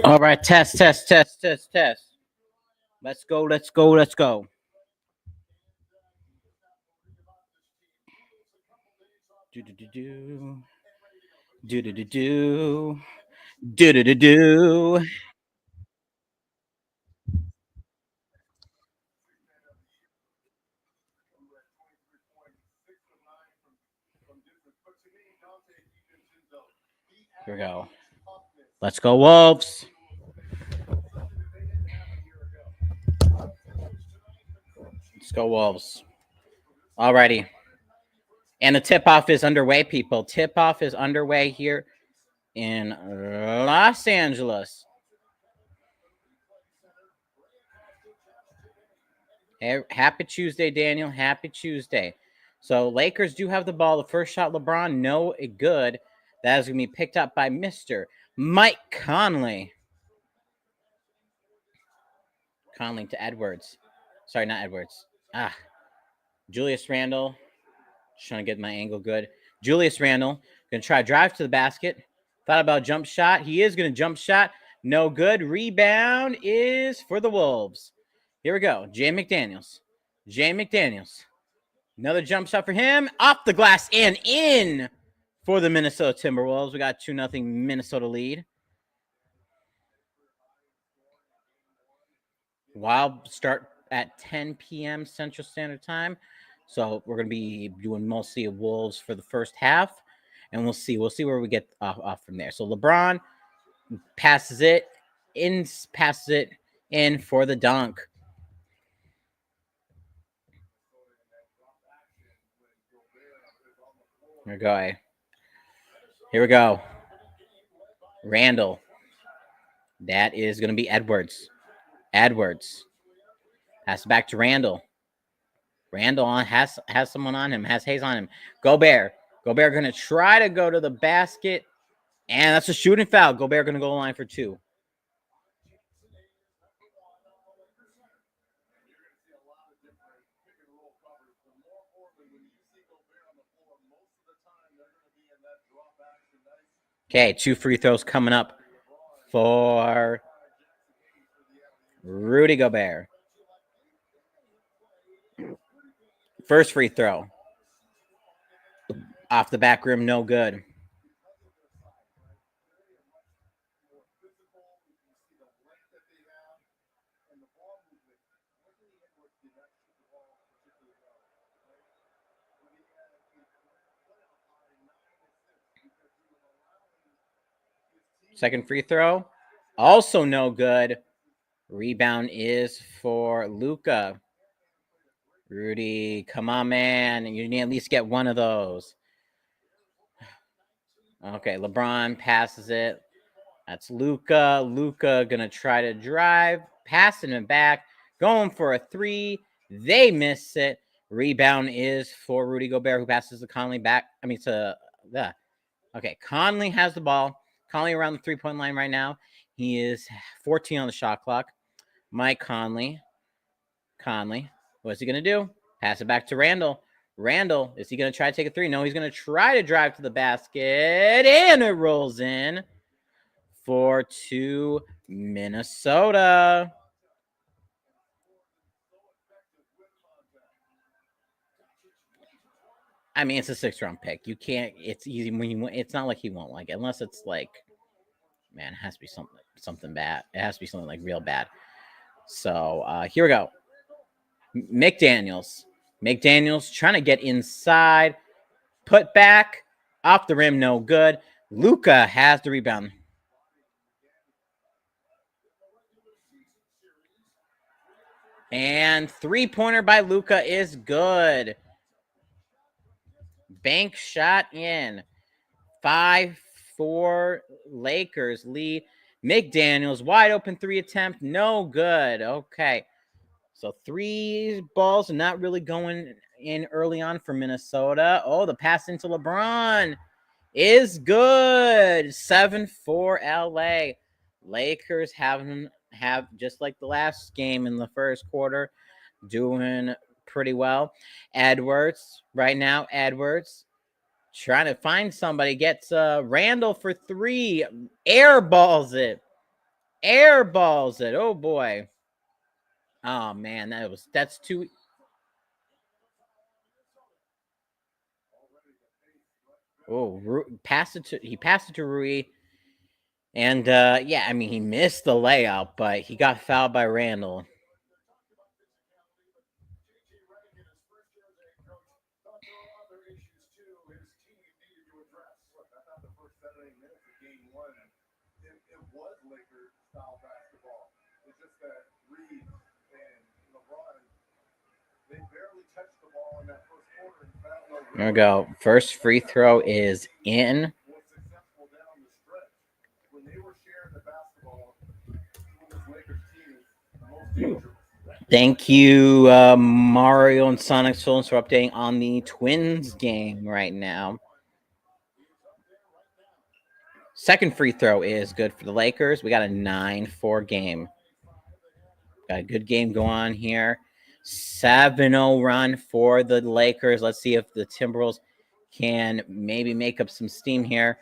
All right, test. Let's go. Do do do do do do do do do do do do. Here we go. Let's go, Wolves. Let's go, Wolves. Alrighty. And the tip off is underway, people. Tip off is underway here in Los Angeles. Happy Tuesday, Daniel. Happy Tuesday. So Lakers do have the ball. The first shot, LeBron, no good. That is going to be picked up by Mr. Mike Conley. Conley to Edwards. Sorry, not Edwards. Julius Randle. Just trying to get my angle good. Julius Randle going to try to drive to the basket. Thought about jump shot. He is going to jump shot. No good. Rebound is for the Wolves. Here we go. Jay McDaniels. Another jump shot for him. Off the glass and in for the Minnesota Timberwolves. We got 2-0 Minnesota lead. Wild start at 10 p.m. Central Standard Time. So we're going to be doing mostly Wolves for the first half. And we'll see where we get off from there. So LeBron passes it in for the dunk. Here we go. Randle. That is going to be Edwards. Pass it back to Randle. Randle has someone on him, has Hayes on him. Gobert going to try to go to the basket. And that's a shooting foul. Gobert going to go line for two. Okay, 2 free throws coming up for Rudy Gobert. First free throw. Off the back rim, no good. Second free throw, also no good. Rebound is for Luka. Rudy, come on, man. You need to at least get one of those. Okay, LeBron passes it. That's Luka. Luka gonna try to drive, passing it back, going for a three. They miss it. Rebound is for Rudy Gobert, who passes to Conley back. Okay, Conley has the ball. Conley around the three-point line right now. He is 14 on the shot clock. Mike Conley. What's he going to do? Pass it back to Randle. Randle, is he going to try to take a three? No, he's going to try to drive to the basket, and it rolls in for 2 Minnesota. I mean, it's a 6th-round pick. You can't. It's easy when you. It's not like he won't like it, unless it's like, man, it has to be something bad. It has to be something like real bad. So here we go. McDaniels trying to get inside. Put back off the rim, no good. Luka has the rebound. And 3-pointer by Luka is good. Bank shot in. 5-4 Lakers lead. McDaniels, wide open 3 attempt, no good. Okay. So 3 balls not really going in early on for Minnesota. Oh, the pass into LeBron is good. 7-4 LA. Lakers have just like the last game in the first quarter, doing pretty well. Edwards trying to find somebody, gets Randle for 3, airballs it. airballs it. Oh boy. Oh man, that's too. Oh, he passed it to Rui, and yeah, I mean he missed the layup, but he got fouled by Randall. There we go. First free throw is in. Thank you, Mario and Sonic Souls, for updating on the Twins game right now. Second free throw is good for the Lakers. We got a 9-4 game. Got a good game going on here. 7-0 run for the Lakers. Let's see if the Timberwolves can maybe make up some steam here.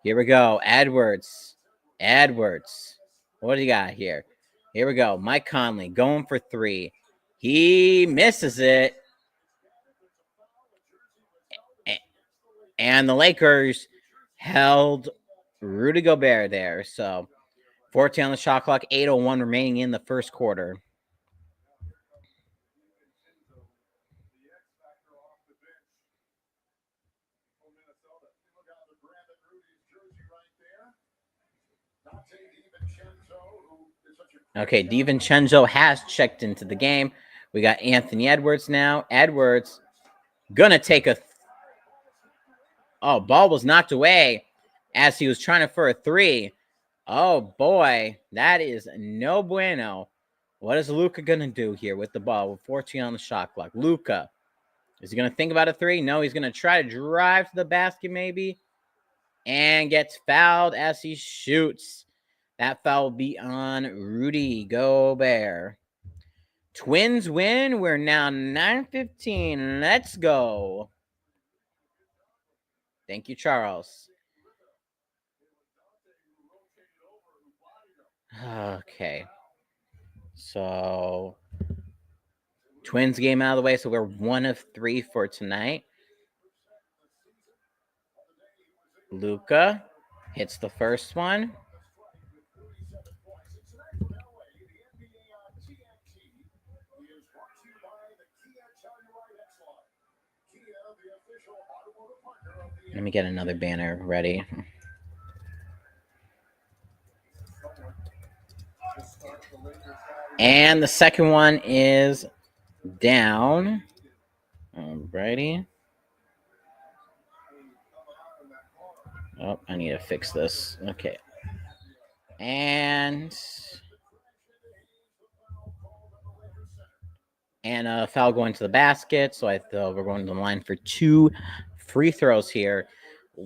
Here we go. Edwards. What do you got here? Here we go. Mike Conley going for three. He misses it. And the Lakers held Rudy Gobert there. So 14 on the shot clock, 8:01 remaining in the first quarter. Okay, DiVincenzo has checked into the game. We got Anthony Edwards now. Edwards gonna take a. Oh, ball was knocked away as he was trying for a three. Oh boy, that is no bueno. What is Luka gonna do here with the ball with 14 on the shot clock? Luka, is he gonna think about a three? No, he's gonna try to drive to the basket maybe, and gets fouled as he shoots. That foul will be on Rudy Gobert. Twins win. We're now 9-15. Let's go. Thank you, Charles. Okay. So, Twins game out of the way. So, we're 1 of 3 for tonight. Luka hits the first one. Let me get another banner ready. And the second one is down. Alrighty. Oh, I need to fix this. Okay. And a foul going to the basket. So I thought we're going to the line for 2 free throws here.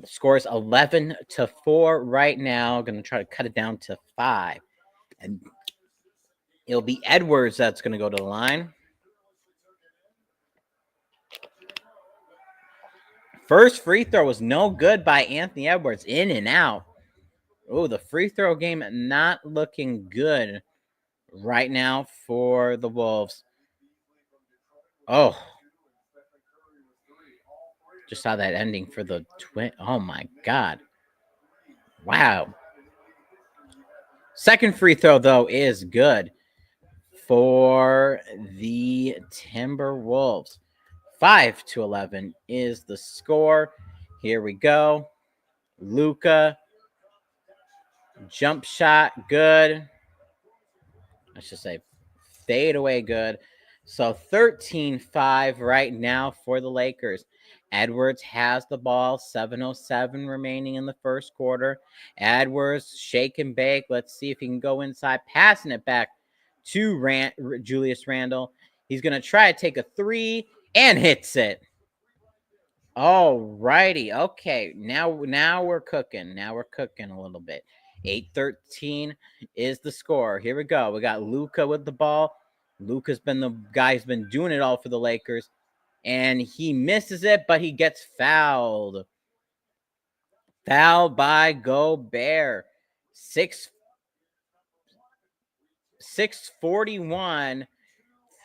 Scores 11-4 right now. Going to try to cut it down to 5. And it'll be Edwards that's going to go to the line. First free throw was no good by Anthony Edwards. In and out. Oh, the free throw game not looking good right now for the Wolves. Oh. Just saw that ending for the Twin. Oh, my God. Wow. Second free throw, though, is good for the Timberwolves. 5-11 is the score. Here we go. Luka. Jump shot, good. I should say fade away, good. So 13-5 right now for the Lakers. Edwards has the ball. 7:07 remaining in the first quarter. Edwards, shake and bake. Let's see if he can go inside. Passing it back to Julius Randle. He's going to try to take a three and hits it. All righty. Okay. Now we're cooking. Now we're cooking a little bit. 8-13 is the score. Here we go. We got Luka with the ball. Luka's been the guy who's been doing it all for the Lakers. And he misses it, but he gets fouled. Fouled by Gobert. 6:41,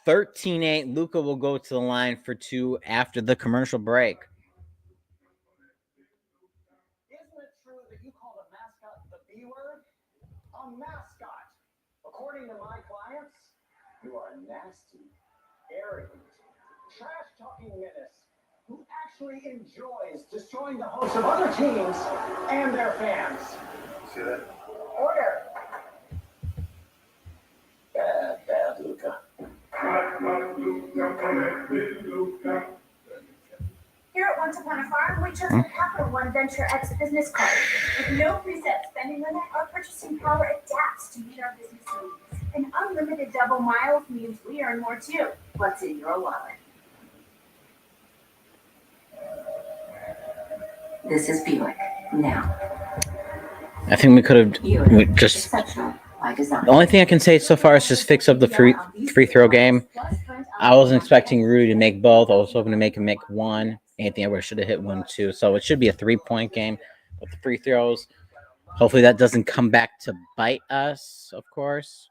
13-8. Luka will go to the line for two after the commercial break. Isn't it true that you call the mascot the B word? A mascot. According to my clients, you are nasty, arrogant, trash-talking menace who actually enjoys destroying the hopes of other teams and their fans. See that? Order. Bad Luka. Here at Once Upon a Farm, we chose the Capital One Venture X business card. With no preset spending limit, our purchasing power adapts to meet our business needs. And unlimited double miles means we earn more too. What's in your wallet? This is Buick. Now. I think we could have just. The only thing I can say so far is just fix up the free throw game. I wasn't expecting Rudy to make both. I was hoping to make him make one. Anthony Edwards should have hit one too. So it should be a 3-point game with the free throws. Hopefully that doesn't come back to bite us, of course.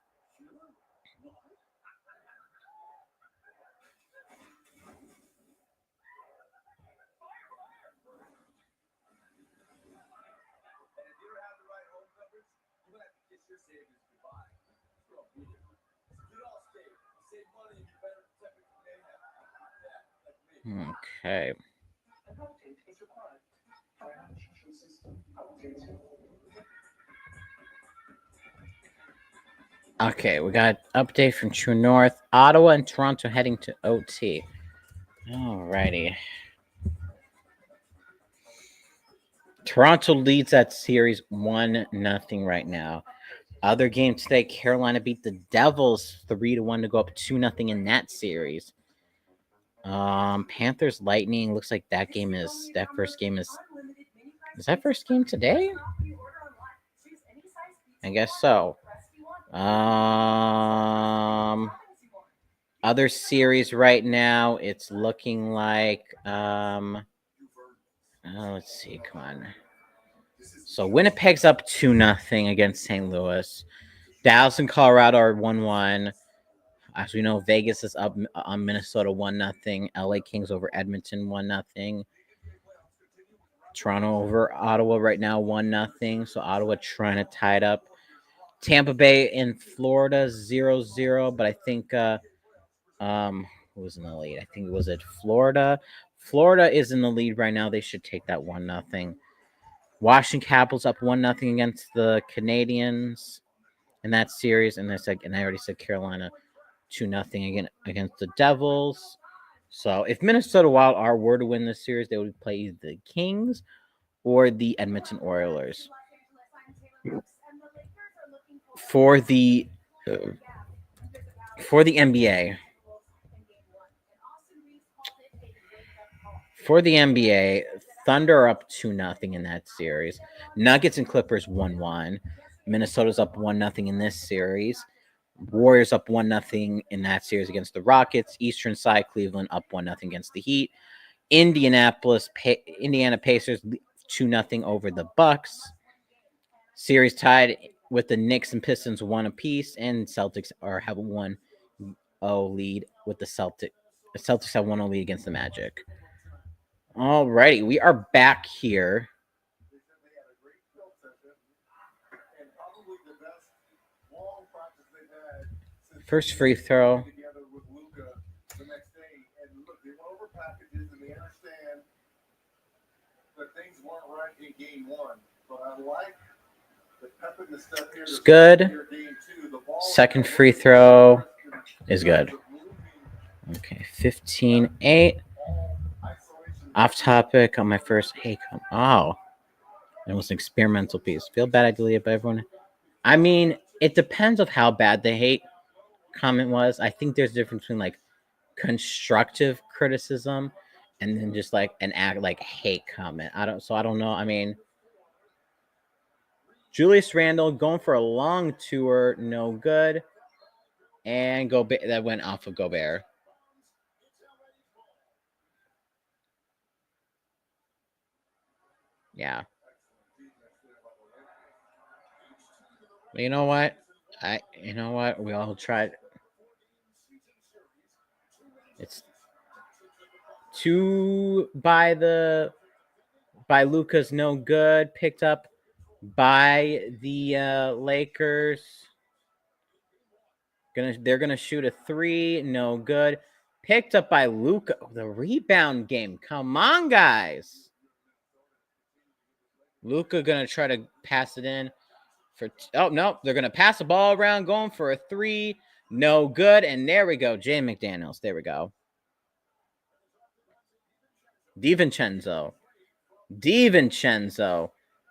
Okay. Okay, we got an update from True North. Ottawa and Toronto heading to OT. Alrighty. Toronto leads that series 1-0 right now. Other game today, Carolina beat the Devils 3-1 to go up 2-0 in that series. Panthers Lightning looks like that first game is that first game today? I guess so. Other series right now, it's looking like let's see, come on. So Winnipeg's up 2-0 against St. Louis. Dallas and Colorado are 1-1. As we know, Vegas is up on Minnesota 1-0. LA Kings over Edmonton 1-0. Toronto over Ottawa right now 1-0. So Ottawa trying to tie it up. Tampa Bay in Florida 0-0. But I think who was in the lead? I think it was Florida. Florida is in the lead right now. They should take that 1-0. Washington Capitals up 1-0 against the Canadiens in that series, and I already said Carolina 2-0 again against the Devils. So if Minnesota Wild were to win this series, they would play either the Kings or the Edmonton Oilers. For the NBA. For the NBA, Thunder are up 2-0 in that series. Nuggets and Clippers 1-1. Minnesota's up 1-0 in this series. Warriors up 1-0 in that series against the Rockets. Eastern side, Cleveland up 1-0 against the Heat. Indiana Pacers 2-0 over the Bucks. Series tied with the Knicks and Pistons 1 apiece, and Celtics have a 1-0 lead with the Celtics. The Celtics have 1-0 lead against the Magic. Alrighty, we are back here. First free throw. It's good. Second free throw is good. Okay, 15-8. Off topic on my first. Hey, come. Oh, it was an experimental piece. Feel bad I deleted it, but everyone. I mean, it depends on how bad the hate comment was. I think there's a difference between like constructive criticism and then just like an hate comment. I don't know. I mean, Julius Randle going for a long tour, no good, and that went off of Gobert. Yeah. But you know what? You know what? We all tried. It's two by Luca's no good. Picked up by the Lakers. They're gonna shoot a three, no good. Picked up by Luca. The rebound game. Come on, guys. Luca gonna try to pass it in for. Oh no, they're gonna pass the ball around, going for a three, no good. And there we go, Jay McDaniels. There we go. DiVincenzo.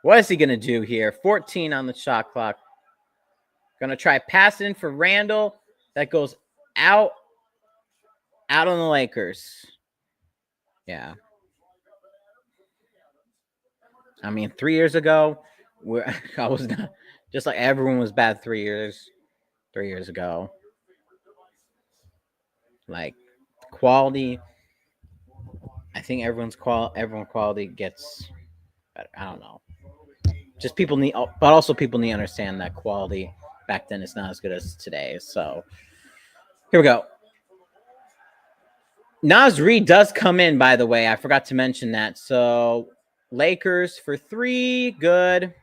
What is he gonna do here? 14 on the shot clock. Gonna try pass it in for Randall. That goes out on the Lakers. Yeah. I mean, 3 years ago, I was not just like everyone was bad 3 years ago. Like quality, I think everyone quality gets better. I don't know. Just people need, but also people need to understand that quality back then is not as good as today. So here we go. Naz Reid does come in, by the way. I forgot to mention that. So Lakers for three, good.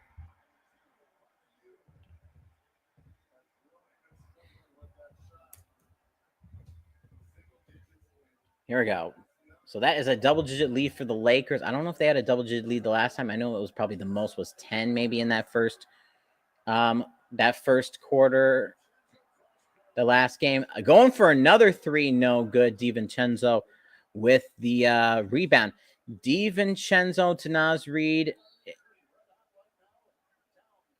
Here we go. So that is a double-digit lead for the Lakers. I don't know if they had a double-digit lead the last time. I know it was probably the most was 10 maybe in that first quarter. The last game. Going for another three, no good. DiVincenzo with the rebound. DiVincenzo to Naz Reid.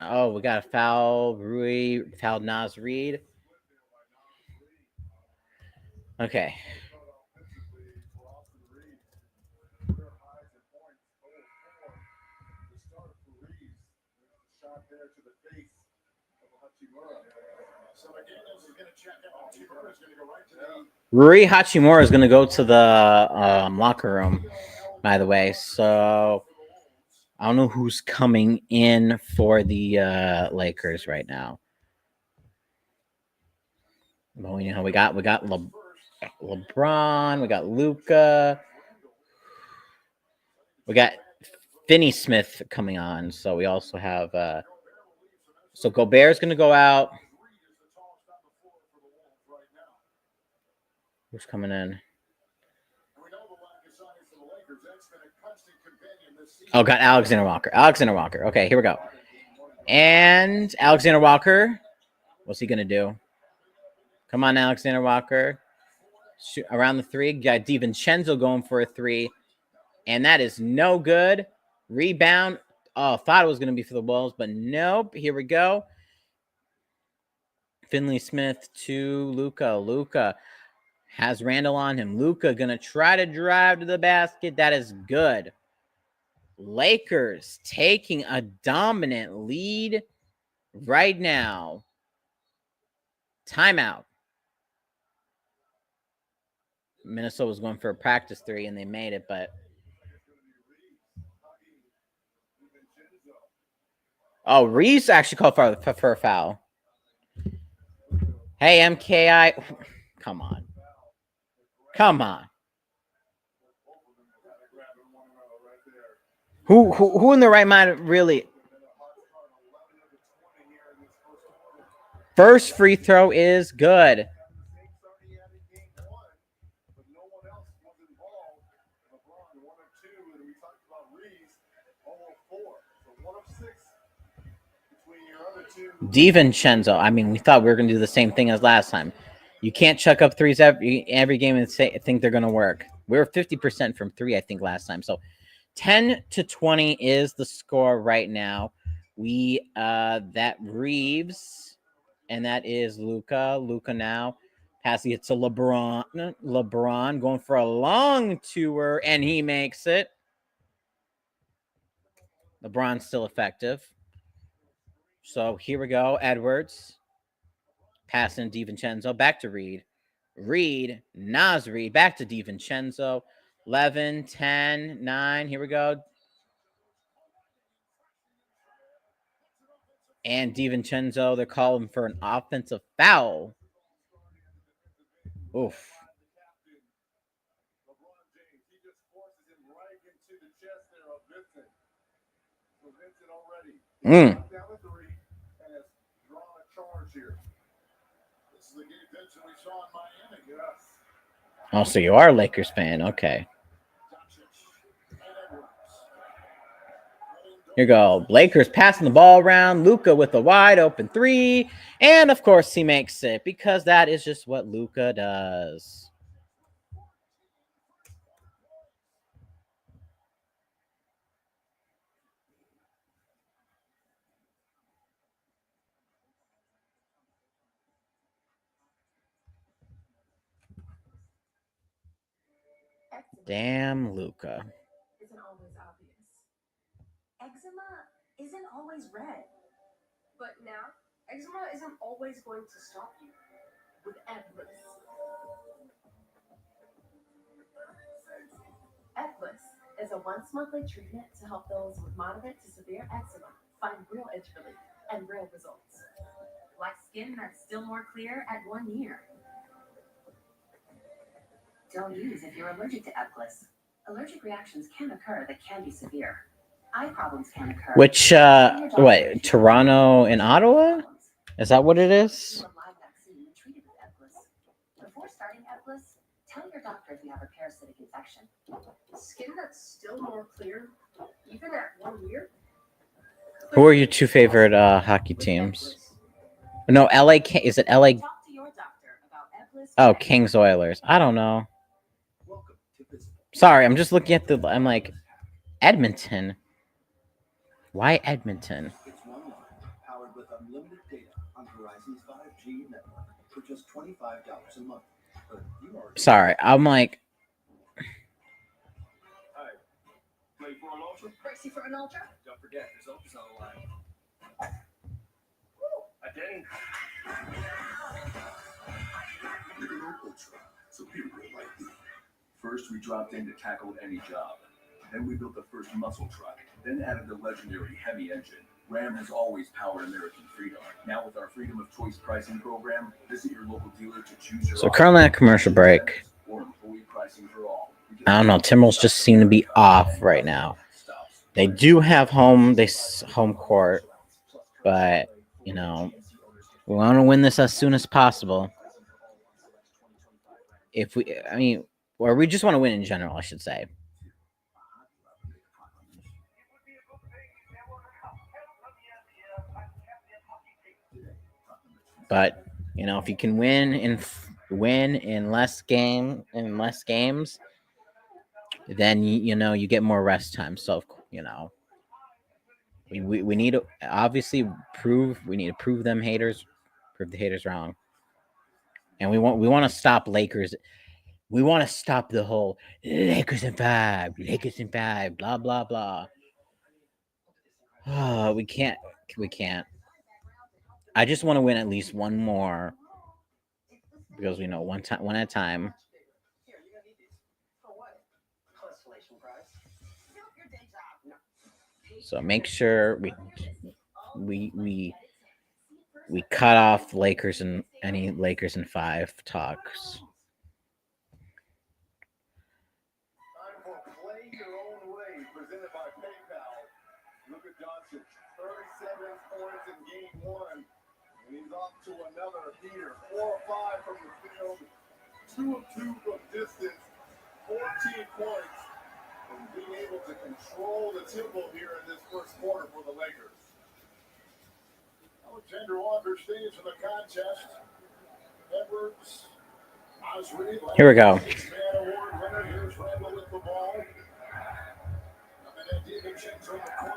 Oh, we got a foul. Rui fouled Naz Reid. Okay. Rui Hachimura is going to go to the locker room, by the way. So I don't know who's coming in for the Lakers right now. Well, you know, we got LeBron, we got Luca, we got Finney Smith coming on. So we also have so Gobert's going to go out. Who's coming in? Oh, got Alexander Walker. Okay, here we go. And Alexander Walker, what's he going to do? Come on, Alexander Walker. Shoot around the three. Got DiVincenzo going for a three. And that is no good. Rebound. Oh, thought it was going to be for the Wolves, but nope. Here we go. Finley Smith to Luca. Luca has Randall on him. Luca going to try to drive to the basket. That is good. Lakers taking a dominant lead right now. Timeout. Minnesota was going for a practice three, and they made it, but... Oh, Reese actually called for a foul. Hey, MKI. Come on. Who in the right mind really? First free throw is good. DiVincenzo. I mean, we thought we were going to do the same thing as last time. You can't chuck up threes every game and think they're going to work. We were 50% from three, I think, last time. So 10-20 is the score right now. That Reeves, and that is Luca. Luca now passing it to LeBron. LeBron going for a long tour, and he makes it. LeBron's still effective. So here we go. Edwards passing DiVincenzo back to Reed. Naz Reid back to DiVincenzo. 11, 10, 9. Here we go. And DiVincenzo, they're calling for an offensive foul. Oof. Mm. Oh, so you are a Lakers fan. Okay. Here you go. Lakers passing the ball around. Luka with a wide open three. And of course, he makes it because that is just what Luka does. Damn Luka. Isn't always obvious. Eczema isn't always red. But now, eczema isn't always going to stop you with Eclipse. Eclipse is a once-monthly treatment to help those with moderate to severe eczema find real itch relief and real results. Like skin that's still more clear at 1 year. Don't use if you're allergic to Eclipse. Allergic reactions can occur that can be severe. Eye problems can occur. Which, what, Toronto and Ottawa? Is that what it is? Before starting Eclipse, tell your doctor if you have a parasitic infection. Skin that's still more clear, even at 1 year. Who are your two favorite hockey teams? No, LA. Is it LA? Talk to your doctor about Eclipse. Oh, Kings Oilers. I don't know. Sorry, I'm just looking at the. I'm like, Edmonton. Why Edmonton? It's one line powered with unlimited data on Verizon's 5G network for just $25 a month. But you are Sorry, I'm like. Hi. Play for an ultra? Pricey for an ultra? Don't forget, there's ultras on the line. Again. You're an ultra, superior like me. First, we dropped in to tackle any job. Then we built the first muscle truck. Then added the legendary heavy engine. Ram has always powered American freedom. Now with our freedom of choice pricing program, visit your local dealer to choose your. So currently at commercial break. Or employee pricing for all. I don't know. Timberwolves just seem to be off right now. They do have home court, but you know, we want to win this as soon as possible. Or we just want to win in general, I should say. But you know, if you can win in less games, then you get more rest time. So we need to obviously prove the haters wrong, and we want to stop Lakers. We want to stop the whole Lakers in 5, blah blah blah. Oh, we can't. I just want to win at least one more because one at a time. So make sure we cut off Lakers and any Lakers in 5 talks. Time for Play Your Own Way, presented by PayPal. Luka Doncic, 37 points in game 1. And he's off to another heater. 4 of 5 from the field, 2 of 2 from distance, 14 points. And being able to control the tempo here in this first quarter for the Lakers. Alexander Walker stays in the contest. Edwards. Here we go.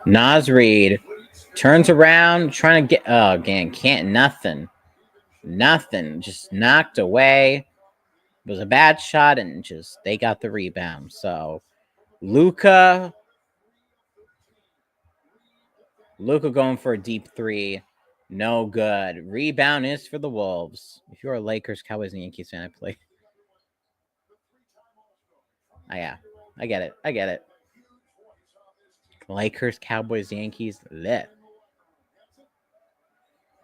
Naz Reid turns around, trying to get. Oh, again, can't. Nothing. Just knocked away. It was a bad shot, and just they got the rebound. So Luka going for a deep 3. No good. Rebound is for the Wolves. If you're a Lakers, Cowboys, and Yankees fan, I play. Oh, yeah. I get it. Lakers, Cowboys, Yankees, lit.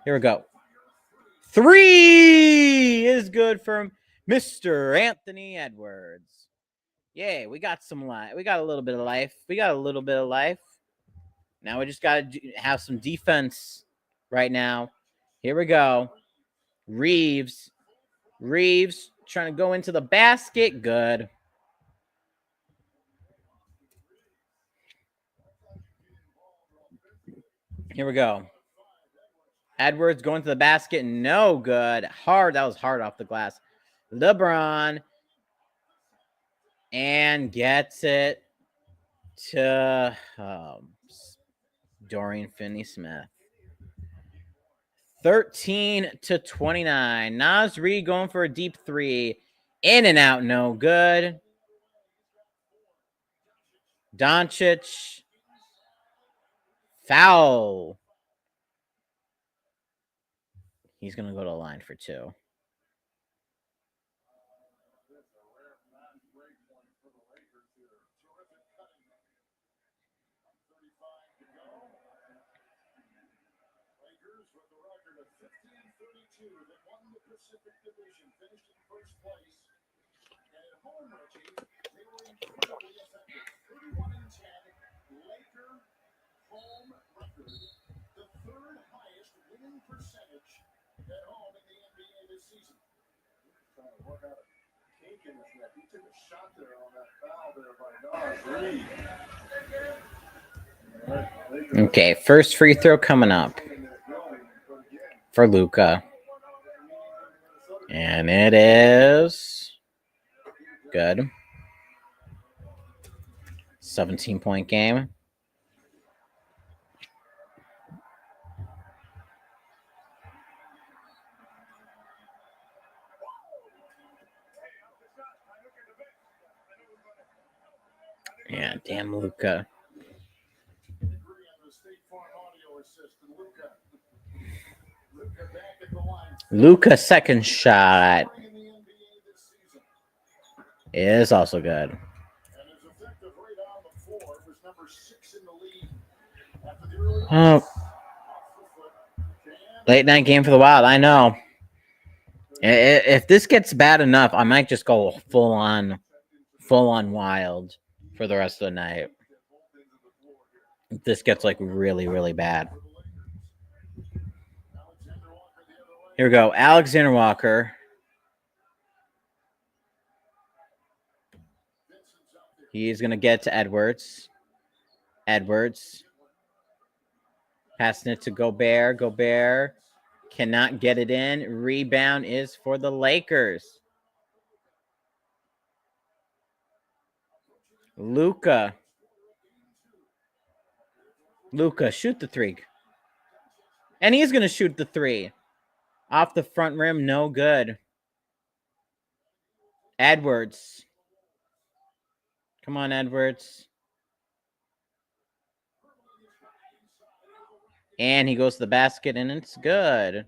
Here we go. 3 is good from Mr. Anthony Edwards. Yay, we got some life. We got a little bit of life. Now we just got to have some defense right now. Here we go. Reeves trying to go into the basket. Good. Here we go. Edwards going to the basket. No good. Hard. That was hard off the glass. LeBron. And gets it to Dorian Finney-Smith. 13-29. Naz Reid going for a deep 3. In and out. No good. Doncic. Foul. He's going to go to the line for 2. Okay, first free throw coming up for Luka. And it is good. 17-point game. Yeah, damn Luka. Luka second shot is also good. Oh, late night game for the Wild. I know. If this gets bad enough, I might just go full on Wild for the rest of the night. If this gets like really, really bad. Here we go. Alexander Walker. He's going to get to Edwards. Passing it to Gobert. Gobert cannot get it in. Rebound is for the Lakers. Luka, shoot the 3. And he's going to shoot the 3. Off the front rim, no good. Edwards. Come on, Edwards. And he goes to the basket, and it's good.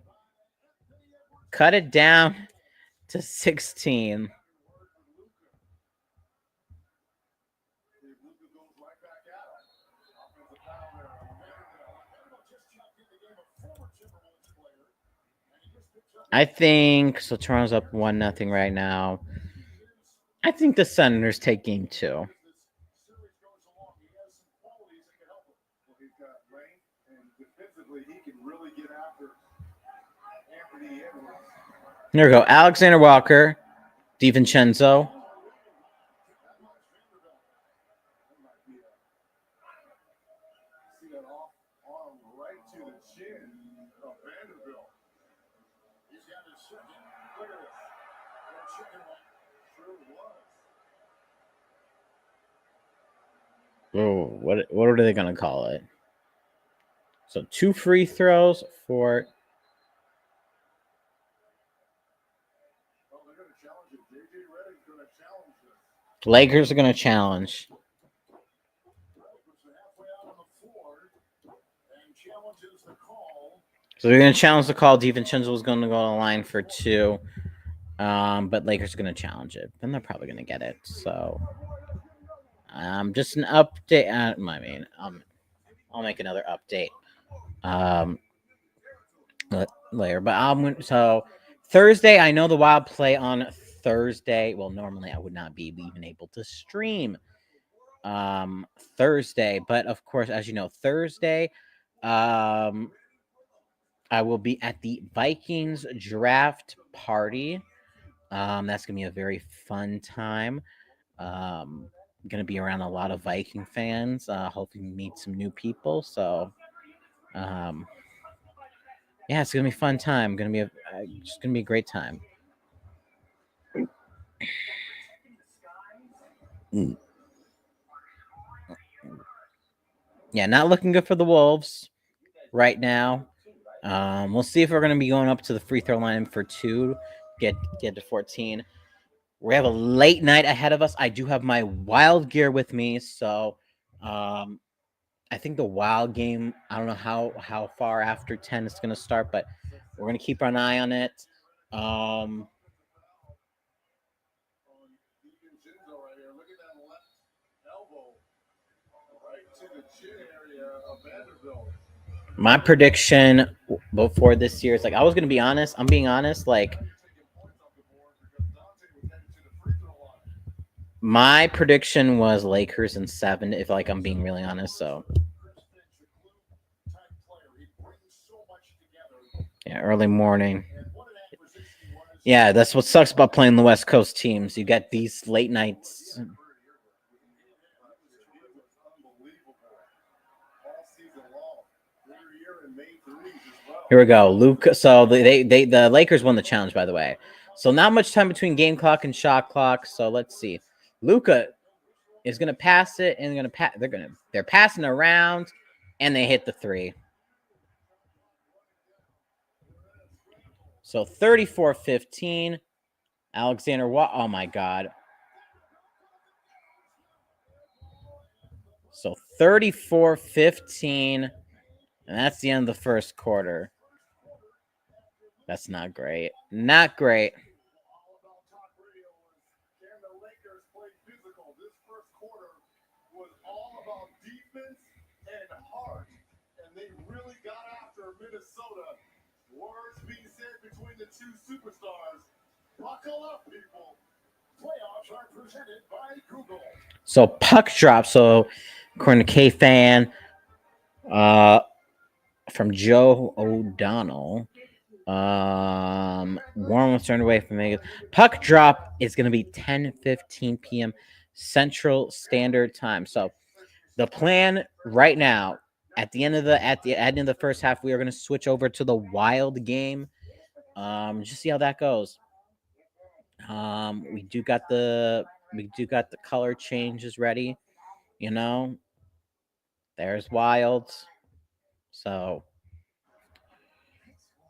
Cut it down to 16. I think so. Toronto's up 1-0 right now. I think the Senators take game 2. There we go. Alexander Walker, DiVincenzo. Oh, what are they gonna call it? So 2 free throws for. Lakers are gonna challenge. So they're gonna challenge the call. DiVincenzo is gonna go on the line for 2. But Lakers are gonna challenge it. Then they're probably gonna get it. So just an update. I'll make another update. later. But so Thursday, I know the Wild play on Thursday. Well, normally I would not be even able to stream Thursday, but of course, as you know, Thursday, um, I will be at the Vikings draft party. That's gonna be a very fun time. Gonna be around a lot of Viking fans. Hoping meet some new people. So, um, yeah, it's gonna be a fun time. Just gonna be a great time. Mm. Yeah, not looking good for the Wolves right now. We'll see if we're gonna be going up to the free throw line for two, get to 14. We have a late night ahead of us. I do have my Wild gear with me, so I think the Wild game. I don't know how far after 10 it's gonna start, but we're gonna keep an eye on it. Um, my prediction before this year is like I was gonna be honest. I'm being honest. Like my prediction was Lakers in 7. If like I'm being really honest, so yeah, early morning. Yeah, that's what sucks about playing the West Coast teams. You get these late nights. Here we go, Luke. So the Lakers won the challenge, by the way. So not much time between game clock and shot clock. So let's see. Luca is gonna pass it and gonna pass. They're passing around, and they hit the three. So 34-15. Alexander Oh my God. So 34-15. And that's the end of the first quarter. That's not great. Not great. So puck drop. So according to K fan, from Joe O'Donnell, Warren was turned away from Vegas. Puck drop is going to be 10:15 p.m. Central Standard Time. So the plan right now at the end of the first half, we are going to switch over to the Wild game. Just see how that goes. We do got the color changes ready. You know, there's Wild. So,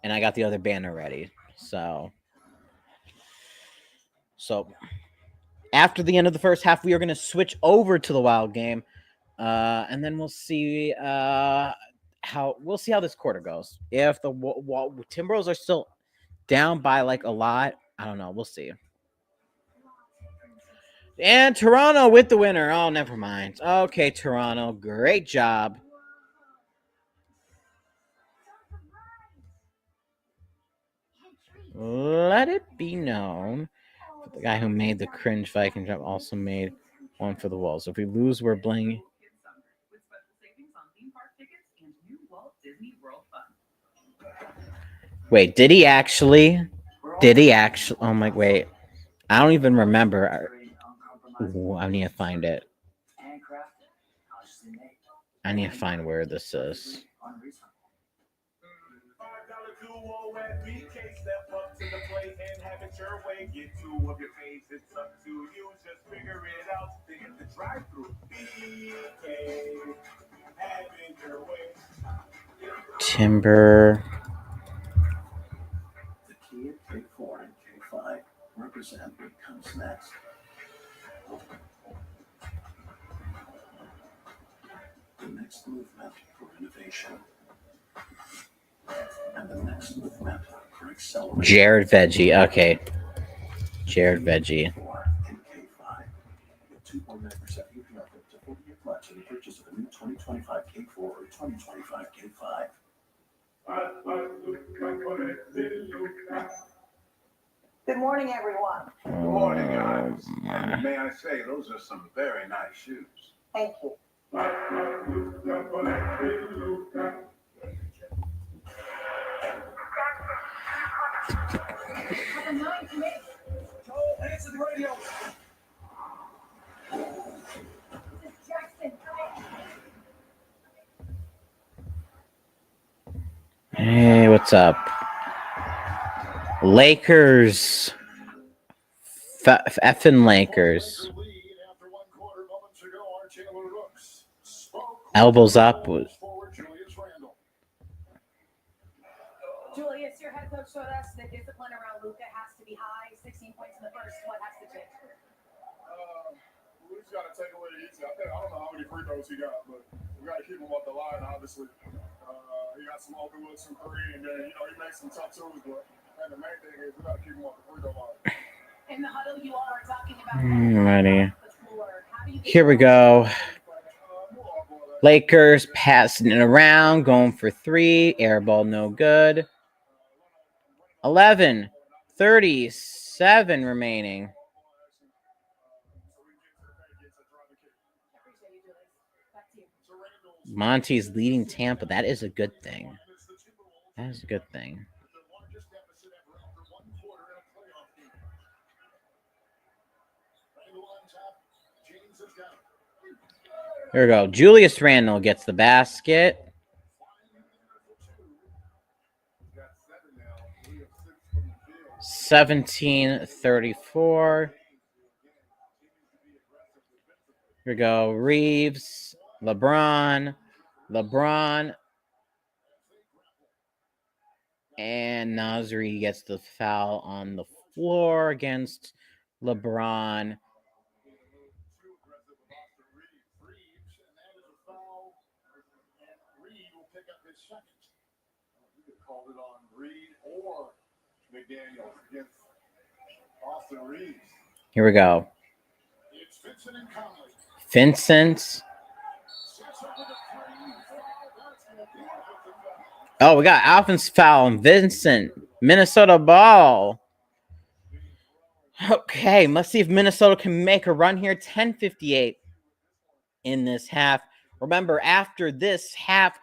and I got the other banner ready. So after the end of the first half, we are going to switch over to the Wild game, and then we'll see how this quarter goes. If the Timberwolves are still down by like a lot, I don't know. We'll see. And Toronto with the winner. Oh, never mind. Okay, Toronto, great job. Let it be known, the guy who made the cringe Viking jump also made one for the Wolves. If we lose, we're bling. Wait, did he actually? Did he actually? Oh my, wait. I don't even remember. Ooh, I need to find it. I need to find where this is. Timber. The key at K4 and K5 represent what comes next. The next movement for innovation. And the next movement for acceleration. Jared Veggie. Okay. Jared Veggie. And K5. Get 2.9% APR up to 40 year pledge in the purchase of a new 2025 K4 or 2025 K5. Good morning, everyone. Good morning, guys. And may I say, those are some very nice shoes. Thank you. Joel, answer the radio. This is Jackson. Hey, what's up? Lakers. Effing Lakers. Elbows up. Julius, your head coach showed us the discipline around Luka has to be high. 16 points in the first. What has to change? We just got to take away the easy. I don't know how many free throws he got, but we got to keep him off the line, obviously. He got some open looks from three, and then, he makes some tough twos, but the main thing is we got to keep him off the free throw line. In the huddle, you all are talking about Ready. Here we go. Lakers passing it around, going for three. Air ball, no good. 11:37 remaining. Monty's leading Tampa. That is a good thing. That is a good thing. Here we go. Julius Randle gets the basket. 17:34. Here we go. Reeves, LeBron, and Nasri gets the foul on the floor against LeBron. Called it on Reed or McDaniels against Austin Reeves. Here we go. It's Vincent and Conley. Vincent. Oh, we got offense foul on Vincent. Minnesota ball. Okay, let's see if Minnesota can make a run here. 10:58 in this half. Remember, after this half,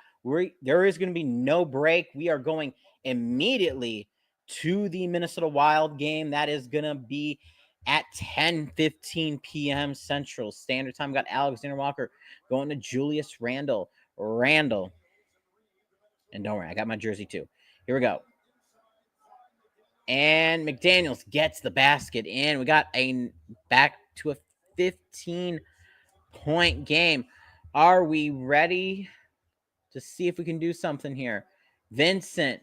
there is going to be no break. We are going immediately to the Minnesota Wild game. That is going to be at 10:15 p.m. Central Standard Time. We got Alexander Walker going to Julius Randle. And don't worry, I got my jersey too. Here we go. And McDaniels gets the basket in. We got back to a 15-point game. Are we ready to see if we can do something here? Vincent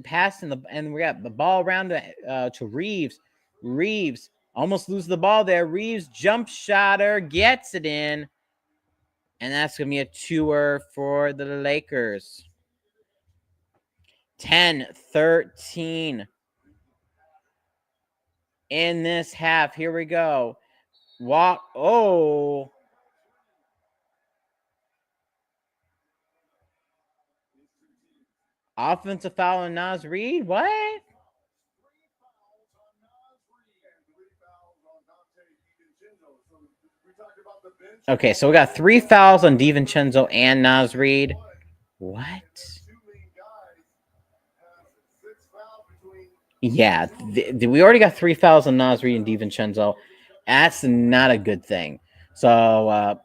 passing and we got the ball around to Reeves. Reeves almost loses the ball there. Reeves jump shotter, gets it in. And that's going to be a twoer for the Lakers. 10-13 in this half. Here we go. Offensive foul on Naz Reid? What? Okay, so we got 3 fouls on DiVincenzo and Naz Reid. What? Yeah, we already got 3 fouls on Naz Reid and DiVincenzo. That's not a good thing. So,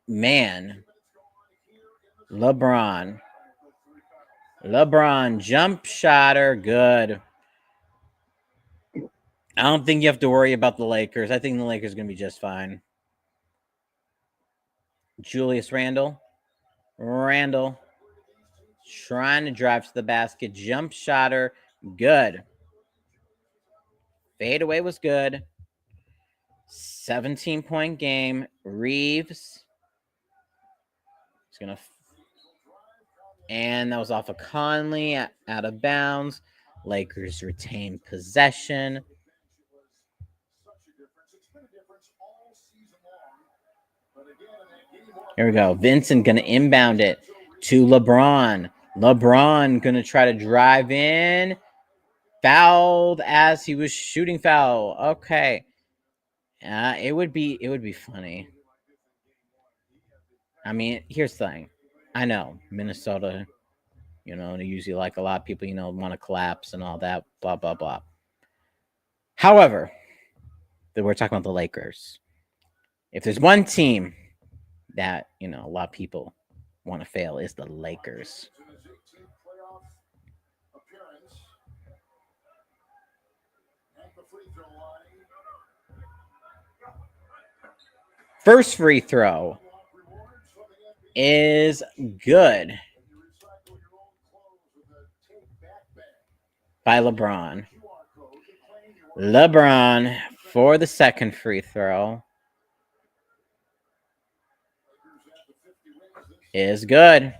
man, LeBron jump shotter, good. I don't think you have to worry about the Lakers. I think the Lakers are going to be just fine. Julius Randle trying to drive to the basket, jump shotter, good. Fadeaway was good. 17-point game. Reeves is going to... And that was off of Conley, out of bounds. Lakers retain possession. Here we go. Vincent going to inbound it to LeBron. LeBron gonna try to drive in. Fouled as he was shooting foul. Okay. It would be funny. I mean, here's the thing. I know Minnesota, they usually like a lot of people, want to collapse and all that, blah blah blah. However, we're talking about the Lakers. If there's one team that, a lot of people want to fail, is the Lakers. First free throw is good by LeBron. LeBron for the second free throw is good.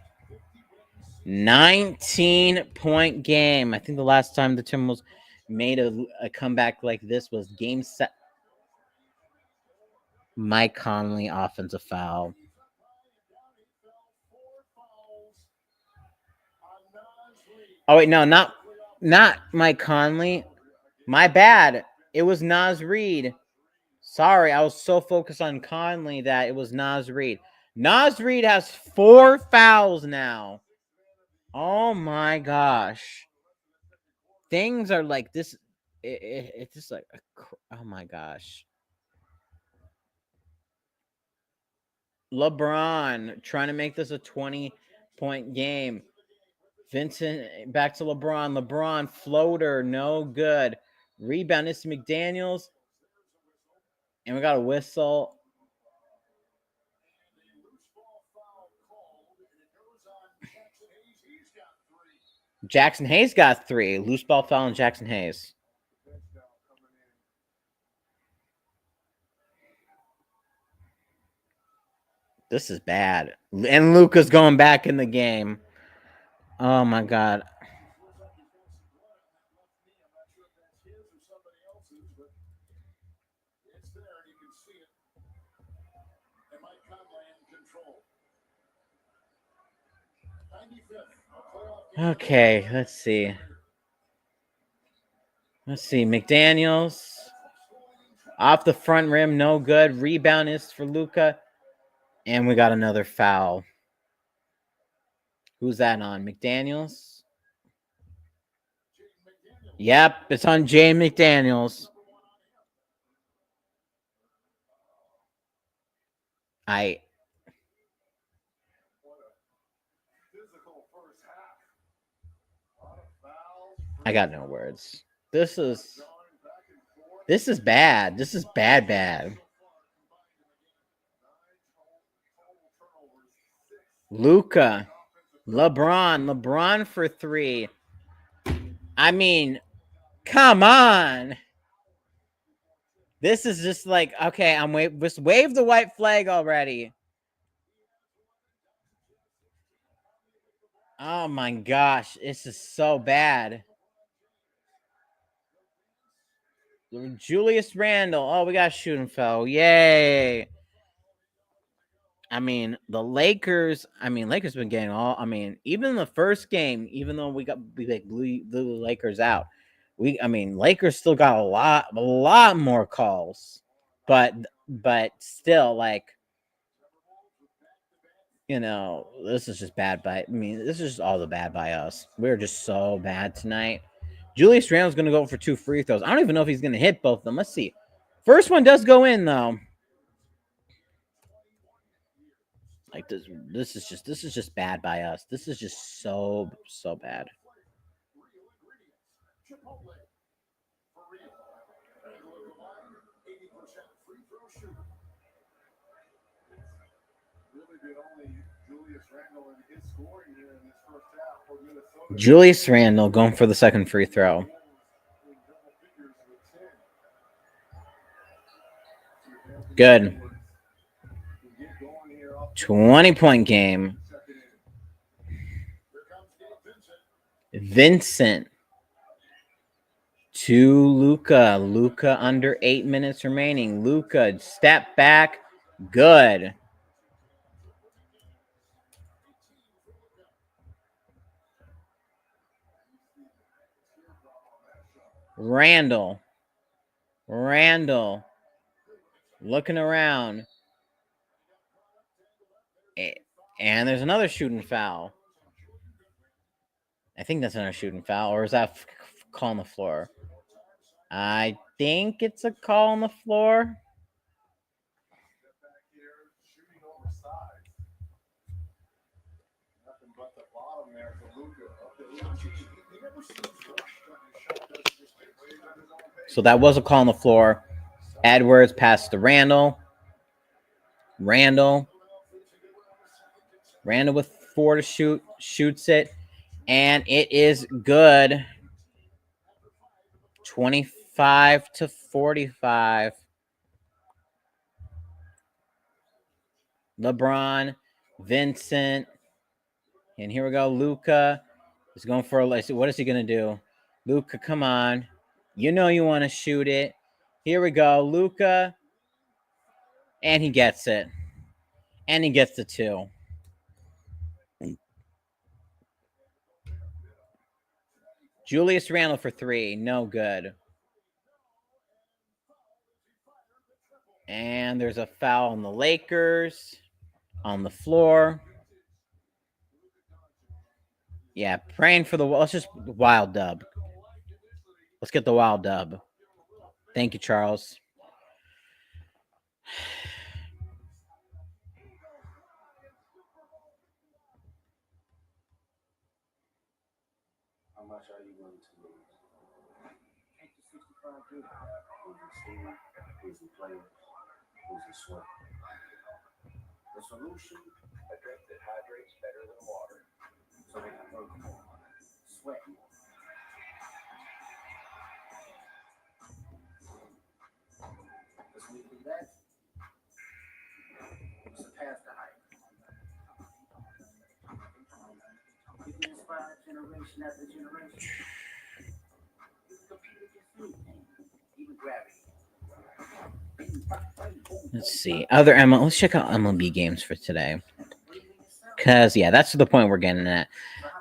19-point game. I think the last time the Timberwolves made a comeback like this was game set. Mike Conley offensive foul. Oh wait, no, not Mike Conley. My bad. It was Naz Reid. Sorry, I was so focused on Conley that it was Naz Reid. Naz Reid has 4 fouls now. Oh my gosh. Things are like this. It's just like, oh my gosh. LeBron trying to make this a 20-point game. Vincent back to LeBron. LeBron floater, no good. Rebound is to McDaniels. And we got a whistle. Jackson Hayes got 3. Loose ball foul on Jackson Hayes. This is bad. And Luka's going back in the game. Oh my God. Okay, let's see. McDaniels off the front rim, no good. Rebound is for Luka. And we got another foul. Who's that on? McDaniels? Yep, it's on Jay McDaniels. I got no words. This is bad. This is bad. Luka, LeBron for 3. I mean, come on. This is just like, okay, just wave the white flag already. Oh my gosh, this is so bad. Julius Randle. Oh, we got a shooting foul. Yay. I mean, the Lakers. Lakers been getting all. Even in the first game, even though we blew the Lakers out, Lakers still got a lot more calls, but still, this is just bad this is just all the bad by us. We're just so bad tonight. Julius Randle's going to go for 2 free throws. I don't even know if he's going to hit both of them. Let's see. First one does go in, though. Like, this is just bad by us. This is just so bad. Julius Randle going for the second free throw. Good. 20-point game. Vincent to Luka. Luka under 8 minutes remaining. Luka, step back. Good. Randall. Looking around. And there's another shooting foul. I think that's another shooting foul. Or is that call on the floor? I think it's a call on the floor. So that was a call on the floor. Edwards passed to Randall. Randall with 4 to shoot. Shoots it. And it is good. 25 to 45. LeBron, Vincent, and here we go. Luka is going for a. What is he going to do? Luka, come on. You know you want to shoot it. Here we go. Luka. And he gets it. And he gets the 2. Julius Randle for 3. No good. And there's a foul on the Lakers on the floor. Yeah, praying for the. Let's just wild dub. Let's get the wild dub. Thank you, Charles. How much are you willing to lose? Take the 65 good. Losing steam, losing players, losing sweat. The solution, a drink that hydrates better than water. So they can work more, sweat more. This week we that. Surpass the hype. You can inspire generation after generation. You can compete against anything, even gravity. Let's see. Other ML. Let's check out MLB games for today. Because, yeah, that's the point we're getting at.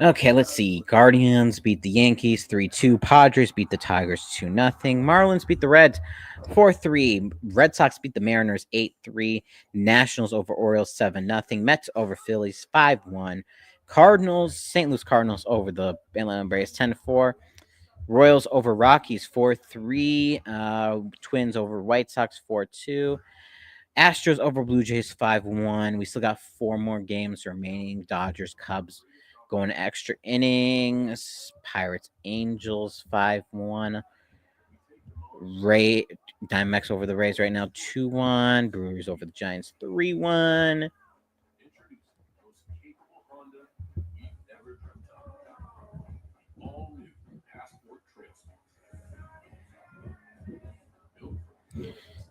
Okay, let's see. Guardians beat the Yankees 3-2. Padres beat the Tigers 2-0. Marlins beat the Reds 4-3. Red Sox beat the Mariners 8-3. Nationals over Orioles 7-0. Mets over Phillies 5-1. Cardinals, St. Louis Cardinals over the Atlanta Braves 10-4. Royals over Rockies 4-3. Twins over White Sox 4-2. Astros over Blue Jays 5-1. We still got 4 more games remaining. Dodgers, Cubs going to extra innings. Pirates, Angels 5-1. Diamondbacks over the Rays right now 2-1. Brewers over the Giants 3-1.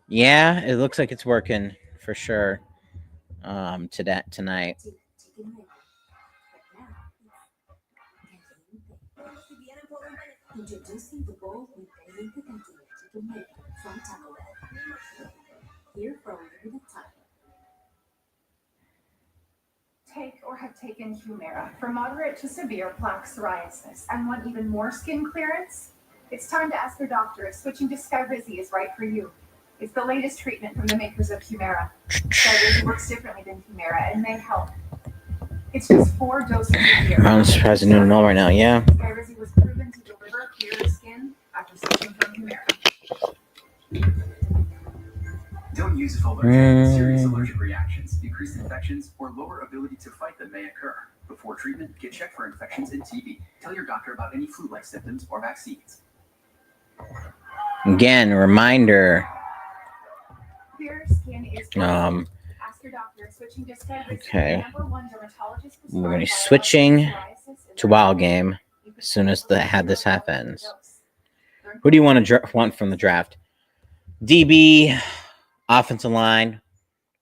Yeah, it looks like it's working for sure. Tonight. Introducing the bold with Caliente Cantilla Chicken Nugget from Taco Bell. Here for a limited time. Take or have taken Humira for moderate to severe plaque psoriasis and want even more skin clearance? It's time to ask your doctor if switching to Skyrizi is right for you. It's the latest treatment from the makers of Humira. Skyrizi works differently than Humira and may help. It's just 4 doses a year. I'm surprised I don't know right now. Yeah. Skyrizi was proven to deliver clearer skin after switching from Humira. Don't use it for allergic, serious allergic reactions, increased infections, or lower ability to fight that may occur. Before treatment, get checked for infections and TB. Tell your doctor about any flu-like symptoms or vaccines. Again, reminder. Clearer skin is ask your doctor switching to Skyrizi. Okay. We're going to be switching to Wild Game as soon as this happens. Who do you want from the draft? DB, offensive line,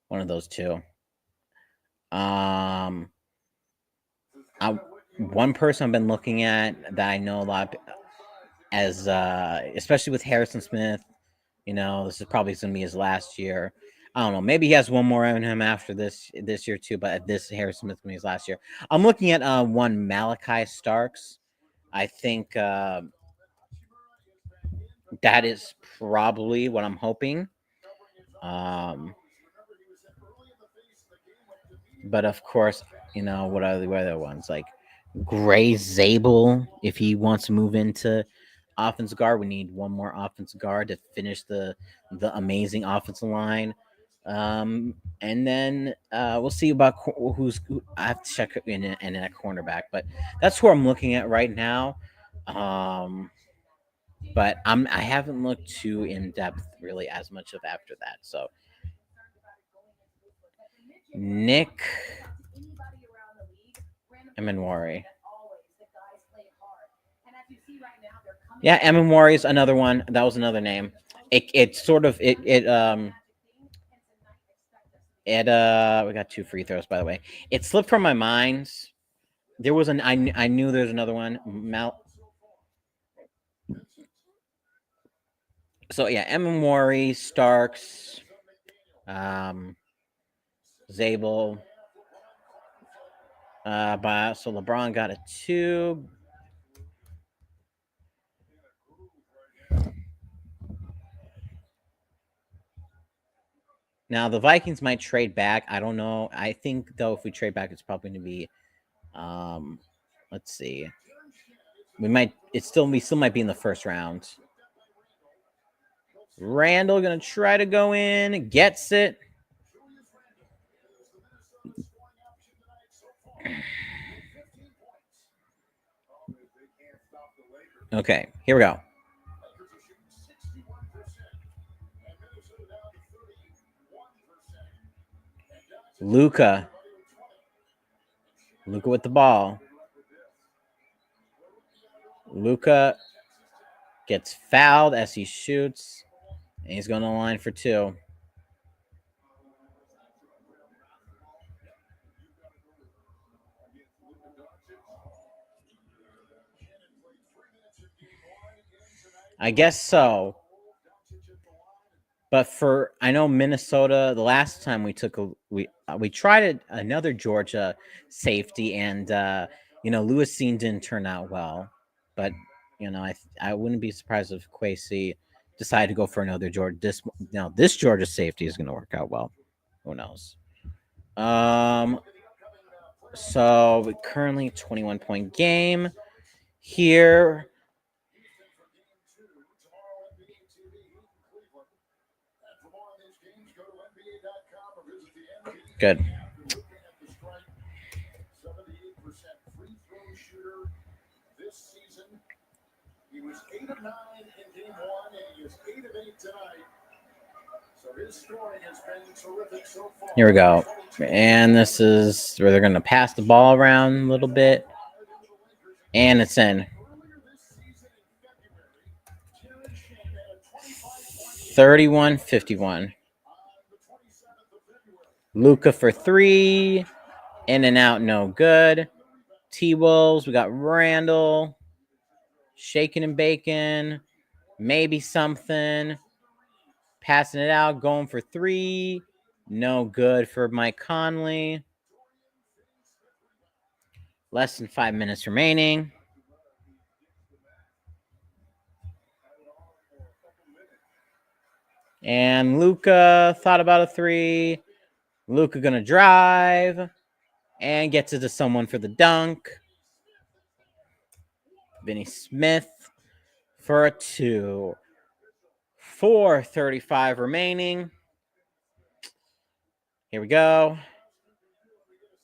one of those two. One person I've been looking at that I know a lot as, especially with Harrison Smith. You know, this is probably going to be his last year. I don't know. Maybe he has one more in him after this year too. But this Harrison Smith going to be his last year. I'm looking at one Malachi Starks. I think That is probably what I'm hoping. But of course, what are the other ones like Gray Zabel? If he wants to move into offensive guard, we need one more offensive guard to finish the amazing offensive line. And then we'll see about who I have to check in that cornerback, but that's who I'm looking at right now. But I haven't looked too in depth really as much of after that. So Nick Emanwari. Yeah, Emanwari is another one. That was another name. It sort of it we got 2 free throws by the way. It slipped from my mind. There was I knew there's another one. So yeah, Emanwari, Starks, Zabel. So LeBron got a 2. Now the Vikings might trade back. I don't know. I think though if we trade back, it's probably going to be, let's see. We still might be in the first round. Randall going to try to go in, gets it. Okay, here we go. Luka with the ball. Luka gets fouled as he shoots, and he's going to line for 2. I guess so. But I know Minnesota. The last time we tried another Georgia safety, and Lewis Seen didn't turn out well. But I wouldn't be surprised if Kwesi decided to go for another Georgia. This Georgia safety is going to work out well. Who knows? So currently 21-point game here. Good. He was 8 of 9 in game 1, and he is 8 of 8 tonight. So his scoring has been terrific so far. Here we go. And this is where they're going to pass the ball around a little bit. And it's in. 31-51. Luka for 3. In and out, no good. T-Wolves, we got Randall. Shaking and baking. Maybe something. Passing it out, going for 3. No good for Mike Conley. Less than 5 minutes remaining. And Luka thought about a 3. Luka gonna drive and gets it to someone for the dunk. Vinny Smith for a 2. 4:35 remaining. Here we go.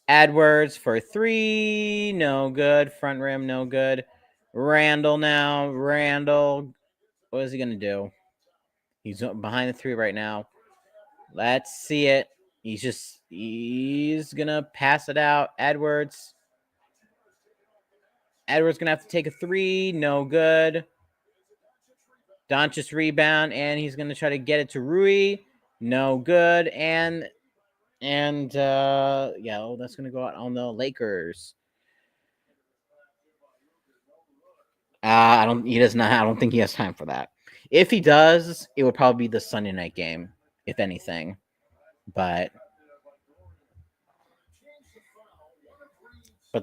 Edwards for 3. No good. Front rim, no good. Randall now. Randall. What is he going to do? He's behind the 3 right now. Let's see it. He's going to pass it out. Edwards going to have to take a 3. No good. Doncic rebound, and he's going to try to get it to Rui. No good. And that's going to go out on the Lakers. I don't think he has time for that. If he does, it would probably be the Sunday night game, if anything. But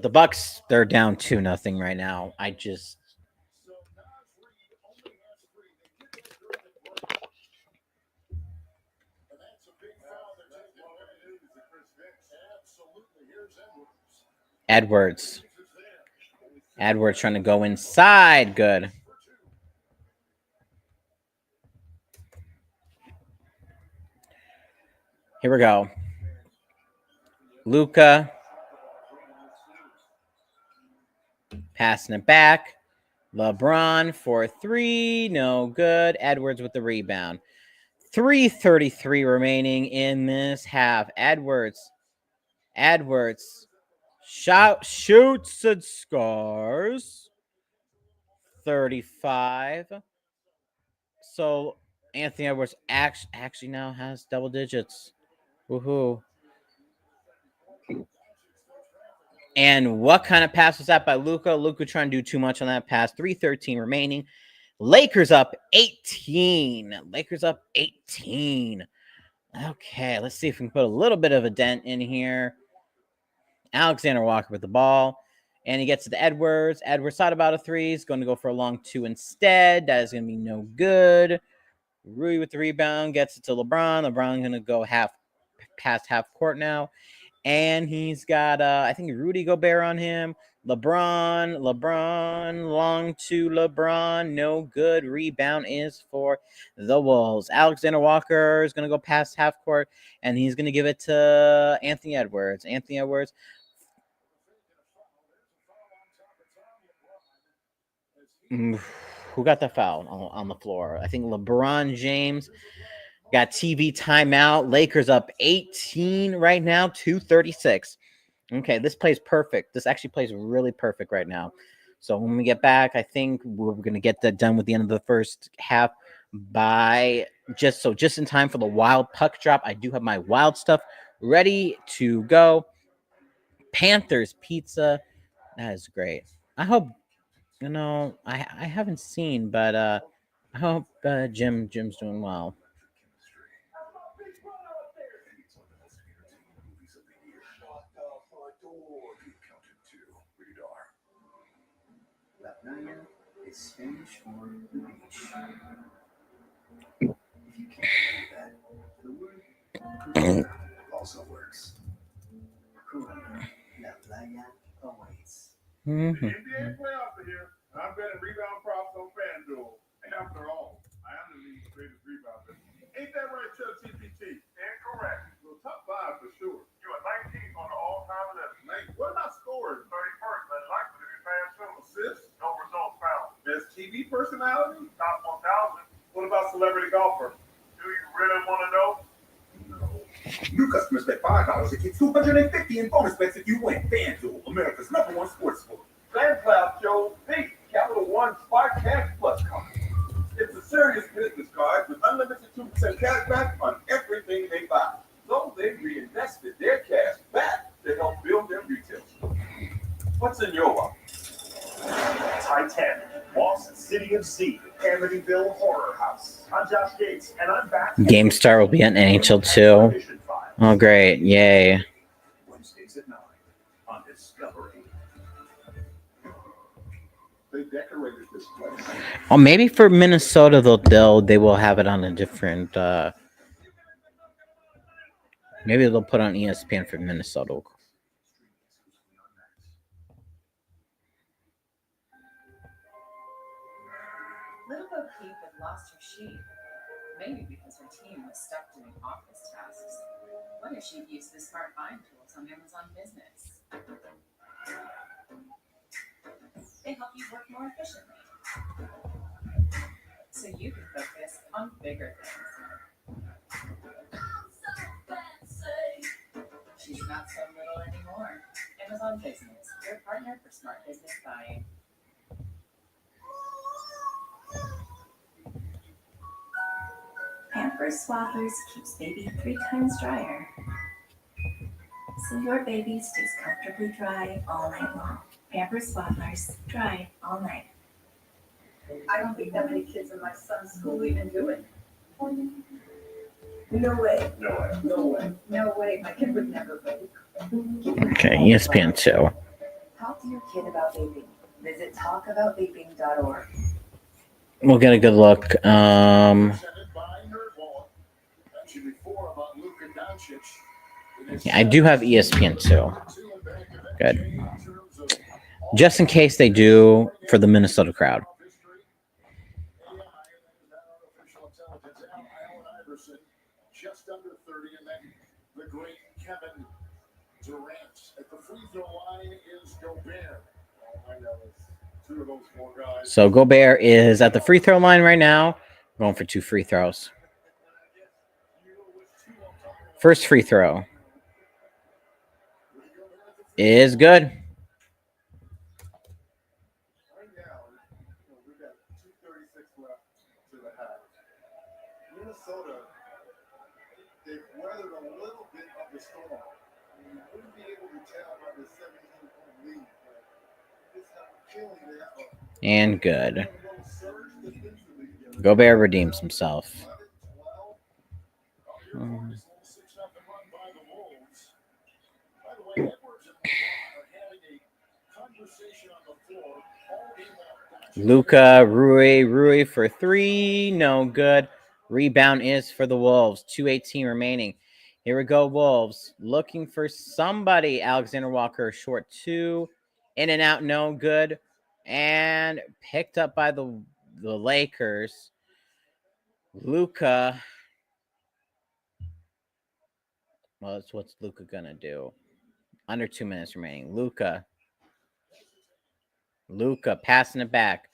the Bucks, they're down 2-0 right now. Edwards. Edwards trying to go inside. Good. Here we go. Luka. Passing it back. LeBron for 3. No good. Edwards with the rebound. 3:33 remaining in this half. Edwards shoots and scores. 35. So Anthony Edwards actually now has double digits. Woohoo. And what kind of pass was that by Luka? Luka trying to do too much on that pass. 3:13 remaining. Lakers up 18. Lakers up 18. Okay, let's see if we can put a little bit of a dent in here. Alexander Walker with the ball. And he gets to the Edwards. Edwards thought about a 3. He's going to go for a long 2 instead. That is going to be no good. Rui with the rebound. Gets it to LeBron. LeBron going to go past half court now. And he's got, I think, Rudy Gobert on him. LeBron, long to LeBron. No good. Rebound is for the Wolves. Alexander Walker is going to go past half court, and he's going to give it to Anthony Edwards. Anthony Edwards. Who got the foul on the floor? I think LeBron James. Got TV timeout. Lakers up 18 right now, 2:36. Okay, this plays perfect. This actually plays really perfect right now. So when we get back, I think we're going to get that done with the end of the first half by just in time for the wild puck drop. I do have my wild stuff ready to go. Panthers pizza. That is great. I hope, I haven't seen, but I hope Jim's doing well. Is Spanish for the beach. If you can't do that, the word also works. La playa awaits. The NBA playoffs are here, and I'm betting rebound props on FanDuel. After all, I am the league's greatest rebounder. Ain't that right, ChatGPT? Incorrect. Well, top 5 for sure. You are 19th on the all-time list. Mate, what about scores? 31st, but likely to be fast too. Assists? No results found. Best TV personality? Top 1,000. What about celebrity golfer? Do you really want to know? No. New customers bet $5 to get $250 in bonus bets if you win. FanDuel, America's #1 sportsbook. SandCloud shows the Capital One Spark Cash Plus card. It's a serious business card with unlimited 2% cash back on everything they buy. So they reinvested their cash back to help build their retail store. What's in your wallet? Titanic, Lost City of Z, Amityville Horror House. I'm Josh Gates, and I'm back. GameStar will be on NHL 2. Oh, great. Yay. Wednesdays at 9 on Discovery. They decorated this place. Oh, maybe for Minnesota they will have it on a different. Maybe they'll put on ESPN for Minnesota. Little Bo Peep had lost her sheep, maybe because her team was stuck doing office tasks. What if she'd used the smart buying tools on Amazon Business? They help you work more efficiently, so you can focus on bigger things. She's not so little anymore. Amazon Business, your partner for smart business buying. Pampers Swaddlers keeps baby 3 times drier, so your baby stays comfortably dry all night long. Pampers Swaddlers, dry all night. I don't think that many kids in my son's school even do it. No way. No way. My kid would never vape. Okay, ESPN 2. Talk to your kid about vaping. Visit talkaboutVaping.org. We'll get a good look. Yeah, I do have ESPN 2. Good. Just in case they do for the Minnesota crowd. Just under 30, and then the great Kevin Durant. At the free throw line is Gobert. I know it's two of those four guys. So Gobert is at the free throw line right now, going for 2 free throws. First free throw is good. Right now, we've got 2:36 left to the half. Minnesota, they've weathered a little bit of the storm. You wouldn't be able to tell by the 17-point lead, but it's a feeling they have And good. a little surge defensively. Gobert redeems himself. 11-12. Oh, here's this little 6-0 run by the Wolves. By the way, Edwards and LeBron are having a conversation on the floor all game long. Luka, Rui for 3. No good. Rebound is for the Wolves. 2:18 remaining. Here we go, Wolves. Looking for somebody. Alexander Walker, short 2. In and out, no good. And picked up by the Lakers. Luka. Well, what's Luka going to do? Under 2 minutes remaining. Luka passing it back.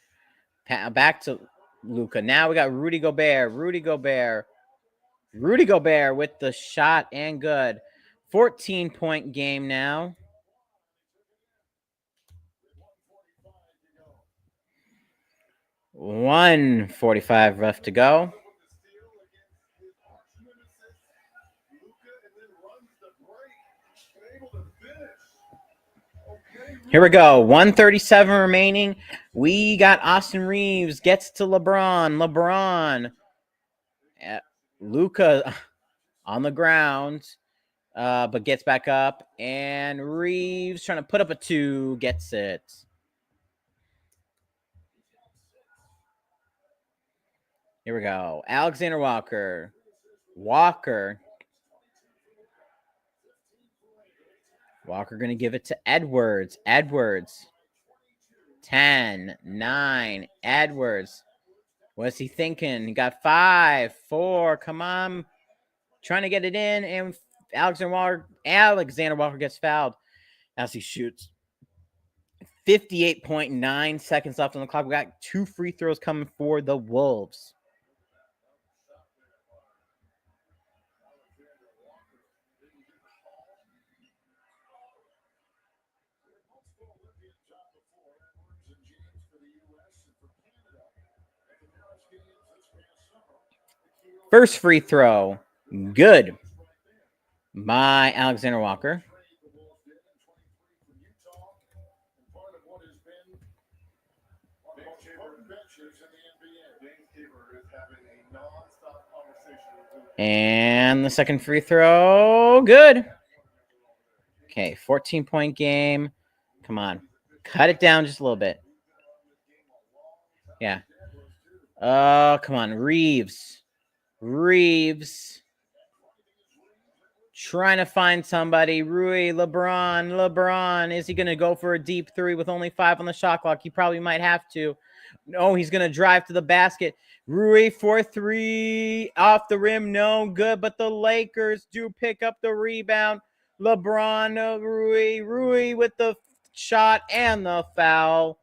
Back to Luka. Now we got Rudy Gobert with the shot and good. 14-point game now. $1:45 left to go. Here we go. 1:37 remaining. We got Austin Reeves gets to LeBron. Luka on the ground, but gets back up. And Reeves trying to put up a 2, gets it. Here we go. Alexander Walker. Walker going to give it to Edwards. 10, 9. Edwards. What's he thinking? He got 5, 4. Come on. Trying to get it in. And Alexander Walker gets fouled as he shoots. 58.9 seconds left on the clock. We got 2 free throws coming for the Wolves. First free throw, good by Alexander Walker. And the second free throw, good. Okay, 14-point game. Come on, cut it down just a little bit. Yeah. Come on, Reeves. Trying to find somebody. Rui, LeBron. Is he going to go for a deep 3 with only 5 on the shot clock? He probably might have to. No, he's going to drive to the basket. Rui for 3. Off the rim, no good. But the Lakers do pick up the rebound. LeBron, Rui with the shot and the foul.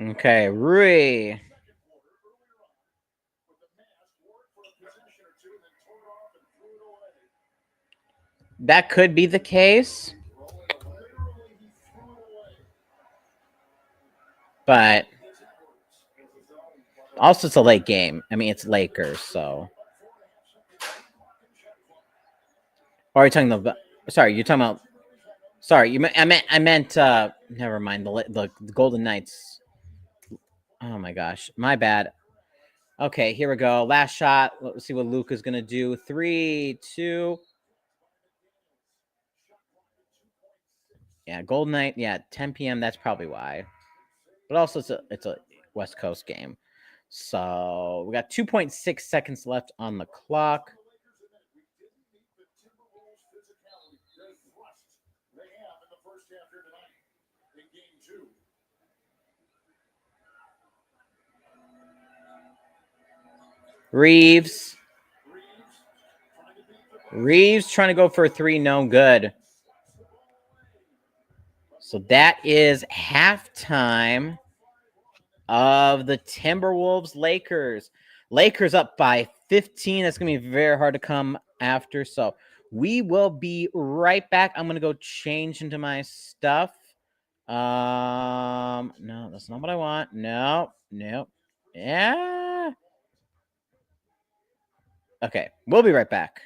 Okay, Rui. That could be the case. But also it's a late game. I mean, it's Lakers, so. Or are you talking about? Sorry, you're talking about. Sorry, I meant. Never mind. The Golden Knights. Oh my gosh, my bad. Okay, here we go. Last shot. Let's see what Luka's gonna do. 3, 2. Yeah, Golden Knight. Yeah, 10 p.m. That's probably why. But also, it's a West Coast game. So we got 2.6 seconds left on the clock. Reeves trying to go for a 3, no good. So that is halftime of the Timberwolves Lakers. Lakers up by 15. That's going to be very hard to come after. So we will be right back. I'm going to go change into my stuff. No, that's not what I want. No. Yeah. Okay, we'll be right back.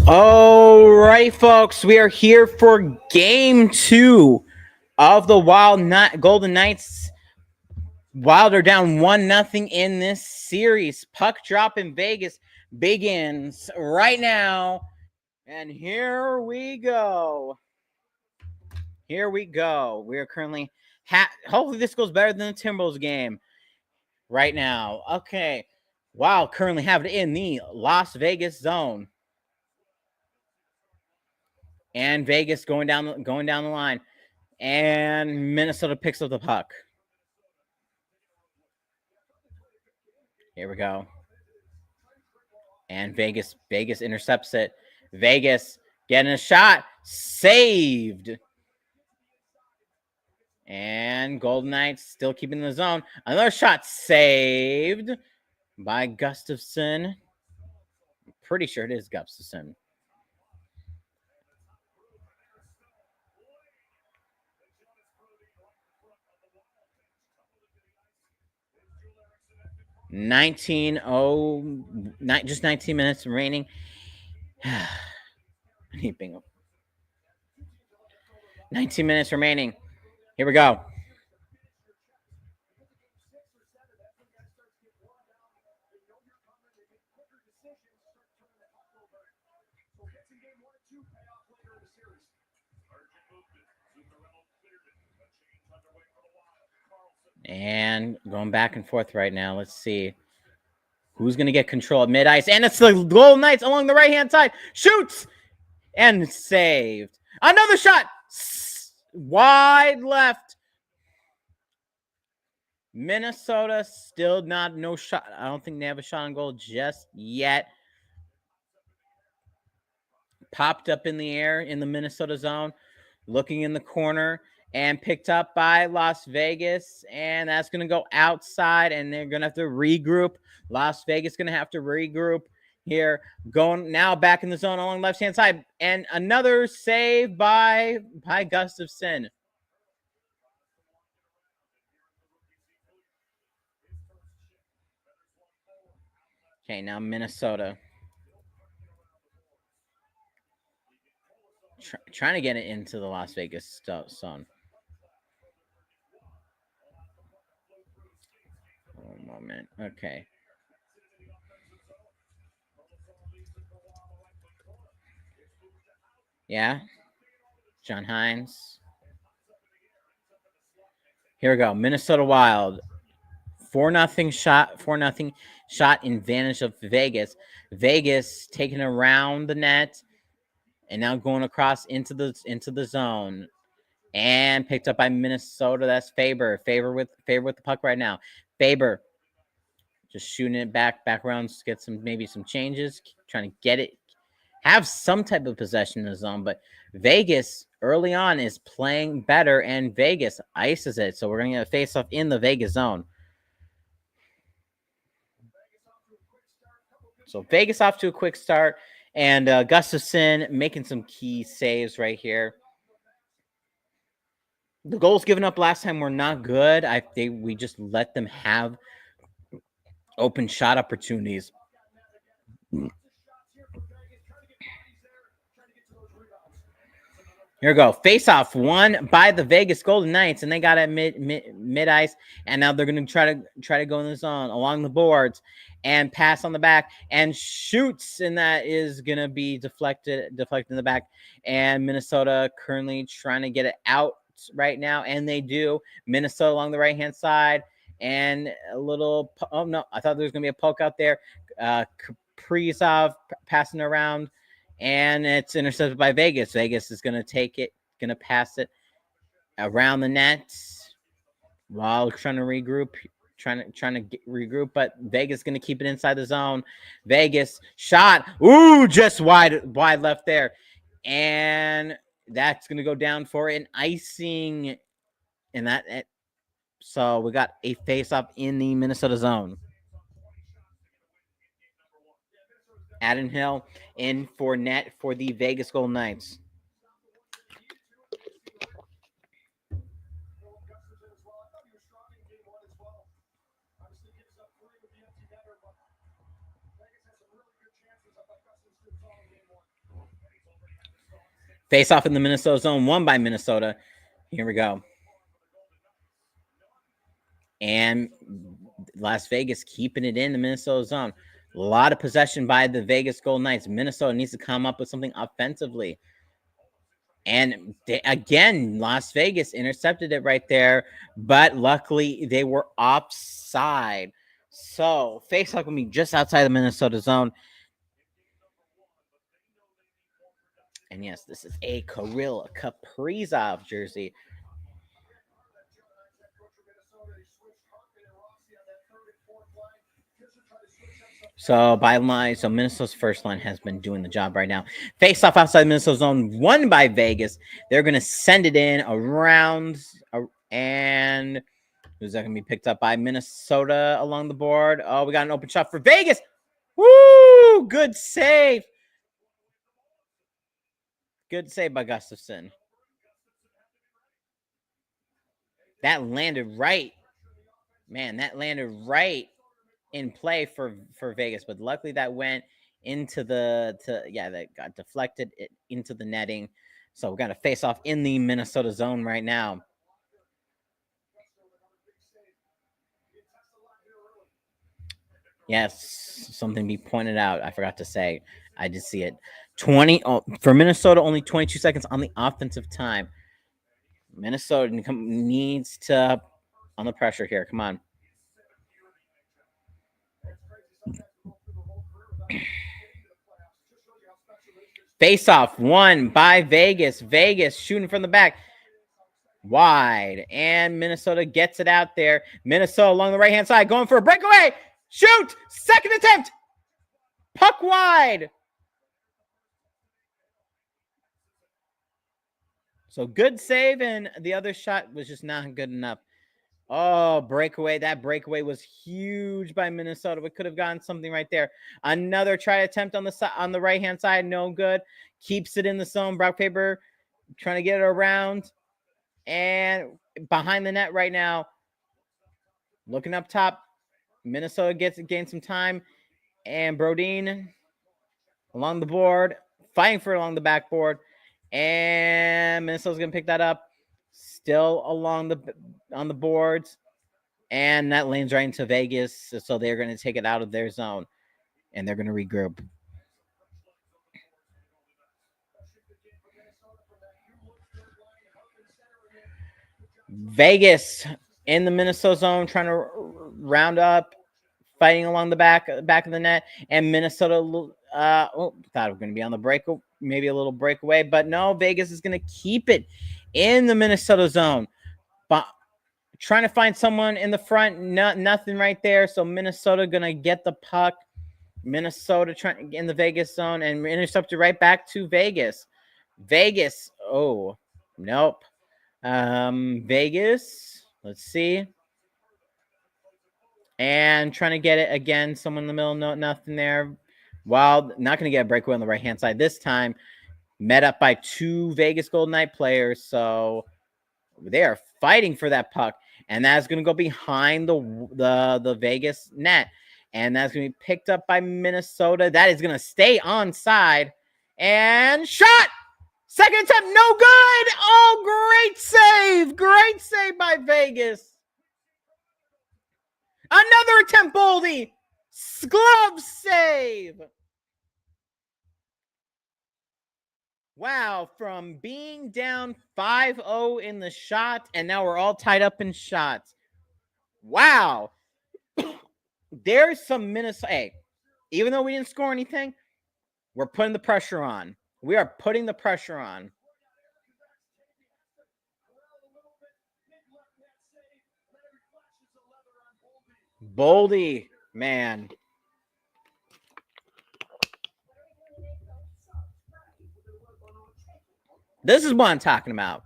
All right, folks, we are here for game 2 of the Golden Knights. Wild are down 1-0 in this series. Puck drop in Vegas begins right now. And here we go. We are currently hopefully this goes better than the Timberwolves game right now. Okay. Wild currently have it in the Las Vegas zone. And Vegas going down the line. And Minnesota picks up the puck. Here we go. And Vegas intercepts it. Vegas getting a shot. Saved. And Golden Knights still keeping the zone. Another shot saved by Gustafsson. I'm pretty sure it is Gustafsson. Just 19 minutes remaining. I need bingo. 19 minutes remaining. Here we go. And going back and forth right now. Let's see who's going to get control at mid-ice. And it's the Golden Knights along the right-hand side. Shoots! And saved. Another shot! Wide left. Minnesota still no shot. I don't think they have a shot on goal just yet. Popped up in the air in the Minnesota zone. Looking in the corner. And picked up by Las Vegas. And that's going to go outside. And they're going to have to regroup. Las Vegas going to have to regroup here. Going now back in the zone along the left-hand side. And another save by Gustafsson. Okay, now Minnesota. Trying to get it into the Las Vegas zone. One moment. Okay. Yeah. John Hines. Here we go. Minnesota Wild. 4-0 shot. 4-0 shot in advantage of Vegas. Vegas taking around the net and now going across into the zone. And picked up by Minnesota. That's Faber. Faber with the puck right now. Faber just shooting it back around to get maybe some changes. Trying to get it. Have some type of possession in the zone. But Vegas early on is playing better. And Vegas ices it. So we're going to get a face-off in the Vegas zone. So Vegas off to a quick start. And Gustafsson making some key saves right here. The goals given up last time were not good. We just let them have open shot opportunities. Here we go. Face-off won by the Vegas Golden Knights, and they got it mid-ice, and now they're going to try to go in the zone along the boards and pass on the back and shoots, and that is going to be deflected in the back. And Minnesota currently trying to get it out right now, and they do. Minnesota along the right-hand side, and a little. Oh no, I thought there was going to be a poke out there. Kaprizov passing around. And it's intercepted by Vegas. Vegas is going to take it, going to pass it around the net while trying to regroup, regroup. But Vegas is going to keep it inside the zone. Vegas shot. Ooh, just wide left there. And that's going to go down for an icing. And so we got a face-off in the Minnesota zone. Adam Hill in for net for the Vegas Golden Knights. Face off in the Minnesota zone, won by Minnesota. Here we go. And Las Vegas keeping it in the Minnesota zone. A lot of possession by the Vegas Golden Knights. Minnesota needs to come up with something offensively. And again, Las Vegas intercepted it right there. But luckily, they were offside. So, face-off will be just outside the Minnesota zone. And yes, this is a Kirill Kaprizov jersey. So by line, so Minnesota's first line has been doing the job right now. Face off outside Minnesota zone, won by Vegas. They're going to send it in around, and who's that going to be picked up by Minnesota along the board? Oh, we got an open shot for Vegas. Woo! Good save. Good save by Gustafson. That landed right. Man, that landed right in play for Vegas, but luckily that went into that got deflected into the netting. So we're gonna face off in the Minnesota zone right now. Yes, something be pointed out. I forgot to say. I did see it. 20 for Minnesota, only 22 seconds on the offensive time. Minnesota needs to on the pressure here. Come on. Face off won by Vegas. Vegas shooting from the back. Wide. And Minnesota gets it out there. Minnesota along the right-hand side going for a breakaway. Shoot! Second attempt. Puck wide. So good save, and the other shot was just not good enough. Oh, breakaway. That breakaway was huge by Minnesota. We could have gotten something right there. Another try attempt on the right-hand side. No good. Keeps it in the zone. Brock Faber trying to get it around. And behind the net right now. Looking up top. Minnesota gains some time. And Brodin along the board. Fighting for it along the backboard. And Minnesota's going to pick that up. Still on the boards. And that lanes right into Vegas. So they're going to take it out of their zone. And they're going to regroup. Vegas in the Minnesota zone trying to round up, fighting along the back of the net. And Minnesota thought we were going to be on the break, maybe a little breakaway. But no, Vegas is going to keep it in the Minnesota zone. But trying to find someone in the front, nothing right there. So Minnesota going to get the puck. Minnesota trying in the Vegas zone and intercepted right back to Vegas. Vegas. Oh, nope. Vegas. Let's see. And trying to get it again. Someone in the middle. No, nothing there. Wild. Not going to get a breakaway on the right-hand side this time. Met up by two Vegas Golden Knight players. So they are fighting for that puck. And that's going to go behind the Vegas net. And that's going to be picked up by Minnesota. That is going to stay onside. And shot! Second attempt, no good! Oh, great save! Great save by Vegas. Another attempt, Boldy! Glove save! Wow, from being down 5-0 in the shot, and now we're all tied up in shots. Wow. There's some Minnesota. Hey, even though we didn't score anything, we're putting the pressure on. We are putting the pressure on. Boldy, man. This is what I'm talking about.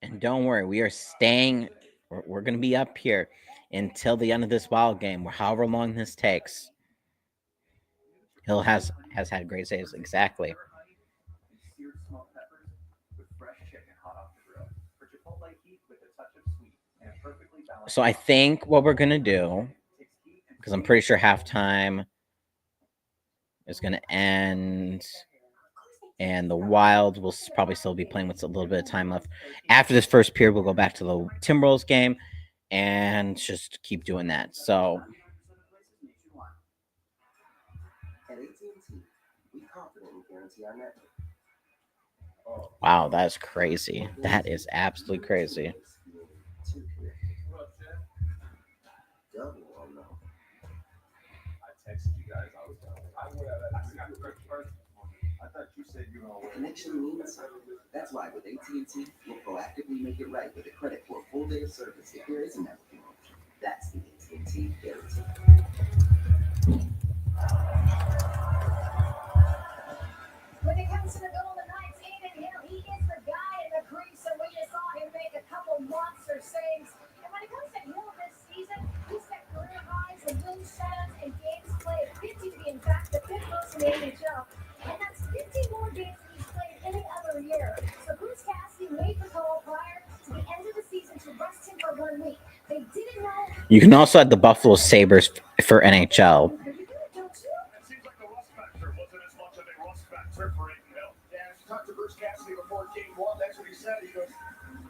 And don't worry, we are staying. We're going to be up here until the end of this ball game, however long this takes. Hill has had great saves, exactly. So I think what we're going to do, because I'm pretty sure halftime is going to end, and the Wild will probably still be playing with a little bit of time left. After this first period, we'll go back to the Timberwolves game and just keep doing that. So guarantee on that. Wow, that's crazy. That is absolutely crazy. Double, oh no. I texted you guys. I thought you said you were Connection means something. That's why with AT&T, we'll proactively make it right with a credit for a full day of service if there is a networking option. That's the AT&T guarantee. When it comes to the Golden Knights, Aiden Hill, he is the guy in the crease, and we just saw him make a couple monster saves. And when it comes to Hill this season, he set career highs in wins, shutouts, and games played. 50 to be in fact, the fifth most in the NHL. And that's 50 more games than he's played any other year. So Bruce Cassidy made the call prior to the end of the season to rest him for 1 week. They didn't know. You can also add the Buffalo Sabres for NHL. It seems like the rust factor wasn't as much of a rust factor for Aiden Hill. Yeah, I talked to Bruce Cassidy before game one. That's what he said. He goes,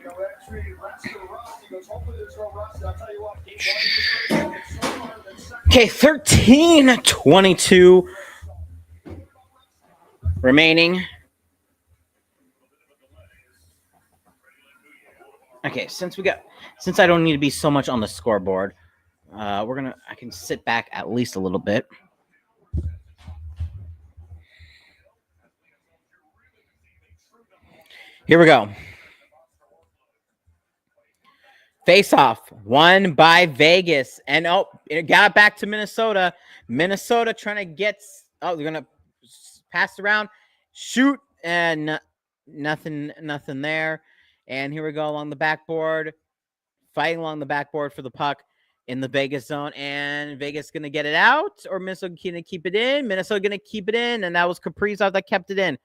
actually, rest or rust. He goes, hopefully there's no rust. I'll tell you what, game one, it's so far than second. Okay, 13:22 remaining. Okay, since I don't need to be so much on the scoreboard, I can sit back at least a little bit. Here we go. Face off, won by Vegas, and it got back to Minnesota. Minnesota trying to get. They're gonna pass around, shoot, and nothing there. And here we go along the backboard, fighting along the backboard for the puck in the Vegas zone, and Vegas gonna get it out, or Minnesota gonna keep it in. Minnesota gonna keep it in, and that was Kaprizov that kept it in.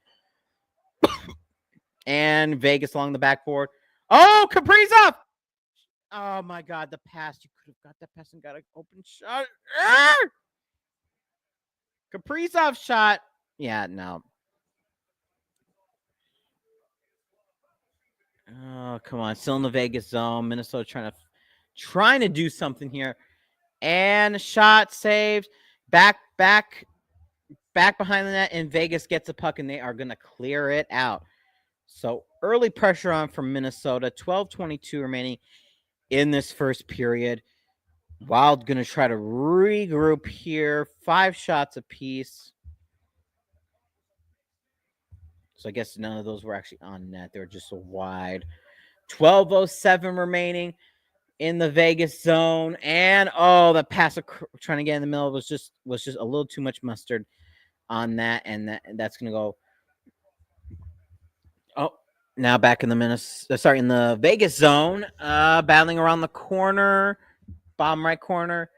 And Vegas along the backboard. Oh, Kaprizov! Oh my God, the pass. You could have got that pass and got an open shot. Kaprizov shot. Yeah, no. Oh, come on. Still in the Vegas zone. Minnesota trying to do something here. And shot saved. Back behind the net, and Vegas gets a puck, and they are going to clear it out. So early pressure on from Minnesota. 12:22 remaining in this first period. Wild going to try to regroup here. 5 shots apiece. So I guess none of those were actually on net. They were just wide. 12:07 remaining in the Vegas zone. And the pass trying to get in the middle was just a little too much mustard on that. And that's going to go. Oh, now back in the in the Vegas zone. Battling around the corner. Bottom right corner.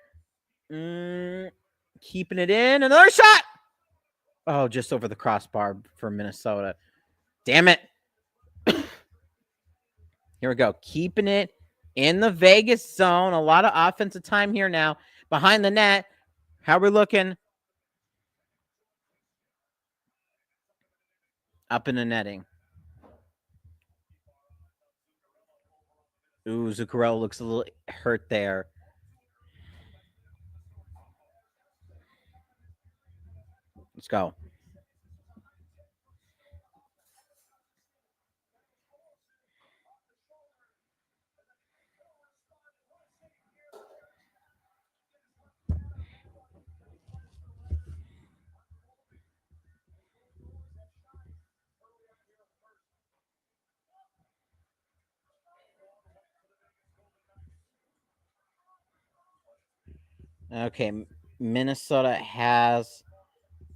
Keeping it in. Another shot. Oh, just over the crossbar for Minnesota. Damn it. Here we go. Keeping it in the Vegas zone. A lot of offensive time here now. Behind the net. How we looking? Up in the netting. Ooh, Zuccarello looks a little hurt there. Let's go. Okay, Minnesota has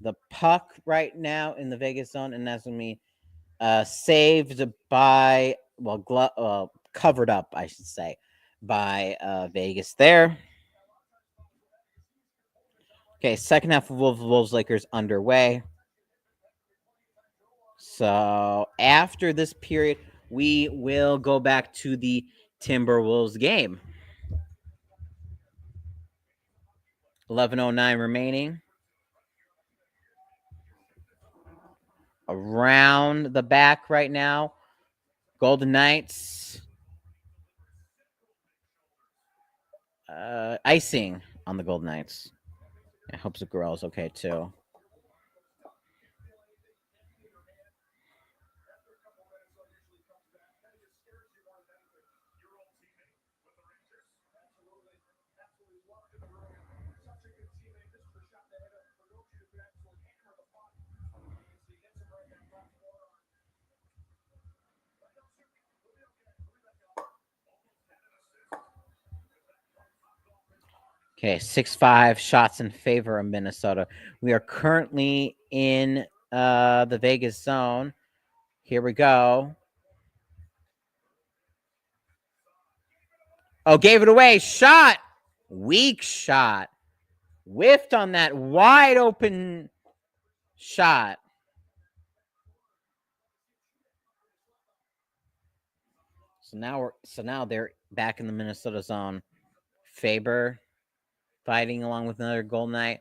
the puck right now in the Vegas zone, and that's going to be saved by, covered up, I should say, by Vegas there. Okay, second half of Wolves Lakers underway. So after this period, we will go back to the Timberwolves game. 11:09 remaining. Around the back right now, Golden Knights icing on the Golden Knights. I hope Zuccarello's okay too. Okay, 6-5 shots in favor of Minnesota. We are currently in the Vegas zone. Here we go. Oh, gave it away. Shot. Weak shot. Whiffed on that wide open shot. So now they're back in the Minnesota zone. Faber fighting along with another Golden Knight.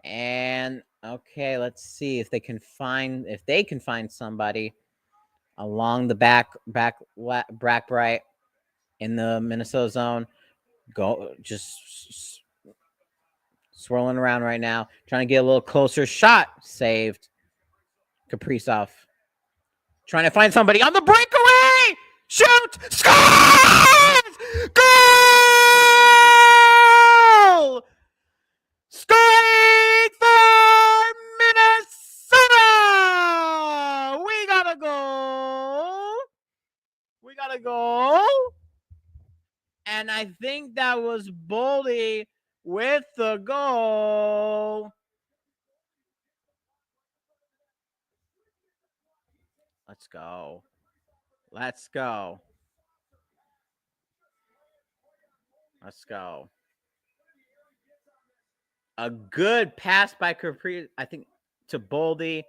And okay, let's see if they can find somebody along the back right in the Minnesota zone. Go just swirling around right now, trying to get a little closer. Shot saved. Kaprizov trying to find somebody on the breakaway. Shoot! Scores! Goal! Scoring for Minnesota! We got a goal. And I think that was Boldy with the goal. Let's go. A good pass by Capri, I think, to Boldy.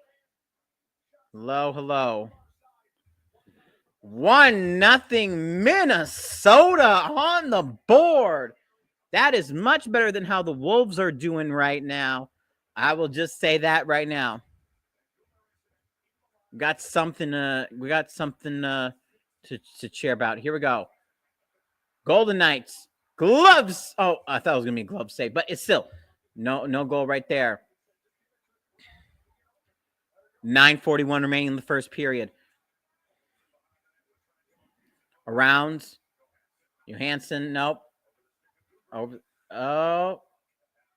Hello. 1-0 Minnesota on the board. That is much better than how the Wolves are doing right now. I will just say that right now. We got something to cheer about. Here we go. Golden Knights. Gloves. Oh, I thought it was going to be a glove save, but it's still no goal right there. 9:41 remaining in the first period. Around. Johansson, nope. Over. Oh.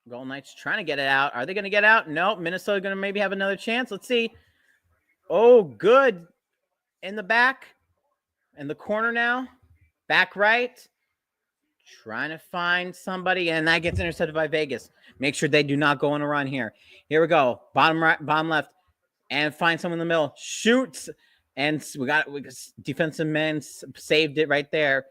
Golden Knights trying to get it out. Are they going to get out? Nope. Minnesota going to maybe have another chance. Let's see. Oh, good. In the back. In the corner now. Back right. Trying to find somebody, and that gets intercepted by Vegas. Make sure they do not go on a run here. Here we go. Bottom right, bottom left. And find someone in the middle. Shoots. And we got defensive men saved it right there.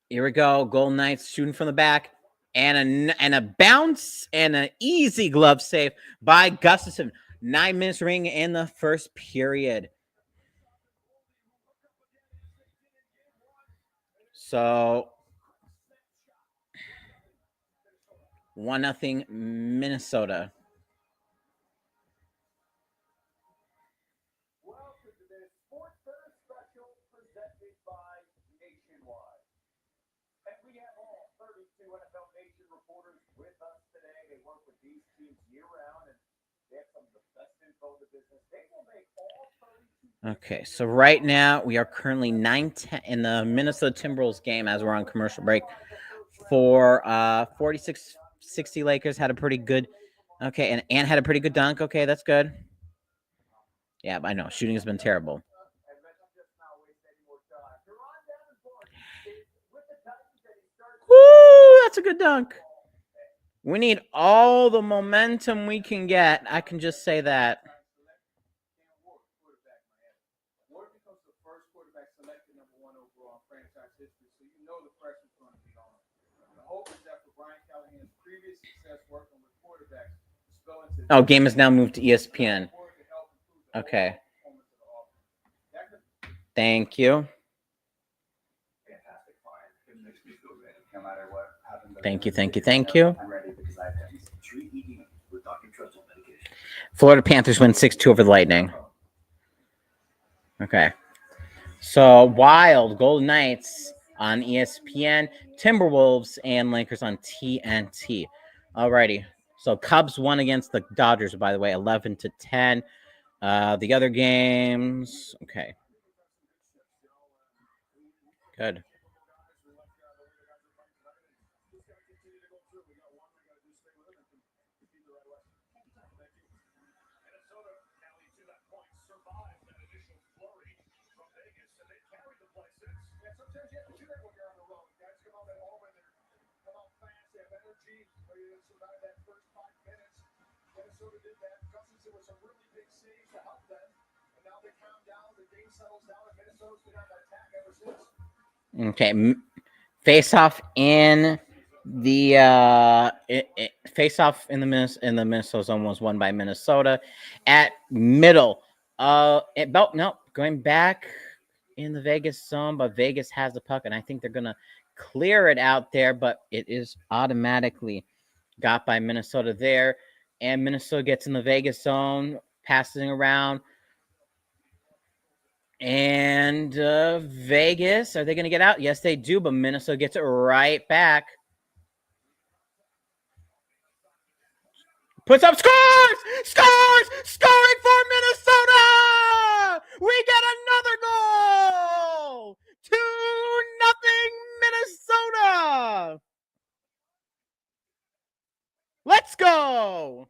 Here we go. Golden Knights shooting from the back. And a bounce and an easy glove save by Gustafson. 9 minutes ring in the first period. So 1-0 Minnesota. Welcome to this Sports Center special presented by Nationwide. And we have all 32 NFL Nation reporters with us today. They work with these teams year-round, and they have some of the best info in the business. They will make all 32. Okay, so right now we are currently 9-10 in the Minnesota Timberwolves game as we're on commercial break. For 46-60 Lakers had a pretty good. Okay, and Ant had a pretty good dunk. Okay, that's good. Yeah, I know shooting has been terrible. Woo, that's a good dunk. We need all the momentum we can get. I can just say that. Ward becomes the first quarterback selected #1 overall in franchise history, so you know the pressure's going to be on him. The hope is that for Brian Callahan's previous success working with quarterbacks, spell into Oh, game has now moved to ESPN. Okay. Thank you. Fantastic find. It makes me feel good. No matter what happens. Thank you. I'm ready because I've had these 3 eating with Dr. Trudgell medication. Florida Panthers win 6-2 over the Lightning. Okay. So Wild, Golden Knights on ESPN, Timberwolves and Lakers on TNT. Alrighty. So Cubs won against the Dodgers, by the way, 11-10. The other games, okay. Good. got to continue to go through. We got one. We got to just stay with it and compete the right way. Thank you. Minnesota, Kelly, to that point, survived that initial flurry from Vegas, and they carried the play since. Yeah, sometimes you have to do that when you're on the road. Guys come out at home and they come out fast. They have energy. They survive that first 5 minutes. Minnesota did that. Cousins did with some really big saves to help them. And now they calm down. The game settles down, and Minnesota's been on attack ever since. Okay, face off in the face off in the Minnesota zone was won by Minnesota at middle. Going back in the Vegas zone, but Vegas has the puck, and I think they're gonna clear it out there, but it is automatically got by Minnesota there, and Minnesota gets in the Vegas zone, passing around. And Vegas, are they going to get out? Yes, they do, but Minnesota gets it right back. Puts up, scores! Scoring for Minnesota! We get another goal! 2-0 Minnesota! Let's go!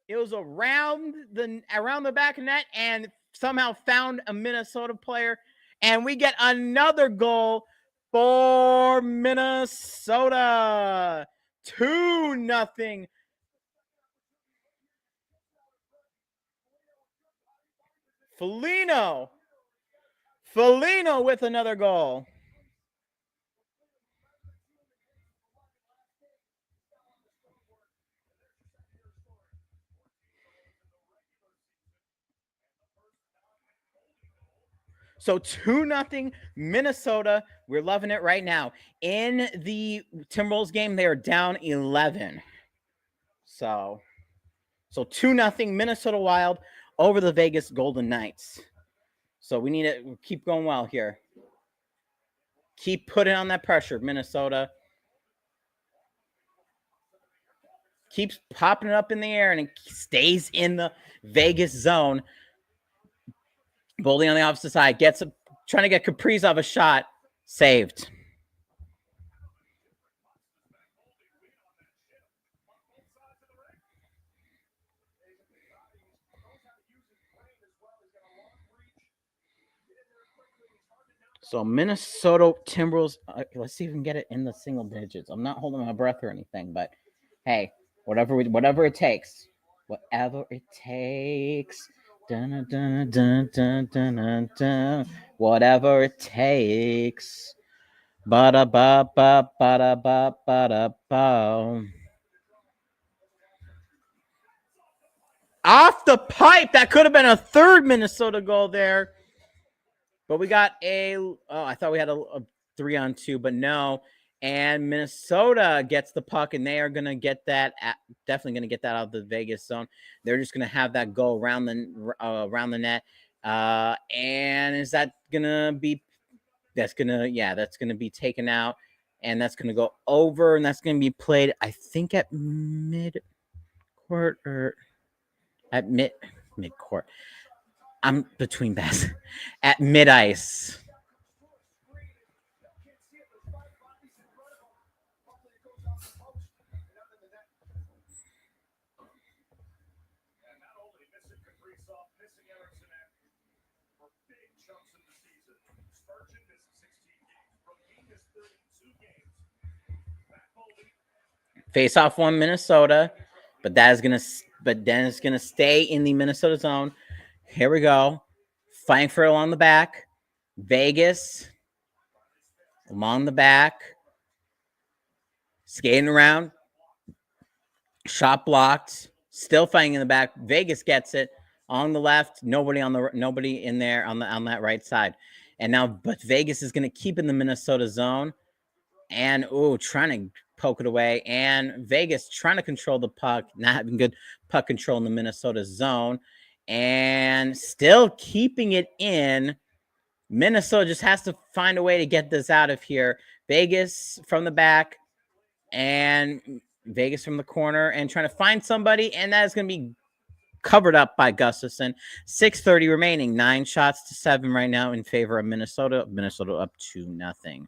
It was around the back of net and somehow found a Minnesota player, and we get another goal for Minnesota. 2-0. Foligno with another goal. So 2-0 Minnesota. We're loving it right now. In the Timberwolves game, they are down 11. So 2-0 Minnesota Wild over the Vegas Golden Knights. So we need to keep going well here. Keep putting on that pressure, Minnesota. Keeps popping it up in the air and it stays in the Vegas zone. Boldy on the opposite side trying to get Kaprizov a shot. Saved. So Minnesota Timberwolves. Let's see if we can get it in the single digits. I'm not holding my breath or anything, but hey, whatever it takes. Whatever it takes. Dun, dun, dun, dun, dun, dun, dun. Whatever it takes. Ba ba ba ba ba ba ba. Off the pipe. That could have been a third Minnesota goal there. But we got I thought we had a 3-on-2, but no. And Minnesota gets the puck, and they are going to get that, definitely going to get that out of the Vegas zone. They're just going to have that go around the net. And is that going to be, that's going to be taken out, and that's going to go over, and that's going to be played, I think, at mid-court or at mid-court. I'm between bats. At mid-ice. Face off one Minnesota, but then it's gonna stay in the Minnesota zone. Here we go. Fighting for it along the back. Vegas along the back. Skating around. Shot blocked. Still fighting in the back. Vegas gets it on the left. Nobody in there on that right side. And now, but Vegas is gonna keep in the Minnesota zone. And trying to poke it away. And Vegas trying to control the puck, not having good puck control in the Minnesota zone. And still keeping it in. Minnesota just has to find a way to get this out of here. Vegas from the back and Vegas from the corner and trying to find somebody. And that is going to be covered up by Gustafson. 6:30 remaining. 9 shots to 7 right now in favor of Minnesota. Minnesota up 2-0.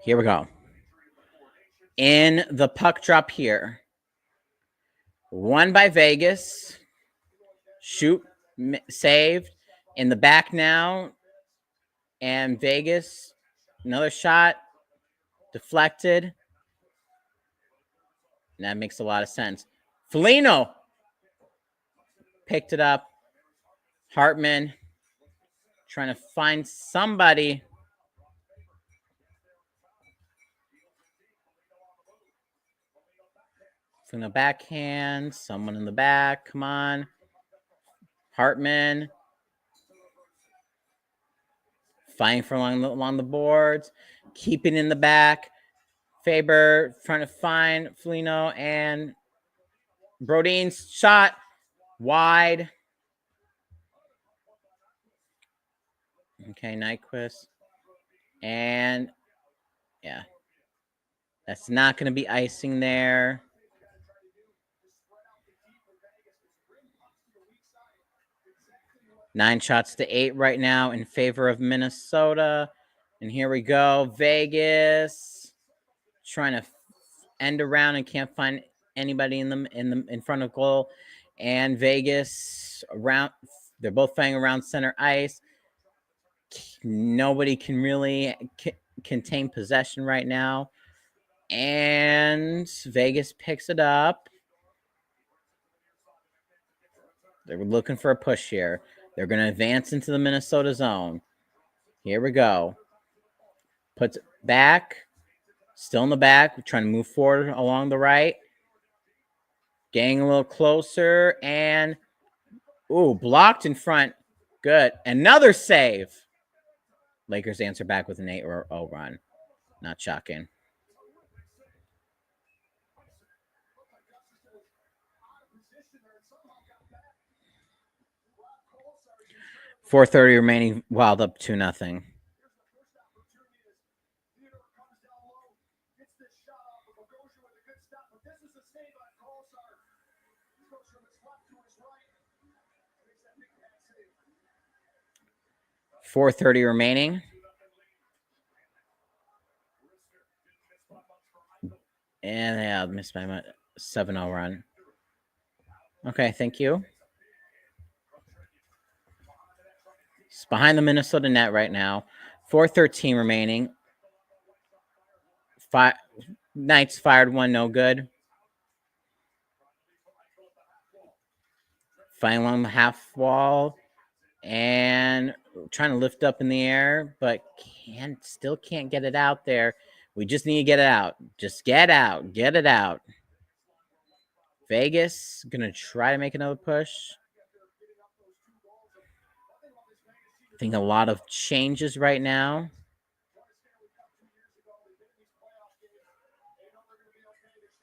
Here we go. In the puck drop here. One by Vegas. Shoot, saved. In the back now. And Vegas, another shot. Deflected. And that makes a lot of sense. Foligno picked it up. Hartman trying to find somebody. From the backhand, someone in the back. Come on. Hartman. Fighting for along the boards. Keeping in the back. Faber trying to find Foligno, and Brodin's shot wide. Okay, Nyquist. And yeah, that's not going to be icing there. Nine shots to 8 right now in favor of Minnesota. And here we go. Vegas trying to end around and can't find anybody in front of goal. And Vegas around, they're both fighting around center ice. Nobody can really contain possession right now. And Vegas picks it up. They're looking for a push here. They're going to advance into the Minnesota zone. Here we go. Puts it back. Still in the back. We're trying to move forward along the right. Getting a little closer. And, blocked in front. Good. Another save. Lakers answer back with an 8-0 run. Not shocking. .430 remaining. Wild up 2-0. .430 remaining. And yeah, missed my 7-0 run. Okay, thank you. It's behind the Minnesota net right now. 4:13 remaining. Knights fired one, no good. Fighting along the half wall and trying to lift up in the air, but still can't get it out there. We just need to get it out. Just get out. Get it out. Vegas gonna try to make another push. I think a lot of changes right now.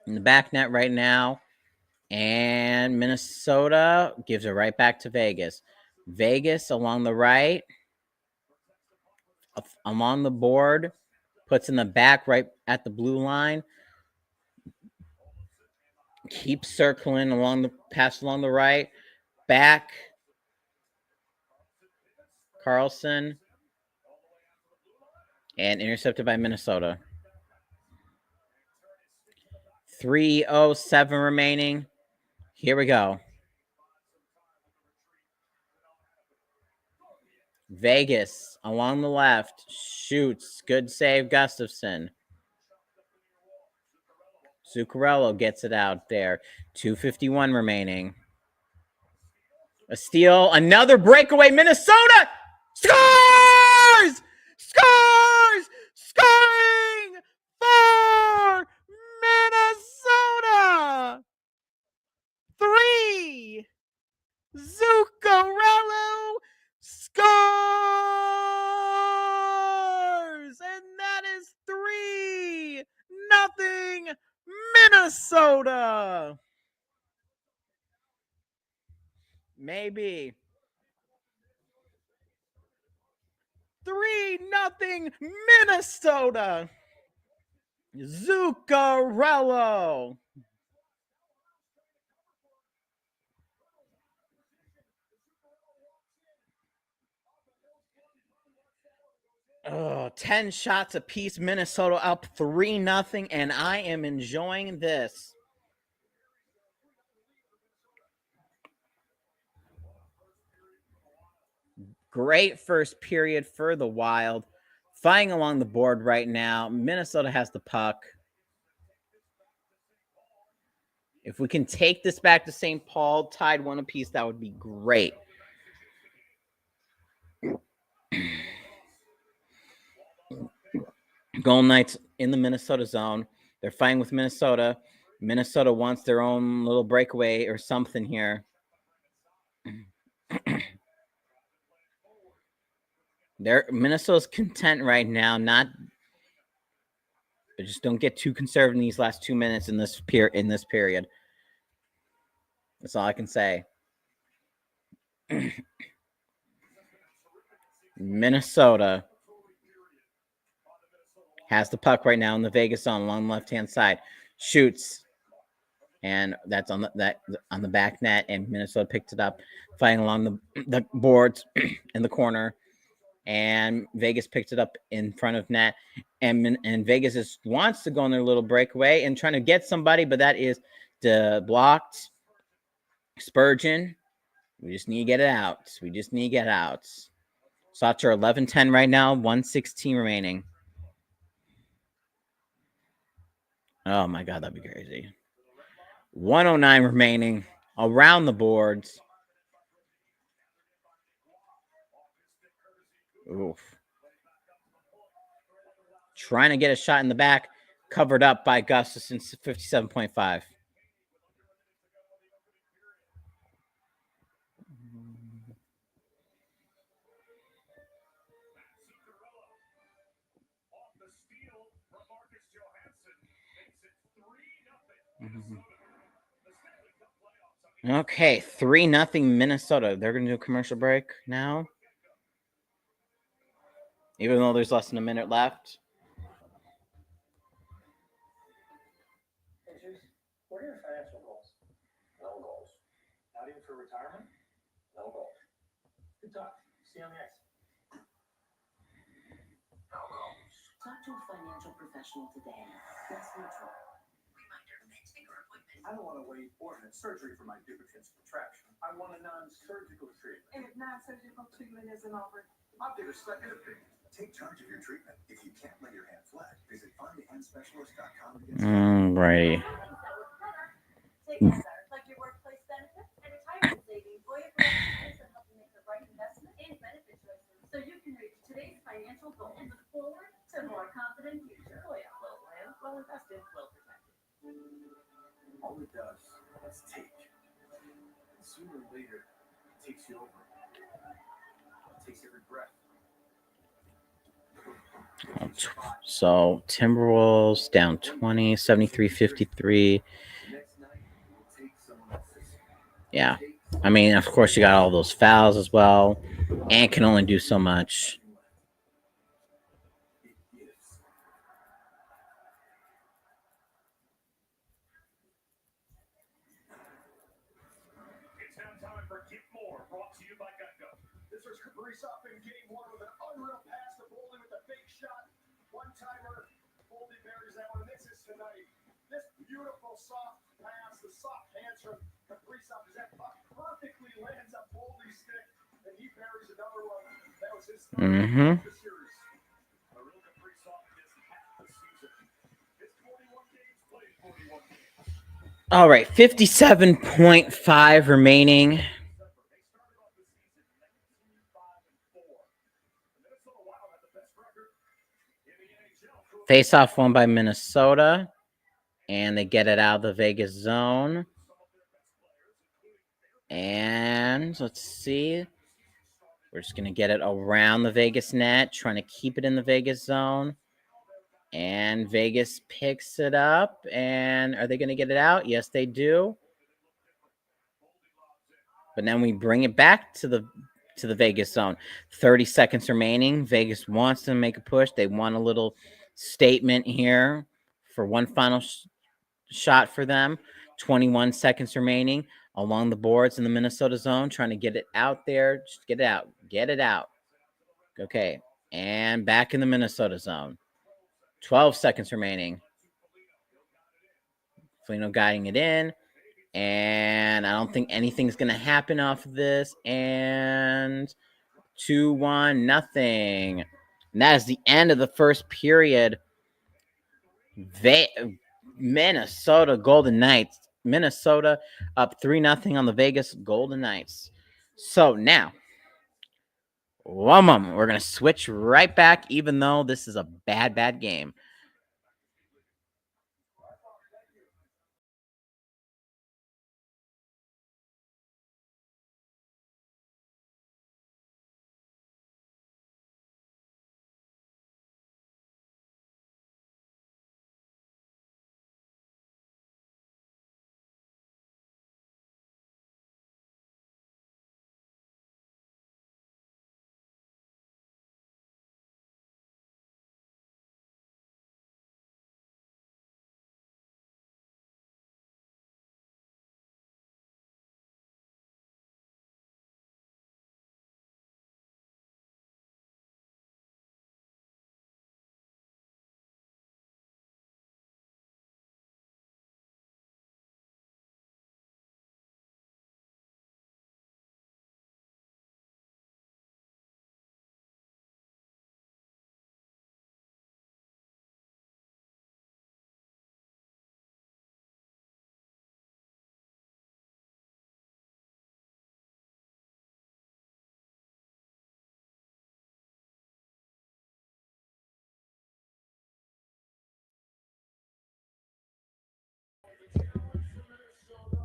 In the back net right now. And Minnesota gives it right back to Vegas. Vegas along the right. Along the board. Puts in the back right at the blue line. Keeps circling along the pass along the right. Back. Carlson. And intercepted by Minnesota. 3:07 remaining. Here we go. Vegas along the left. Shoots. Good save, Gustafson. Zuccarello gets it out there. 2:51 remaining. A steal. Another breakaway. Minnesota scores! Scores! Scoring for Minnesota! 3. Zuccarello scores! And that is 3-0 Minnesota! Maybe. 3-0 Minnesota! Zuccarello! Oh, 10 shots apiece. Minnesota up 3-0, and I am enjoying this. Great first period for the Wild. Fighting along the board right now. Minnesota has the puck. If we can take this back to St. Paul, tied 1 apiece, that would be great. Golden Knights in the Minnesota zone. They're fighting with Minnesota. Minnesota wants their own little breakaway or something here. Minnesota's content right now, but just don't get too conservative in these last 2 minutes in this period. That's all I can say. Minnesota has the puck right now in the Vegas zone along the left-hand side. Shoots, and that's on the back net, and Minnesota picked it up, fighting along the boards in the corner, and Vegas picked it up in front of net, and Vegas wants to go on their little breakaway and trying to get somebody, but that is blocked. Spurgeon, we just need to get it out. Sots are 11-10 right now, 1:16 remaining. Oh my God, that'd be crazy. 1:09 remaining around the boards. Oof. Trying to get a shot in the back, covered up by Gustafson, 57.5. Okay, 3-0 Minnesota. They're going to do a commercial break now, even though there's less than a minute left. What are your financial goals? No goals. Not even for retirement? No goals. Good talk. See you on the ice. No goals. Talk to a financial professional today. That's neutral. Reminder, take our appointment. I don't want to wait or have surgery for my duplicate contraction. I want a non-surgical treatment. And if non-surgical treatment isn't offered, I'll get a second opinion. Take charge of your treatment. If you can't lay your hand flat, visit findthehandspecialist.com to get Right. Take care, like your workplace benefits and retirement savings. Voya plans to help you make the right investment and benefit choices so you can reach today's financial goals and look forward to a more confident future. Voya, well planned, well invested, well protected. All it does is take. And sooner or later, it takes you over. It takes every breath. So Timberwolves down 20, 73-53. Yeah. I mean, of course, you got all those fouls as well, and can only do so much. It's now time for Get More, brought to you by Geico. This is Kaprizov in game one with an unreal pass to Boldy with a fake shot. One-timer. Boldy buries that one. This is tonight. This beautiful soft pass, the soft hands from Kaprizov as that puck perfectly lands up Boldy's stick, and he buries another one. That was his third of the series. A real Kaprizov is half the season. It's 41 games played, 41 games. All right, 57.5 remaining. Face-off won by Minnesota, and they get it out of the Vegas zone. And let's see. We're just going to get it around the Vegas net, trying to keep it in the Vegas zone. And Vegas picks it up. And are they going to get it out? Yes, they do. But then we bring it back to the Vegas zone. 30 seconds remaining. Vegas wants to make a push. They want a little statement here for one final shot for them. 21 seconds remaining along the boards in the Minnesota zone, trying to get it out there. Just get it out. Get it out. Okay. And back in the Minnesota zone. 12 seconds remaining. Foligno guiding it in. And I don't think anything's going to happen off of this. And 2-1, nothing. And that is the end of the first period. Minnesota Golden Knights. Minnesota up 3-0 on the Vegas Golden Knights. So now, one moment. We're going to switch right back, even though this is a bad game.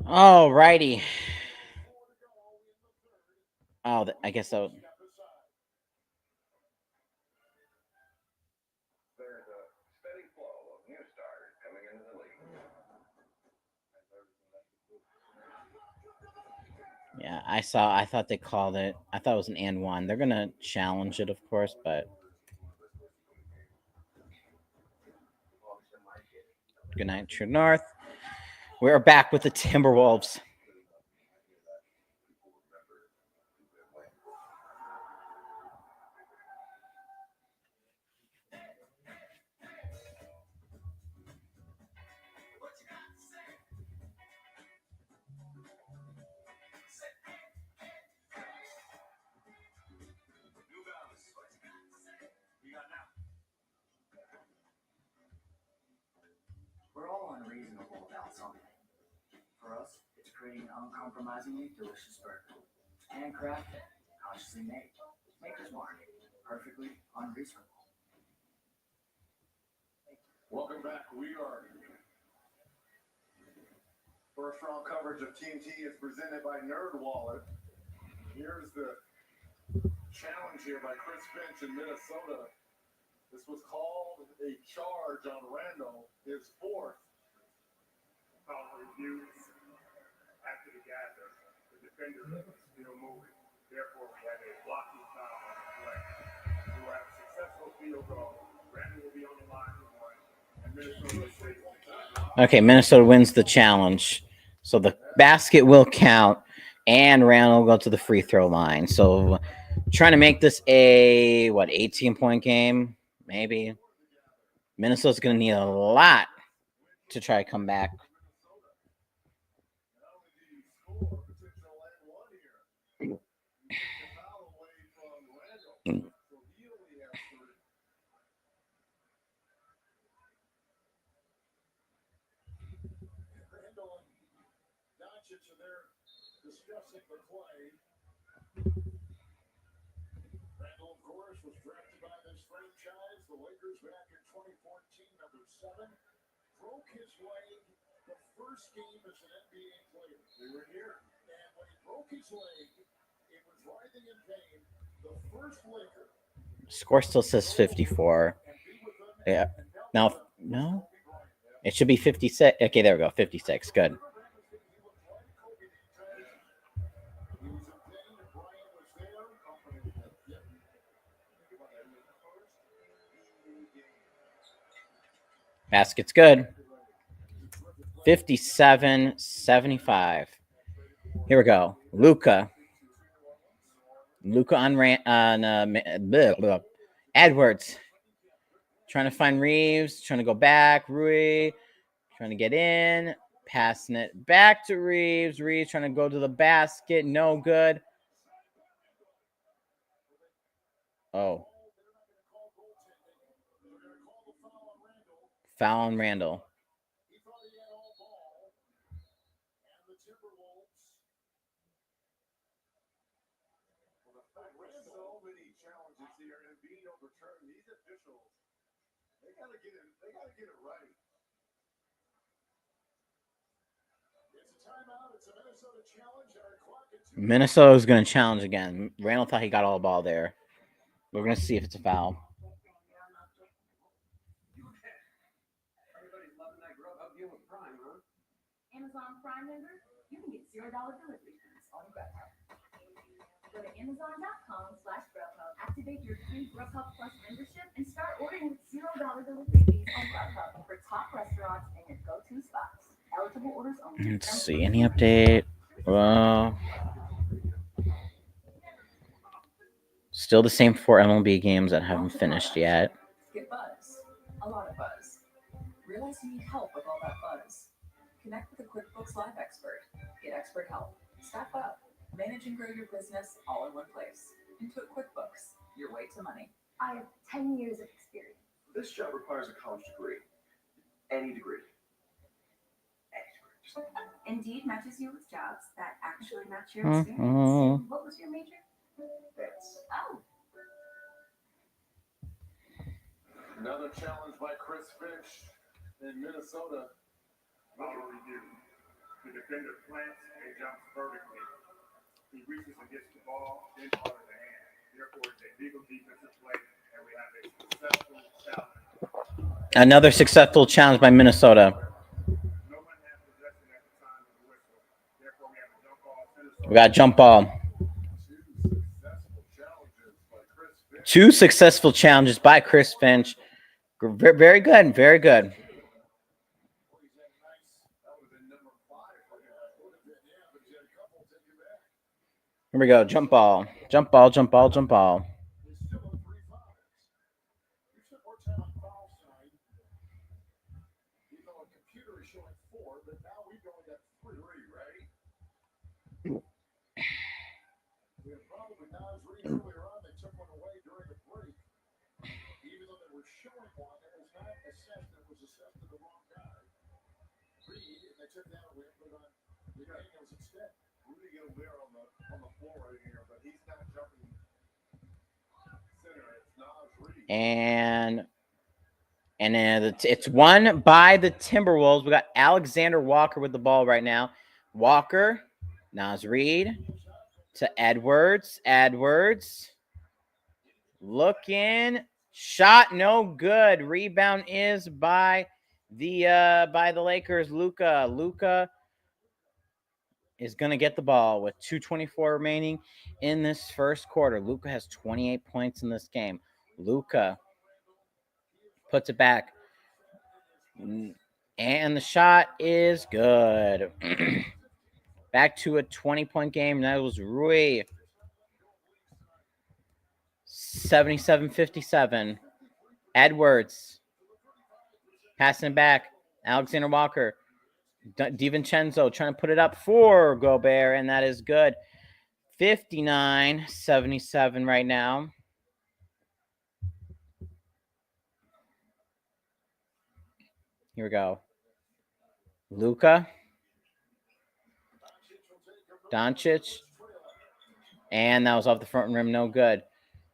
All righty. Oh, I guess so. There's a steady flow of new starters coming into the league. Yeah, I thought they called it. I thought it was an and one. They're going to challenge it, of course, but. Good night, True North. We're back with the Timberwolves. We're all unreasonable about something. For us, it's creating an uncompromisingly delicious burger. Handcrafted, consciously made. Maker's Mark. Perfectly unreasonable. Welcome back. We are. First round coverage of TNT is presented by NerdWallet. Here's the challenge here by Chris Finch in Minnesota. This was called a charge on Randall, his fourth. Foul reviews after the gather. The defender is still moving. Therefore, we have a blocking foul on the play. We will have a successful field goal. Randall will be on the line for one. And Minnesota takes the time. Okay, Minnesota wins the challenge. So the basket will count, and Randall will go to the free throw line. So trying to make this a, 18-point game? Maybe. Minnesota's going to need a lot to try to come back. Discussing the play. Randall, of course, was drafted by this franchise, the Lakers, back in 2014, number 7. Broke his leg the first game as an NBA player. They were here. And when he broke his leg, it was writhing in pain. The first Laker. Score still says 54. Yeah. No. It should be 56. Okay, there we go. 56. Good. Basket's good. 57-75. Here we go. Luka on Edwards trying to find Reeves, trying to go back. Rui trying to get in, passing it back to Reeves. Reeves trying to go to the basket. No good. Oh. Foul on Randall. He thought he had all ball, and the Timberwolves. Well, so many challenges here and being overturned. These officials, they gotta get it. They gotta get it right. It's a timeout. It's a Minnesota challenge. Our clock at 2. Minnesota's going to challenge again. Randall thought he got all the ball there. We're going to see if it's a foul. Everybody's loving that Grubhub deal with Prime, huh? Amazon Prime member, you can get $0 delivery fees on Grubhub. Go to Amazon.com/Grubhub, activate your free Grubhub Plus membership, and start ordering with $0 delivery fees on Grubhub for top restaurants and your go-to spots. Eligible orders only. Let's see. Any update? Well, still the same 4 MLB games that haven't finished yet. Get buzz. A lot of buzz. Realize you need help with all that buzz. Connect with a QuickBooks Live expert. Get expert help. Staff up. Manage and grow your business all in one place. Intuit QuickBooks. Your way to money. I have 10 years of experience. This job requires a college degree. Any degree. Indeed matches you with jobs that actually match your experience. What was your major? That's Oh. Another challenge by Chris Finch in Minnesota. Follow review. The defender plants and jumps vertically. He reaches and gets the ball, then part of the hand. Therefore, it's a legal defensive play, and we have a successful challenge. Another successful challenge by Minnesota. No one has possession at the time of the whistle. Therefore, we have a jump ball. We got a jump ball. Two successful challenges by Chris Finch. 2 successful challenges by Chris Finch. Very good. Very good. Here we go. Jump ball. Jump ball. Jump ball. Jump ball. And it's won by the Timberwolves. We got Alexander Walker with the ball right now. Walker, Naz Reid to Edwards. Edwards looking, shot no good. Rebound is by the Lakers. Luka is going to get the ball with 2:24 remaining in this first quarter. Luka has 28 points in this game. Luka puts it back. And the shot is good. Back to a 20-point game. That was Rui. 77-57. Edwards. Passing back. Alexander Walker. DiVincenzo trying to put it up for Gobert, and that is good. 59-77 right now. Here we go. Luka. Doncic. And that was off the front rim. No good.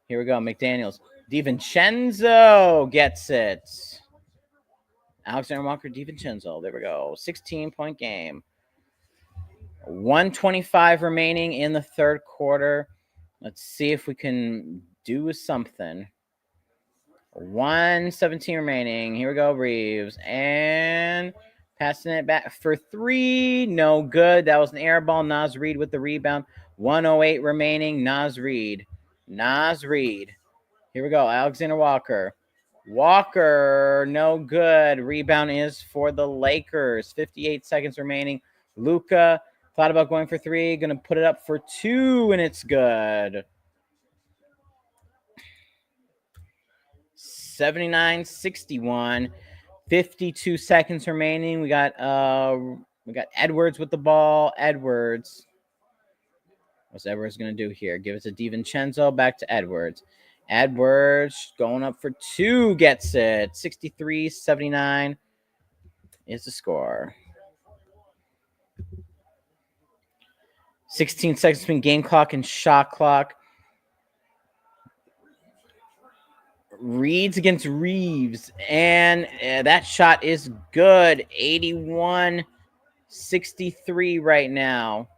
Here we go. McDaniels. DiVincenzo gets it. Alexander Walker, DiVincenzo. There we go. 16-point game. 1:25 remaining in the third quarter. Let's see if we can do something. 1:17 remaining. Here we go, Reeves. And passing it back for 3. No good. That was an air ball. Naz Reid with the rebound. 1:08 remaining. Naz Reid. Here we go. Alexander Walker. No good. Rebound is for the Lakers. 58 seconds remaining. Luka thought about going for 3. Going to put it up for 2, and it's good. 79-61. 52 seconds remaining. We got Edwards with the ball. Edwards. What's Edwards going to do here? Give it to DiVincenzo. Back to Edwards. Edwards going up for two. Gets it. 63-79 is the score. 16 seconds between game clock and shot clock. Reeds against Reeves. And that shot is good. 81-63 right now.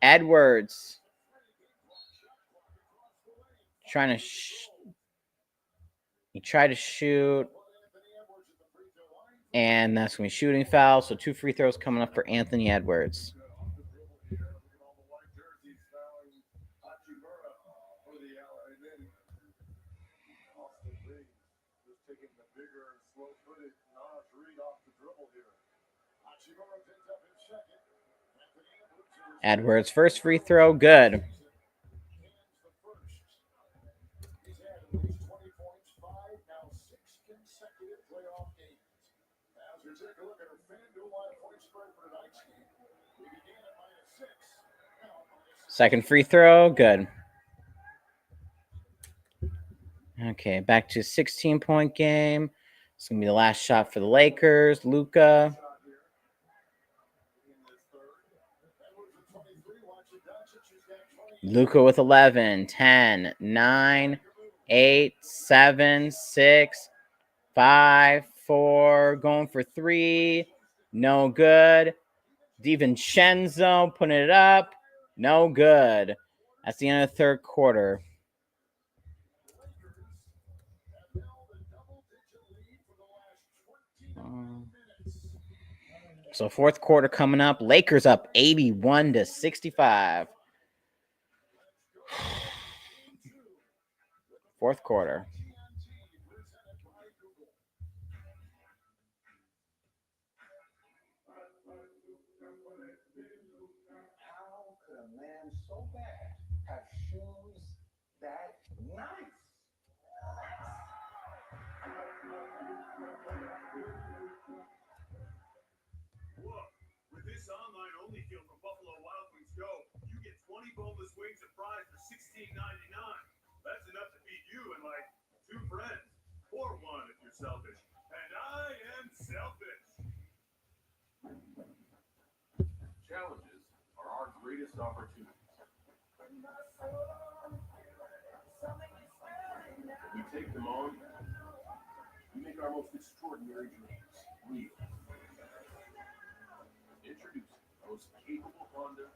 Edwards trying to he tried to shoot, and that's going to be shooting foul. So 2 free throws coming up for Anthony Edwards. Edwards' first free throw, good. Second free throw, good. Okay, back to a 16-point game. It's going to be the last shot for the Lakers. Luka. Luka with 11, 10, 9, 8, 7, 6, 5, 4. Going for 3. No good. DiVincenzo putting it up. No good. That's the end of the third quarter. So fourth quarter coming up. Lakers up 81-65. Fourth quarter. How could a man so bad have shoes that nice? Look, with this online-only deal from Buffalo Wild Wings Go, you get 20 boneless wings and fries for $16.99. That's enough to feed you and like 2 friends, or 1 if you're selfish. And I am selfish. Challenges are our greatest opportunities. We take them on. We make our most extraordinary dreams real. Introducing the most capable Honda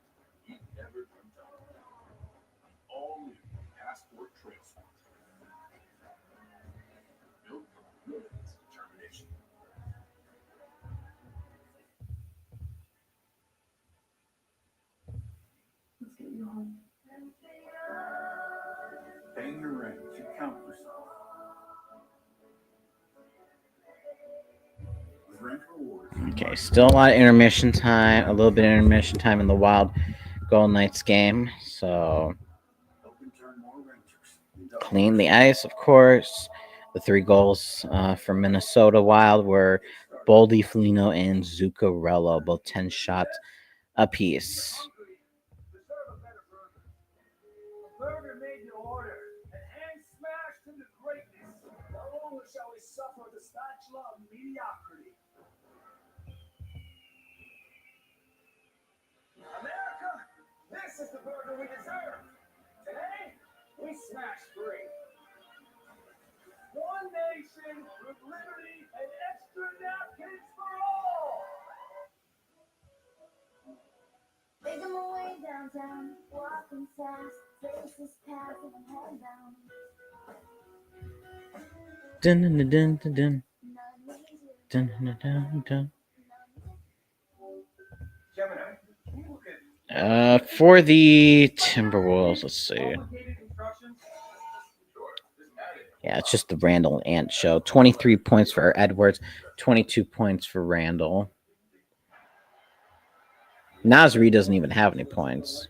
you've ever dreamt of. All new Passport Trail Sport. Built for brilliance and determination. Let's get you home. Bang your ring to count yourself. With Rank Rewards. Okay, still a lot of intermission time. A little bit of intermission time in the Wild Golden Knights game. So clean the ice, of course. The 3 goals for Minnesota Wild were Boldy, Foligno, and Zuccarello, both 10 shots apiece. Burger made to order, and hand smashed into greatness. No longer shall we suffer the spatula of mediocrity. America, this is the burger we deserve. Today, we smash free. One nation with liberty and extra napkins for all. Make them away downtown, walking fast, faces passing head down. Dun, dun, dun, dun, dun. Dun, dun, dun, dun. For the Timberwolves, let's see. Yeah, it's just the Randall and Ant show. 23 points for Edwards, 22 points for Randall. Nasri doesn't even have any points.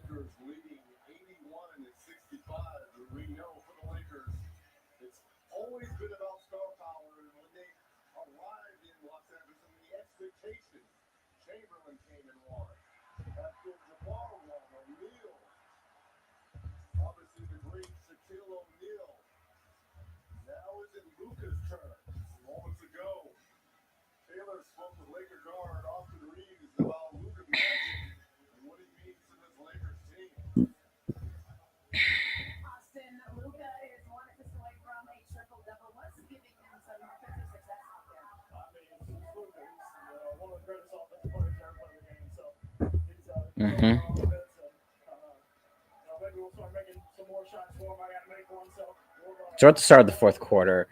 Mm-hmm. So at the start of the fourth quarter,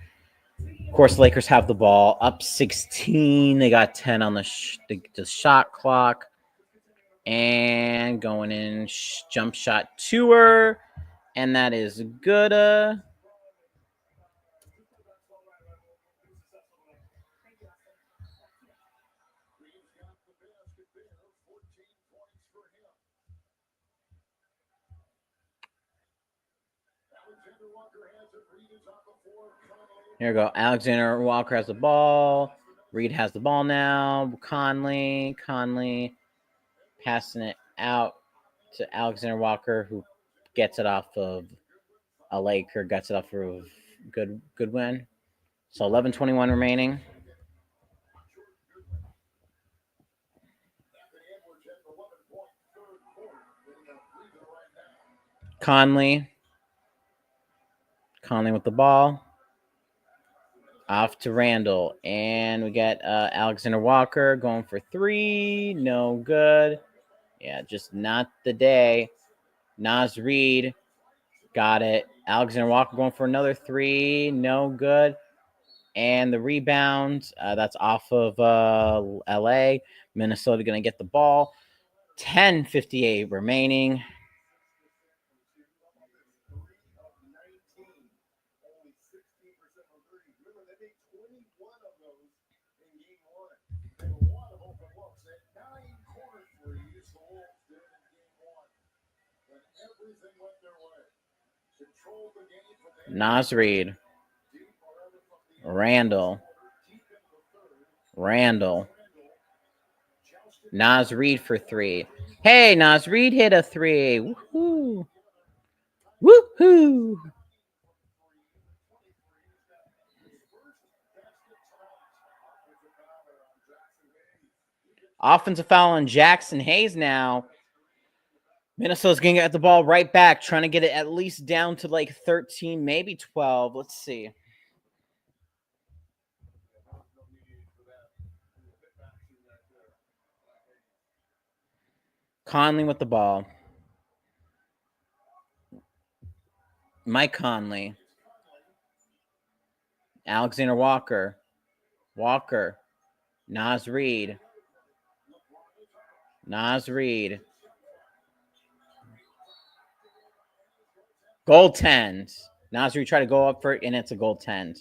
of course, Lakers have the ball up 16. They got 10 on the shot clock. And going in, jump shot tour. And that is good. Here we go. Alexander Walker has the ball. Reed has the ball now. Conley passing it out to Alexander Walker, who gets it off of a Laker, gets it off of Goodwin. So 11:21 remaining. Conley with the ball. Off to Randall. And we got Alexander Walker going for three. No good. Yeah, just not the day. Naz Reid got it. Alexander Walker going for another three. No good. And the rebound, that's off of LA. Minnesota going to get the ball. 10:58 remaining. Naz Reid. Randall. Naz Reid for three. Hey, Naz Reid hit a three. Woohoo. Woohoo. Offensive foul on Jackson Hayes now. Minnesota's going to get the ball right back, trying to get it at least down to like 13, maybe 12. Let's see. Conley with the ball. Mike Conley. Alexander Walker. Naz Reid. Goaltend. Naz Reid try to go up for it, and it's a goaltend.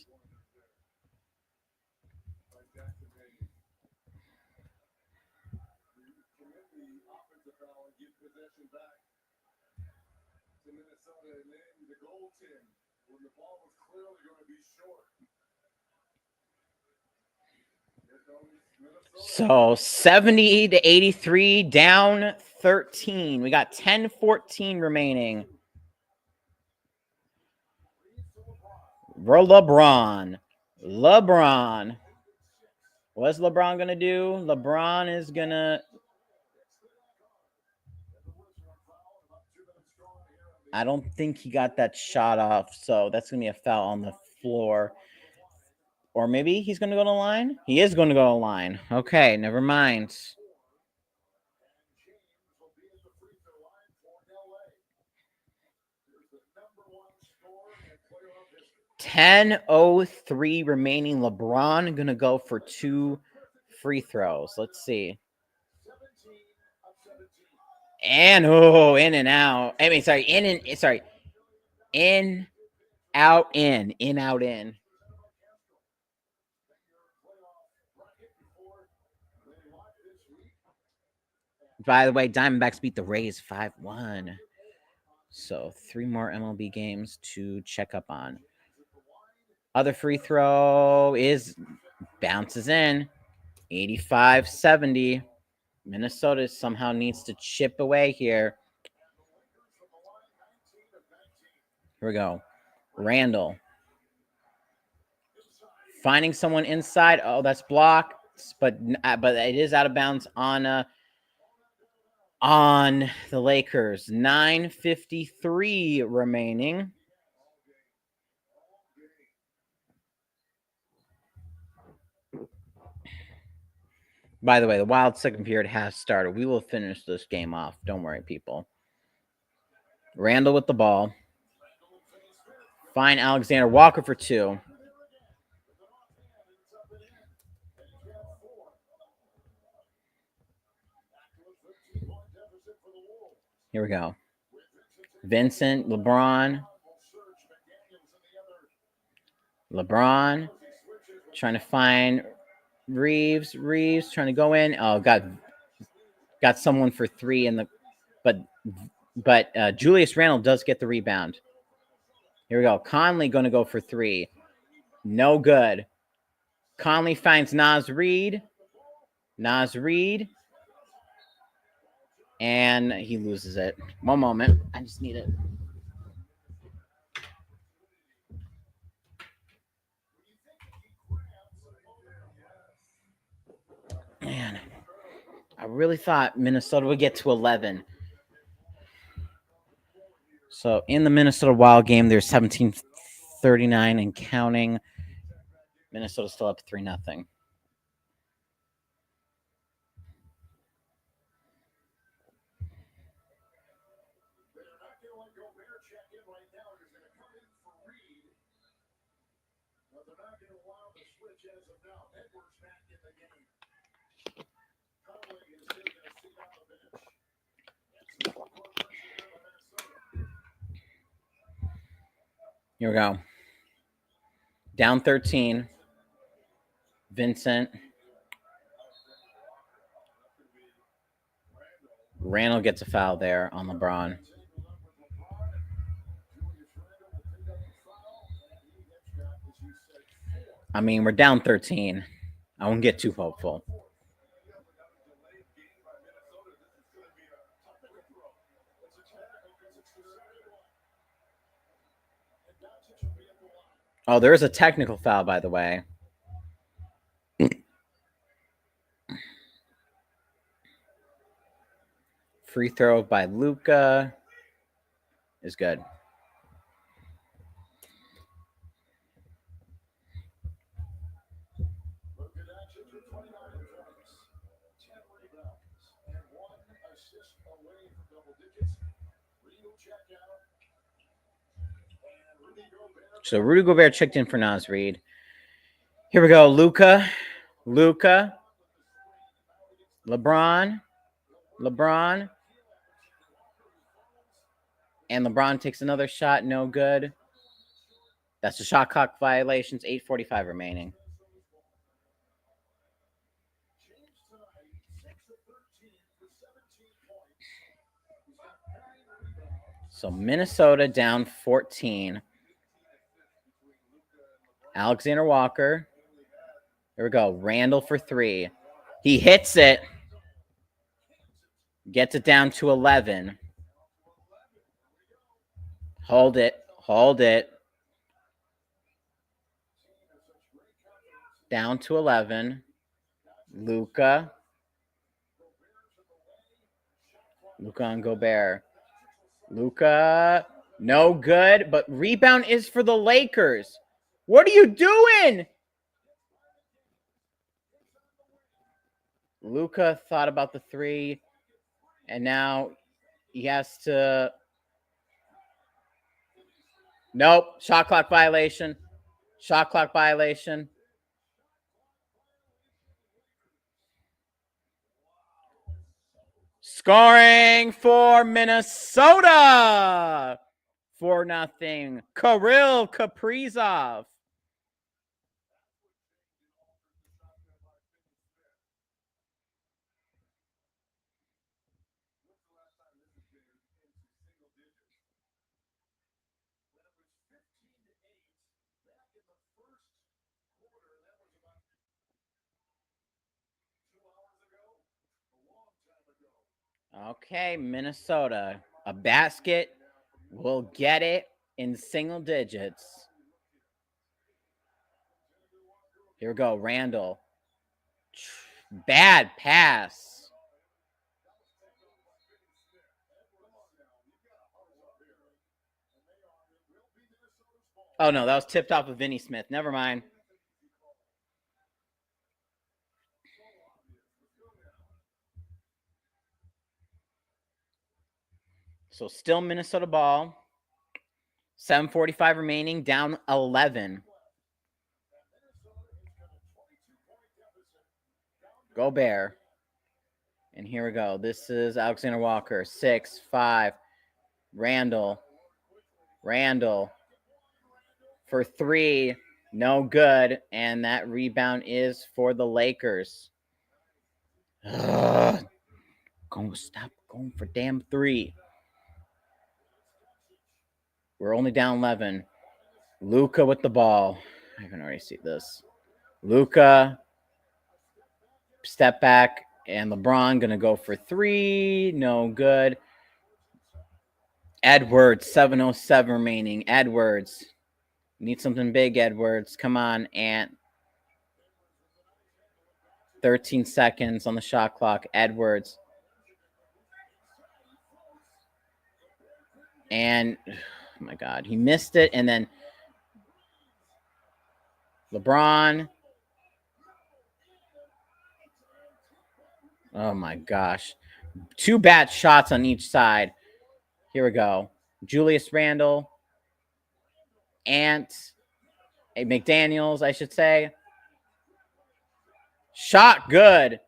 So 70-83, down 13. We got 10:14 remaining. LeBron. What's LeBron going to do? LeBron is going to... I don't think he got that shot off, so that's going to be a foul on the floor. Or maybe he's going to go to the line? He is going to go to the line. Okay, never mind. $10:03 remaining. LeBron going to go for two free throws. Let's see. And in and out. I mean, sorry, in, out, in. By the way, Diamondbacks beat the Rays 5-1. So 3 more MLB games to check up on. Other free throw bounces in. 85-70. Minnesota somehow needs to chip away here. Here we go. Randall. Finding someone inside. Oh, that's blocked. But it is out of bounds on the Lakers. 9:53 remaining. By the way, the Wild second period has started. We will finish this game off. Don't worry, people. Randall with the ball. Find Alexander Walker for 2. Here we go. Vincent, LeBron. LeBron trying to find Reeves. Reeves trying to go in. Oh, got someone for 3 in the, but Julius Randle does get the rebound. Here we go. Conley going to go for 3. No good. Conley finds Naz Reid. Naz Reid. And he loses it. One moment. I just need it. Man, I really thought Minnesota would get to 11. So in the Minnesota Wild game, there's 17:39 and counting. Minnesota's still up 3-0. Here we go. Down 13. Vincent. Randall gets a foul there on LeBron. I mean, we're down 13. I won't get too hopeful. Oh, there is a technical foul, by the way. Free throw by Luka is good. So Rudy Gobert checked in for Naz Reid. Here we go. Luka. LeBron. And LeBron takes another shot. No good. That's the shot clock violations. 8:45 remaining. So Minnesota down 14. Alexander Walker. Here we go. Randall for 3. He hits it. Gets it down to 11. Hold it. Down to 11. Luka on Gobert. Luka, no good, but rebound is for the Lakers. What are you doing? Luka thought about the 3, and now he has to. Nope, shot clock violation. Scoring for Minnesota. 4-0. Kirill Kaprizov. Okay, Minnesota. A basket will get it in single digits. Here we go, Randall. Bad pass. Oh, no, that was tipped off of Vinny Smith. Never mind. So still Minnesota ball. 7:45 remaining, down 11. Go Bear. And here we go. This is Alexander Walker. 6-5. Randall for 3. No good. And that rebound is for the Lakers. Ugh. Stop going for damn 3. We're only down 11. Luka with the ball. I can already see this. Luka, step back, and LeBron going to go for 3. No good. Edwards, 7:07 remaining. Edwards. Need something big, Edwards. Come on, Ant. 13 seconds on the shot clock. Edwards. And, oh my God, he missed it. And then LeBron. Oh, my gosh. 2 bad shots on each side. Here we go. Julius Randle. Ant. McDaniels, I should say. Shot good.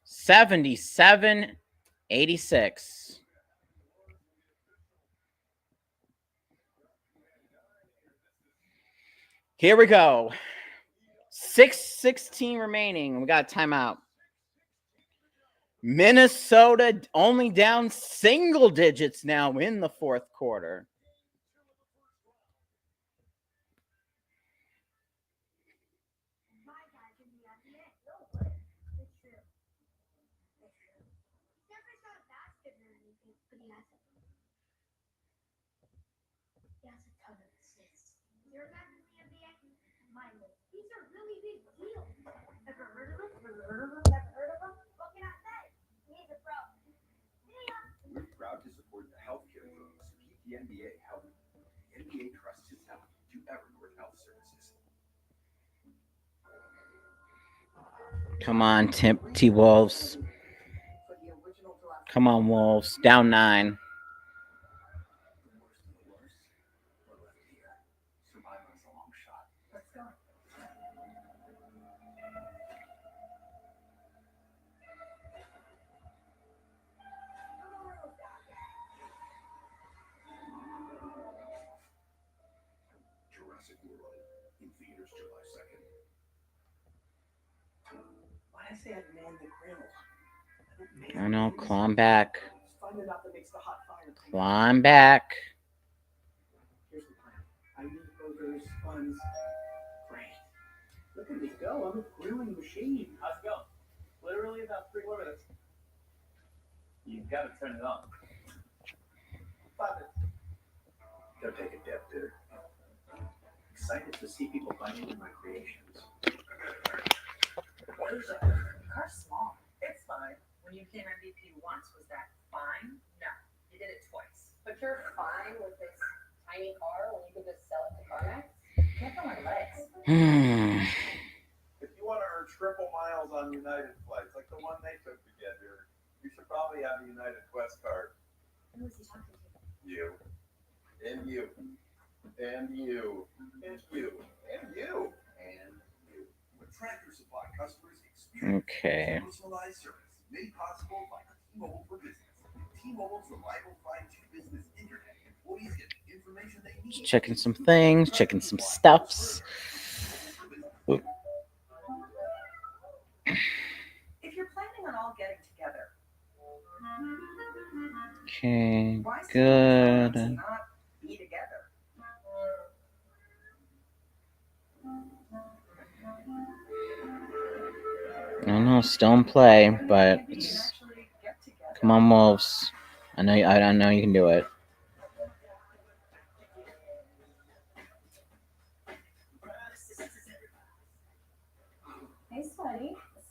77-86. Here we go. 6:16 remaining. We got a timeout. Minnesota only down single digits now in the fourth quarter. We're proud to support the healthcare pros who keep the NBA healthy. The NBA trusts its health to Evernorth Health Services. Come on, T-Wolves. Come on, Wolves. Down 9. Jurassic World in theaters July 2nd. Why did I say I'd man the grill? I know. Climb back. Find it out that makes the hot fire. Climb back. Here's the plan. I need burgers, buns. Great. Look at me go. I'm a grilling machine. How's it going? Literally about 3 more minutes. You've got to turn it on. 5 minutes. Go take a dip, dude. Excited to see people biting in my creations. What is it? Your car's small. It's fine. When you became MVP once, was that fine? No. You did it twice. But you're fine with this tiny car when you could just sell it to CarMax? Can't feel my legs. If you want to earn triple miles on United flights, like the one they took to get here, you should probably have a United Quest card. Who was he talking to? You. And you. And you. And you. And you. And you. With Tractor Supply customers experience Okay. personalized service made possible by T-Mobile for Business. T-Mobile's reliable 5G business internet. Employees get the information they need. Just checking some things, checking some stuffs. Ooh. If you're planning on all getting together, Okay, why good. not be together? I don't know, still in play, but it's... Come on, Wolves. I know you can do it. Hey,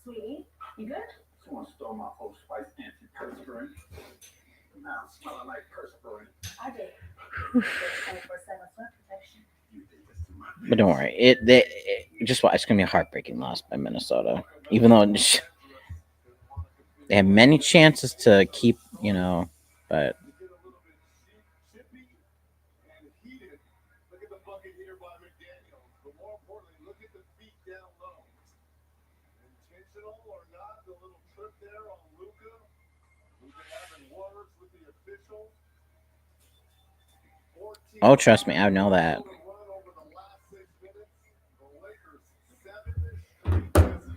sweetie. You good? Someone stole my Old Spice antiperspirant. Now I'm smelling like perspirant. I did. 24/7 sweat protection. You did this to my But don't worry. Just watch. It's going to be a heartbreaking loss by Minnesota. Even though they have many chances to keep you know, but To get a little bit chippy and heated. Look at the bucket here by McDaniels. But more importantly, look at the feet down low. Intentional or not, the little trip there on Luka. Luka having words with the officials. oh, trust me, I know that. Run over the last 6 minutes. The Lakers 7 straight misses.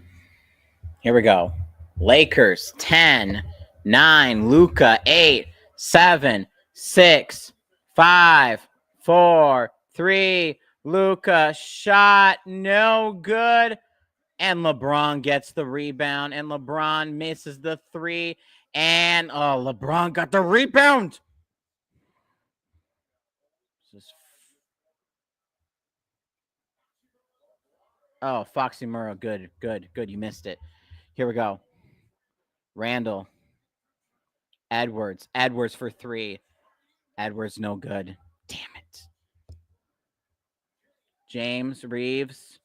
Here we go. Lakers 10, 9, Luca 8, 7, 6, 5, 4, 3. Luca shot no good. And LeBron gets the rebound. And LeBron misses the 3. And LeBron got the rebound. Oh, Foxy Murrow. Good. You missed it. Here we go. Randall. Edwards for 3. Edwards no good. Damn it. James, Reeves,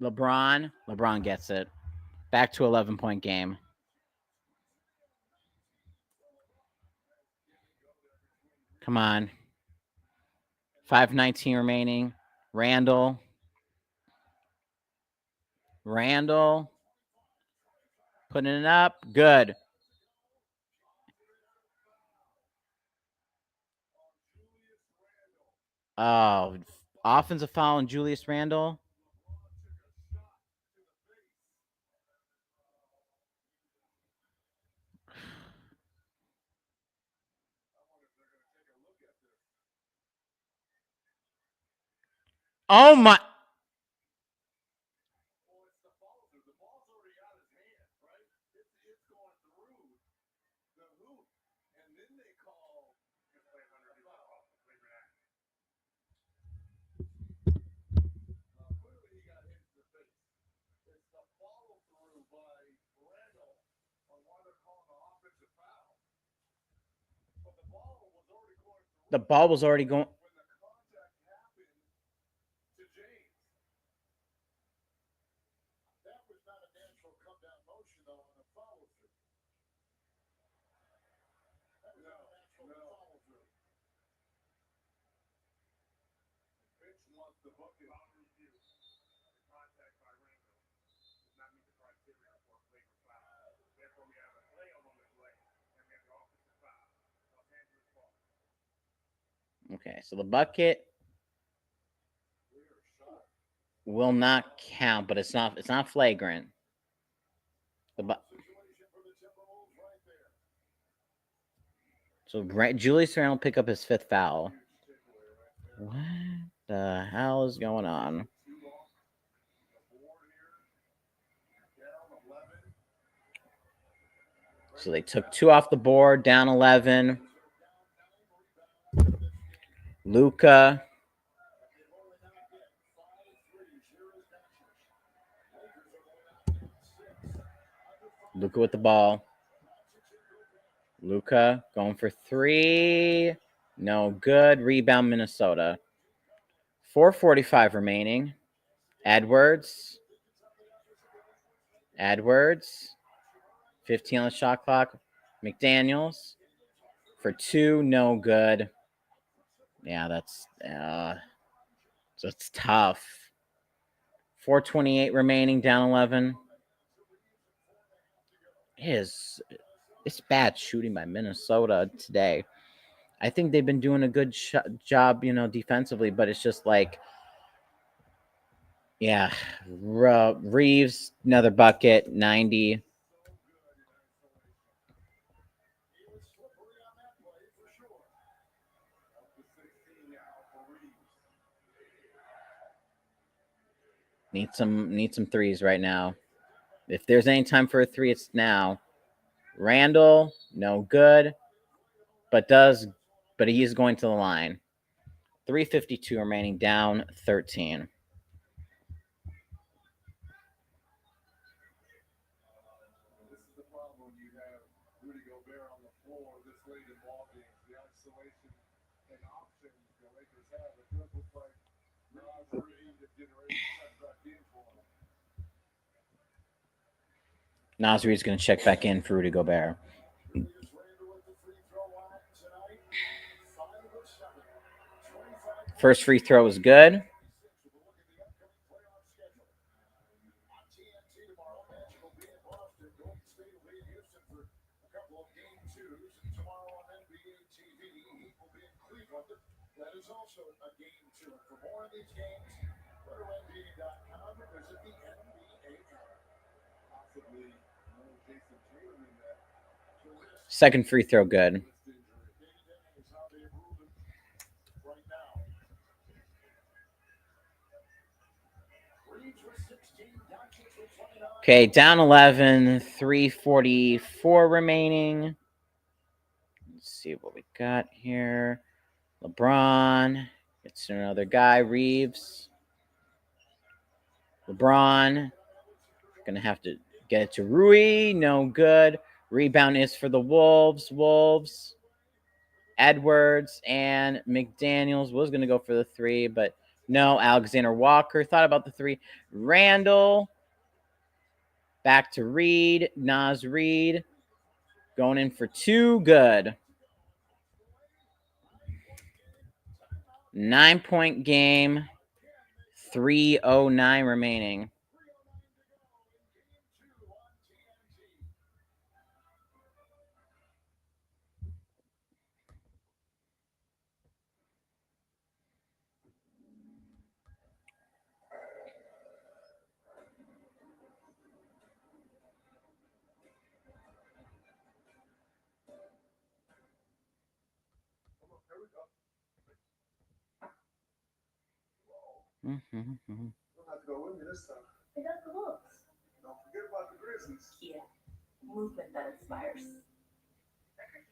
LeBron. LeBron gets it. Back to 11-point game. Come on. 5:19 remaining. Randall. Putting it up. Good. Oh, offensive foul on Julius Randle. Oh my. The ball was already going. Okay, so the bucket will not count, but it's not flagrant. So Julius Randle pick up his 5th foul. What the hell is going on? So they took 2 off the board, down 11. Luka. Luka with the ball. Luka going for 3. No good. Rebound, Minnesota. 4:45 remaining. Edwards. 15 on the shot clock. McDaniels for 2. No good. Yeah, that's tough. 4:28 remaining. Down 11. It's bad shooting by Minnesota today. I think they've been doing a good job, defensively, but it's just like, yeah, Reeves, another bucket, 90. Need some threes right now. If there's any time for a 3, it's now. Randall, no good, but he is going to the line. 3:52 remaining, down 13. This is the problem when you have Rudy Gobert on the floor this late in ball games. The isolation and options the Lakers have. It does look like Nas Reed is getting ready to check back in for him. Nas Reed's going to check back in for Rudy Gobert. First free throw was good. That is also a game 2. And for more of these games, go to NBA.com or visit the NBA app. Possibly no Jason Tatum in that. Second free throw good. Is how they ruled it right now. Reeves with 16, Doncic with 29. Okay, down 11, 3:44 remaining. Let's see what we got here. LeBron gets to another guy, Reeves. LeBron gonna have to get it to Rui. No good. Rebound is for the Wolves. Wolves. Edwards and McDaniels was gonna go for the 3, but no. Alexander Walker thought about the 3. Randall back to Reed. Naz Reed going in for 2. Good. 9-point game. 3:09 remaining. We'll have to go with me this time. I got the looks. Don't forget about the Grizzlies. Yeah. Movement that inspires.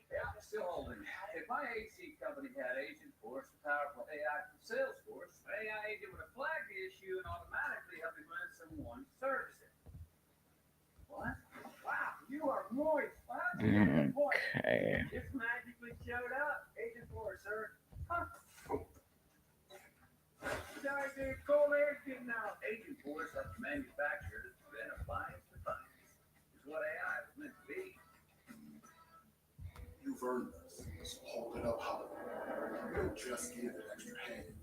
Yeah, still holding. If my AC company had Agent Force, the powerful AI from Salesforce, an AI agent would have flagged the issue and automatically help me find someone to service it. What? Wow, you are moist. Okay. Just magically showed up. Agent Force, sir. Huh. Sorry, dude. Cold air's getting out. Agent Force helps manufacturers prevent appliance defiance. Is what AI was meant to be. You've earned this, so hold it up high. You don't just give an extra hand,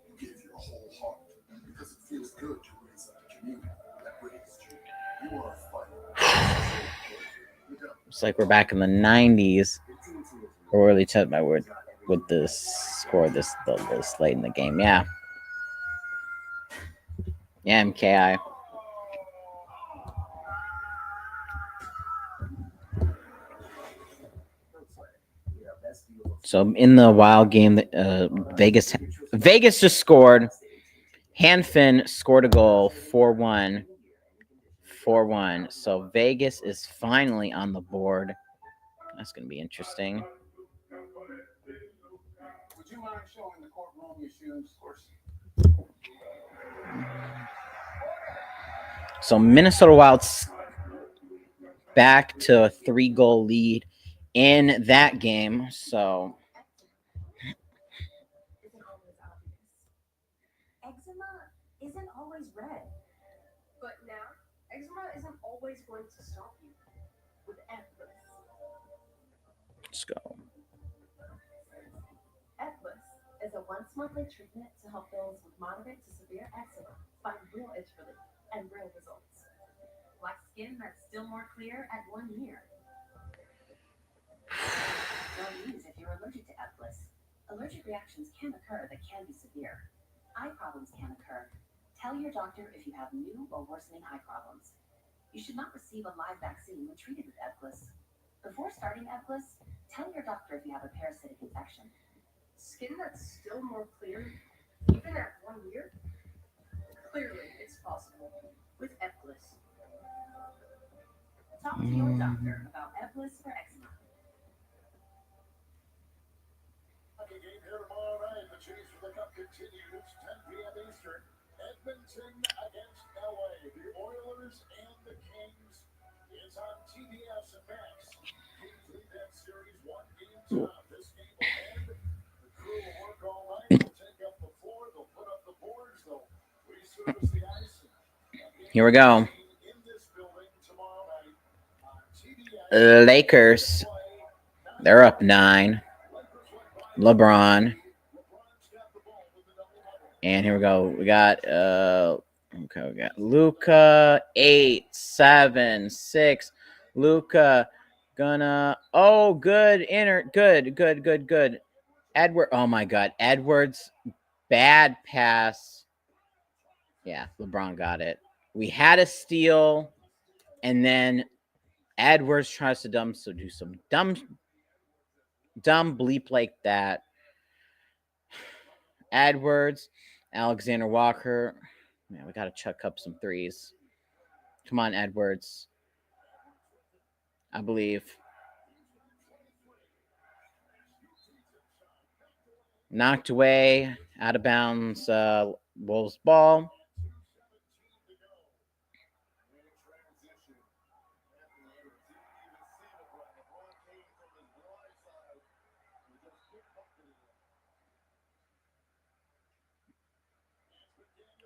you give your whole heart, because it feels good to raise up the community that raised you. You are a fighter. Looks like we're back in the 90s. Or really touched my word with this score this late in the game. Yeah. Yeah, MKI. So in the wild game, Vegas just scored. Hanfin scored a goal, 4-1. 4-1. So Vegas is finally on the board. That's going to be interesting. Would you mind showing the courtroom your shoes? Of course. So Minnesota Wild's back to a 3-goal lead in that game. So Eczema isn't always red. But now, eczema isn't always going to stop you. With Eplis. let's go. Eplis is a once-monthly treatment to help those with moderate to severe eczema find real itch relief and real results. Like skin that's still more clear at 1 year. Don't use if you're allergic to Eplis. Allergic reactions can occur that can be severe. Eye problems can occur. Tell your doctor if you have new or worsening eye problems. You should not receive a live vaccine when treated with Eplis. Before starting Eplis, tell your doctor if you have a parasitic infection. Skin that's still more clear, even at 1 year? Clearly, it's possible. With Eplis. Talk to your doctor about Eplis for eczema. Game here tomorrow night. The chase for the cup continues. 10 p.m. Eastern. Edmonton against LA. The Oilers and the Kings is on TBS and Max. Kings lead that series 1-2. This game will end. The crew will work all night. They'll take up the floor. They'll put up the boards. They'll resurface the ice. Here we go. In this building tomorrow night on TBS. Lakers. They're up 9. LeBron. And here we go. We got we got Luca 8, 7, 6. Luca gonna good good. Edward, oh my god. Edwards, bad pass. Yeah, LeBron got it. We had a steal, and then Edwards tries to do some dumb bleep like that. Edwards, Alexander Walker. Man, we got to chuck up some threes. Come on, Edwards. I believe. Knocked away, out of bounds, Wolves ball.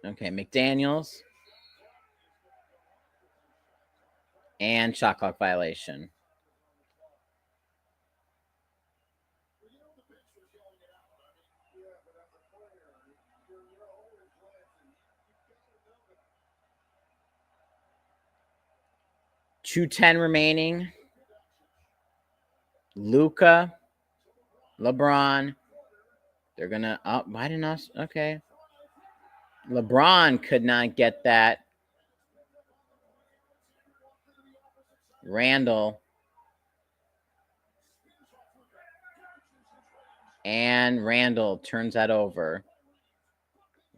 Okay, McDaniels. And shot clock violation. .210 remaining. Luca, LeBron. They're gonna. Oh, why didn't us? Okay. LeBron could not get that. Randall. And Randall turns that over.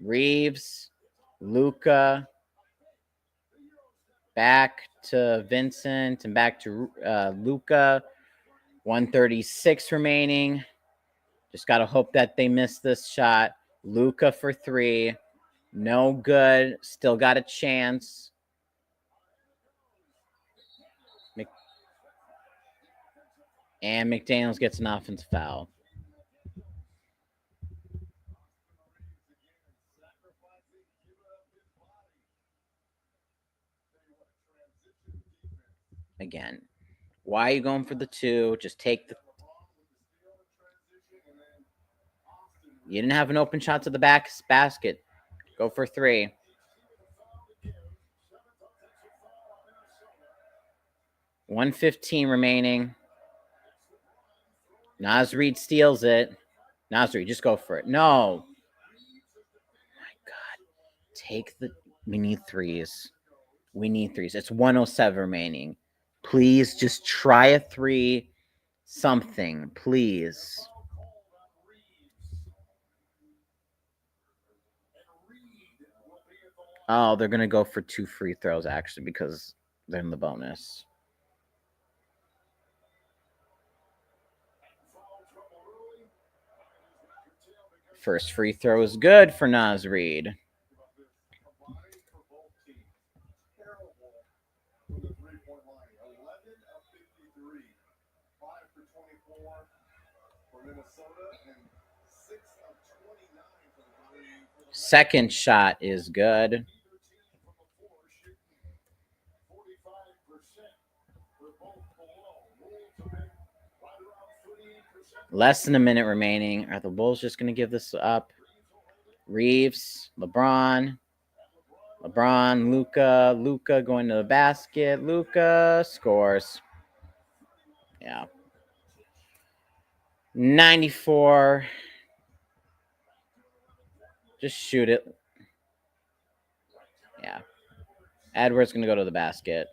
Reeves, Luca, back to Vincent, and back to Luca. 136 remaining. Just got to hope that they miss this shot. Luca for 3. No good. Still got a chance. And McDaniels gets an offensive foul. Again, why are you going for the 2? Just take the. You didn't have an open shot to the back basket. Go for 3. .115 remaining. Naz Reid steals it. Naz Reid, just go for it. No. My God. Take the. We need threes. We need threes. It's 107 remaining. Please just try a 3. Something, please. Oh, they're going to go for 2 free throws, actually, because they're in the bonus. First free throw is good for Naz Reid. Second shot is good. Less than a minute remaining. Are the Bulls just going to give this up? Reeves, LeBron, Luca going to the basket. Luca scores. Yeah. 94. Just shoot it. Yeah. Edwards going to go to the basket.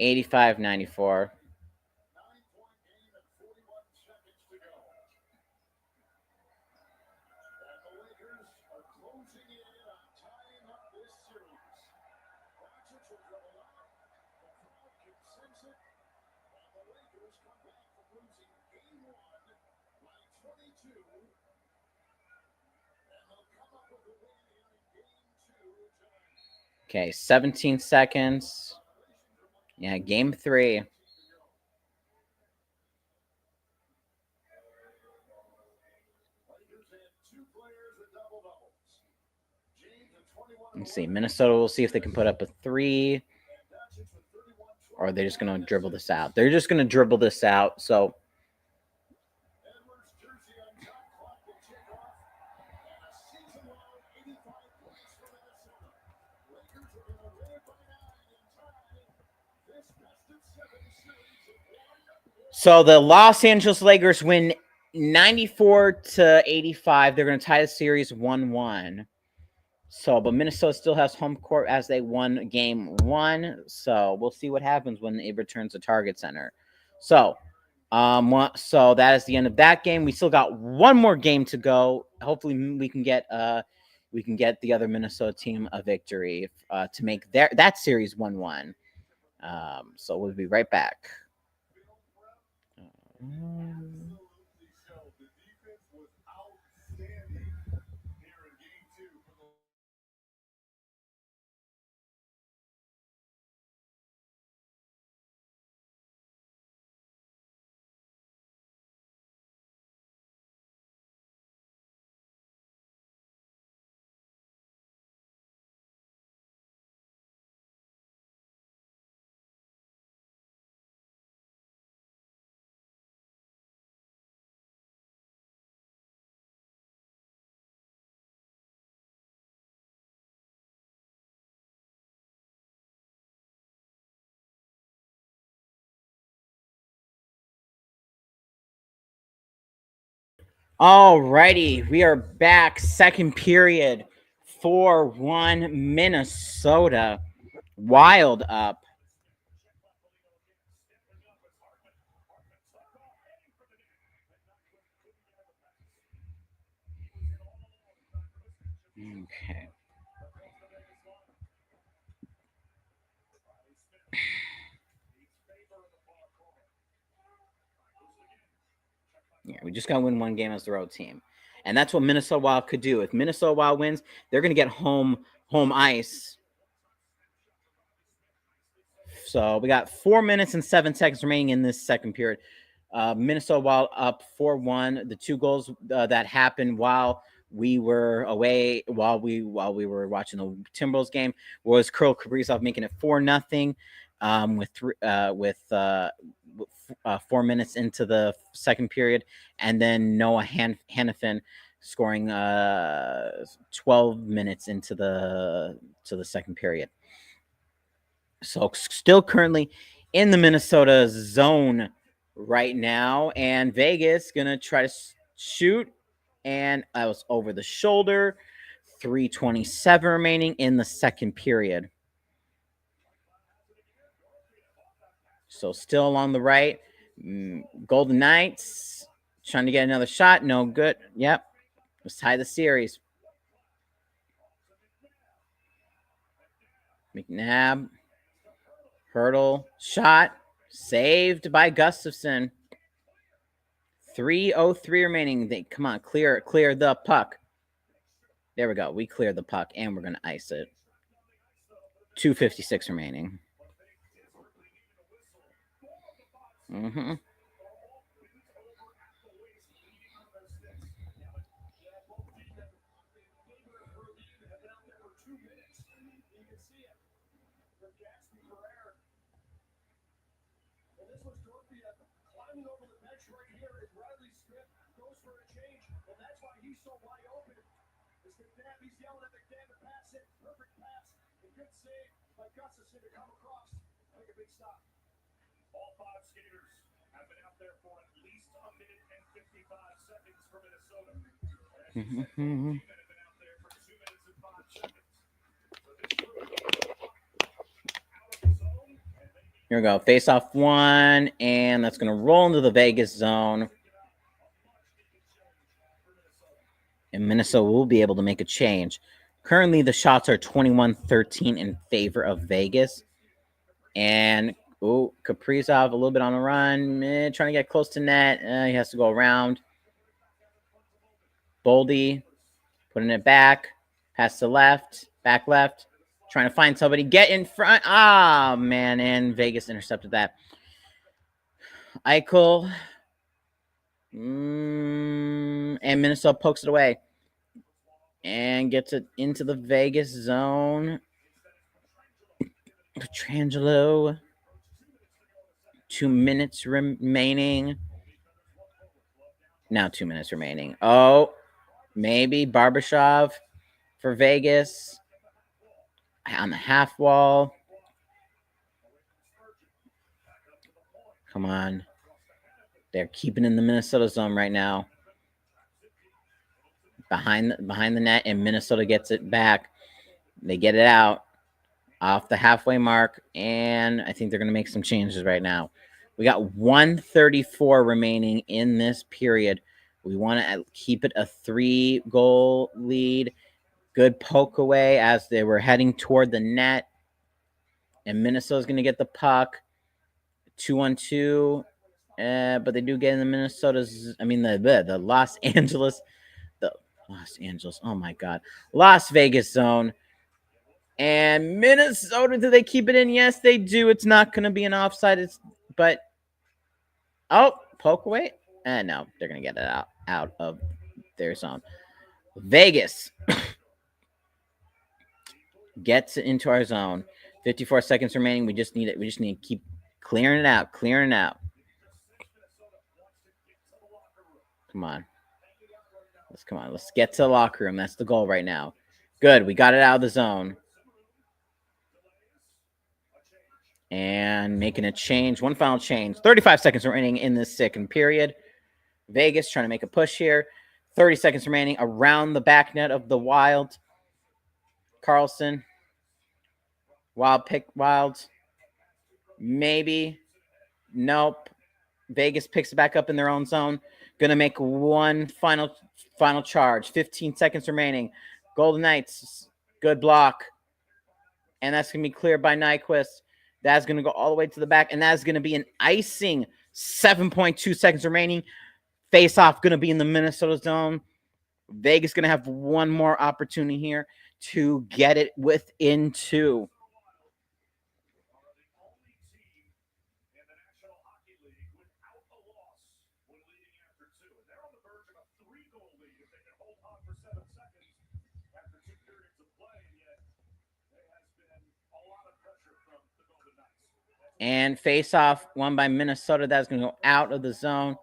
85-94. Okay, 17 seconds. Yeah, game 3. Let's see. Minnesota will see if they can put up a 3. Or are they just going to dribble this out? They're just going to dribble this out. So So the Los Angeles Lakers win 94-85. They're going to tie the series 1-1. So, but Minnesota still has home court as they won game 1. So we'll see what happens when it returns to Target Center. So, so that is the end of that game. We still got one more game to go. Hopefully, we can get the other Minnesota team a victory to make that series 1-1. So we'll be right back. Alrighty, we are back. Second period, 4-1 Minnesota. Wild up. Okay. Yeah, we just got to win one game as the road team. And that's what Minnesota Wild could do. If Minnesota Wild wins, they're going to get home ice. So we got 4 minutes and 7 seconds remaining in this second period. Minnesota Wild up 4-1. The two goals that happened while we were away, while we were watching the Timberwolves game, was Kirill Kaprizov making it 4-0 with 4 minutes into the second period, and then Noah Hannafin scoring 12 minutes into the second period. So still currently in the Minnesota zone right now, and Vegas gonna try to shoot, and I was over the shoulder. 3:27 remaining in the second period. So still along the right. Golden Knights trying to get another shot. No good. Yep. Let's tie the series. McNabb. Hurdle. Shot. Saved by Gustafson. 3:03 remaining. Come on, clear the puck. There we go. We cleared the puck, and we're going to ice it. 2:56 remaining. Mm-hmm. All 5 skaters have been out there for at least a minute and 55 seconds for Minnesota. Mm-hmm. Here we go. Face off 1, and that's going to roll into the Vegas zone. And Minnesota will be able to make a change. Currently, the shots are 21-13 in favor of Vegas. And, Kaprizov a little bit on the run. Trying to get close to net. He has to go around. Boldy putting it back. Pass to left. Back left. Trying to find somebody. Get in front. Ah, man. And Vegas intercepted that. Eichel. And Minnesota pokes it away. And gets it into the Vegas zone. Petrangelo. 2 minutes remaining. Now 2 minutes remaining. Oh, maybe Barbashov for Vegas on the half wall. Come on. They're keeping in the Minnesota zone right now. Behind the net, and Minnesota gets it back. They get it out off the halfway mark, and I think they're going to make some changes right now. We got 134 remaining in this period. We want to keep it a 3-goal lead. Good poke away as they were heading toward the net, and Minnesota's going to get the puck. 2-on-2, but they do get in the the Los Angeles. Oh my God. Las Vegas zone. And Minnesota, do they keep it in? Yes, they do. It's not going to be an offside. Poke away. No, they're going to get it out of their zone. Vegas gets into our zone. 54 seconds remaining. We just need to keep clearing it out. Come on. Let's get to the locker room. That's the goal right now. Good. We got it out of the zone. And making a change. One final change. 35 seconds remaining in this second period. Vegas trying to make a push here. 30 seconds remaining around the back net of the Wild. Carlson. Wild. Maybe. Nope. Vegas picks it back up in their own zone. Gonna make one final charge. 15 seconds remaining. Golden Knights. Good block. And that's gonna be cleared by Nyquist. That's gonna go all the way to the back, and that's gonna be an icing. 7.2 seconds remaining. Face off gonna be in the Minnesota zone. Vegas gonna have one more opportunity here to get it within 2. And face off won by Minnesota. That's going to go out of the zone.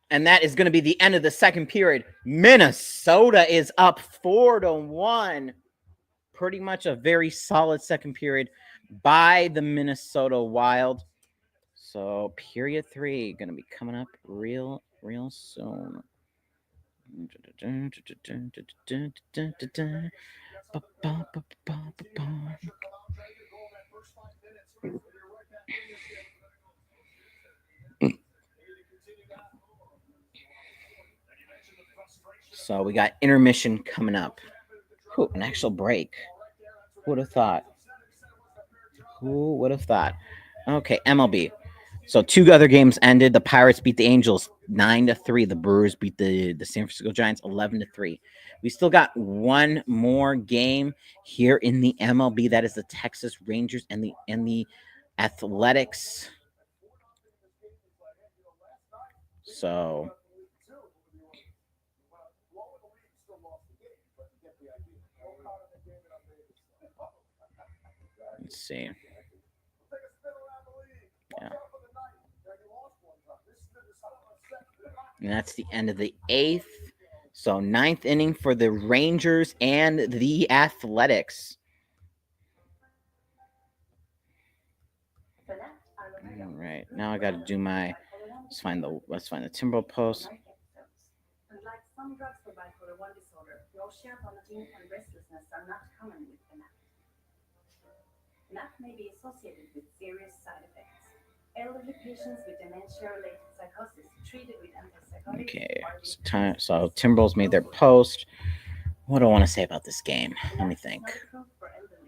And that is going to be the end of the second period. Minnesota is up 4-1. Pretty much a very solid second period by the Minnesota Wild. So period 3 going to be coming up real soon. So we got intermission coming up. An actual break. Who would have thought? Okay, MLB. So 2 other games ended. The Pirates beat the Angels 9-3. The Brewers beat the San Francisco Giants 11-3. We still got one more game here in the MLB. That is the Texas Rangers and the Athletics. So let's see. Yeah. And that's the end of the 8th. So 9th inning for the Rangers and the Athletics. All right. Now I got to do my. Let's find the Timberwolves post. Unlike some drugs for bipolar 1 disorder, nausea, vomiting, and restlessness are not common with Fanapt. Fanapt may be associated with serious side effects. Elderly patients with dementia-related psychosis treated with antipsychotics. Okay, so Timberwolves made their post. What do I want to say about this game? Let me think.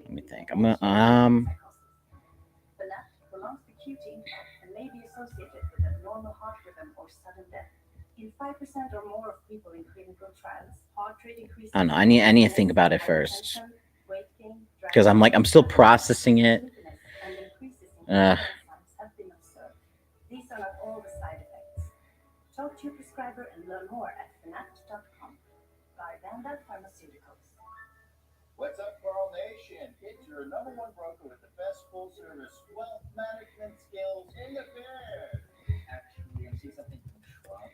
I'm gonna Fanapt prolongs the QT and may be associated with abnormal heart rhythm or sudden death. In 5% or more of people in clinical trials, heart rate increases. I don't know. I need to think about it first, because I'm still processing it. These are not all the side effects. Talk to your prescriber and learn more at fanapt.com. By Vanda Pharmaceuticals. What's up, Pearl Nation? It's your #1 broker with the best full-service wealth management skills in the biz. Actually, I see something from Schwab.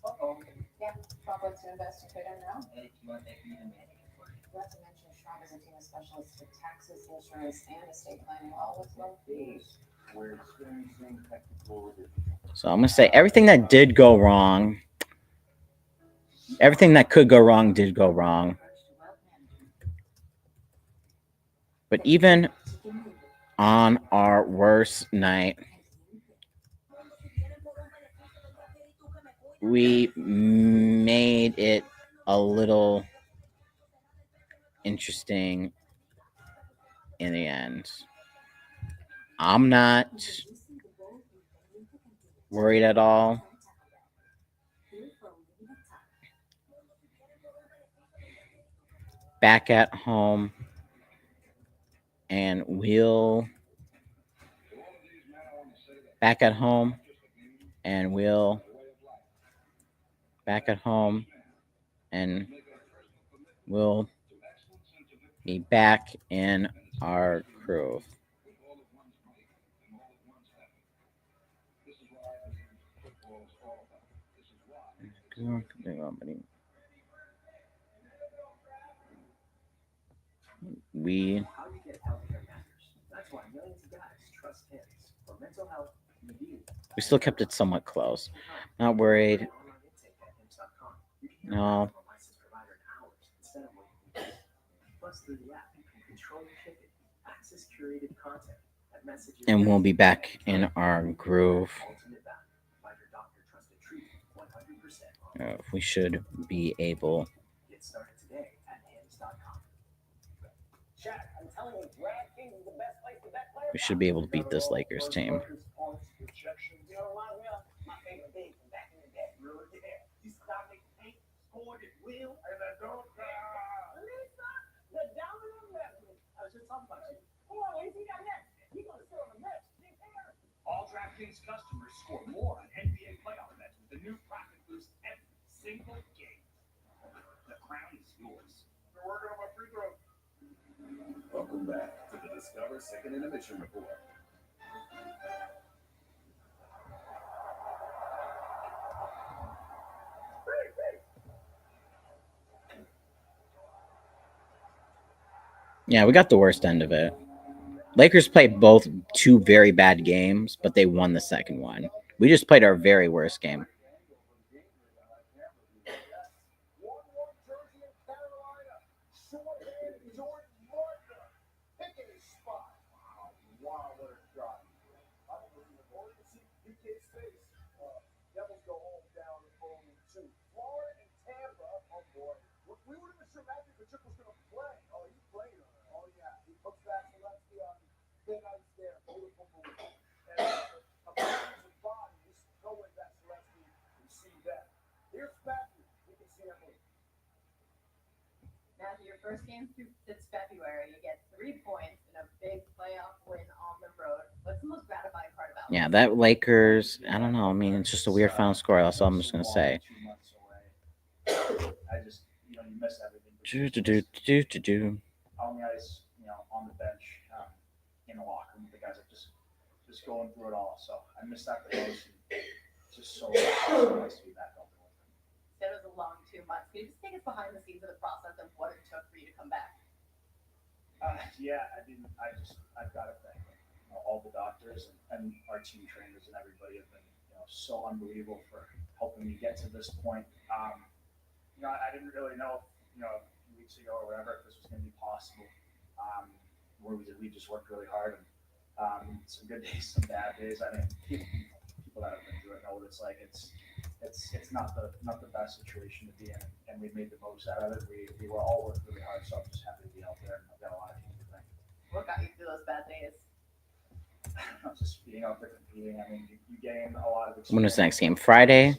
Uh-oh. Yeah, Robert's to investigate him now. Hey, do you want to take me to manage it for you? Not to mention, Schwab is a team of specialists with taxes, insurance, and estate planning, all with low fees. We're experiencing technical So I'm gonna say everything that did go wrong, everything that could go wrong did go wrong. But even on our worst night, we made it a little interesting in the end. I'm not worried at all. Back at home, and we'll back at home, and we'll back at home, and we'll be back in our groove. We How you get healthcare matters. That's why millions of guys trust Hims for mental health and immunity. we still kept it somewhat close. Not worried. No. Instead of waiting. Plus, through the app, you can control your ticket, access curated content, and messages. And we'll be back in our groove. Ultimate value. Find your doctor trusted treatment 100%. We should be able. Get started today at Hims.com. Shaq, I'm telling you, DraftKings is the best place to bet player. We should be able to beat this Lakers team. You know, reminds me of my favorite game from back in the day. Really? Yeah. You stop it, ain't scored it, will, and I don't. Lisa, the dominant weapon. I was just talking about you. Come on, Lisa, you got next. You're going to sit on the bench. All DraftKings customers score more on NBA playoff bets with the new profit boost every single game. The crown is yours. Been working on my free throw. Welcome back to the Discover Second Intermission Report. Yeah, we got the worst end of it. Lakers played both two very bad games, but they won the second one. We just played our very worst game. Devils go home down 0-2. Florida and Tampa, oh boy. We weren't even sure Matthew Kachuk was going to play. Oh, he's playing. Oh, yeah. He puts back Selesky on thin ice there. Beautiful move. And a of bodies, no way that Selesky can see that. Here's Matthew. You can see him move. Matthew, your first game since February, you get 3 points in a big playoff win on the road. What's the most gratifying part about it? Yeah, that Lakers, I don't know. I mean, it's just a weird final score. That's all I'm just going to say. 2 months away. I just, you miss everything. On the ice, on the bench, in the locker room, the guys are just going through it all. So I miss that the most. Just so nice to be back out there. It was a long 2 months. Can you just take us behind the scenes of the process of what it took for you to come back? Yeah, I've got to thank all the doctors and our team trainers and everybody have been, so unbelievable for helping me get to this point. I didn't really know, a few weeks ago or whatever, if this was going to be possible. We just worked really hard, and some good days, some bad days. I mean, people that have been through it know what it's like. It's not the best situation to be in, and we made the most out of it. We were all working really hard, so I'm just happy to be out there, and I've got a lot of people to thank. What got you through those bad days? Just being out there competing. I mean, you gain a lot of experience. When is the next game? Friday.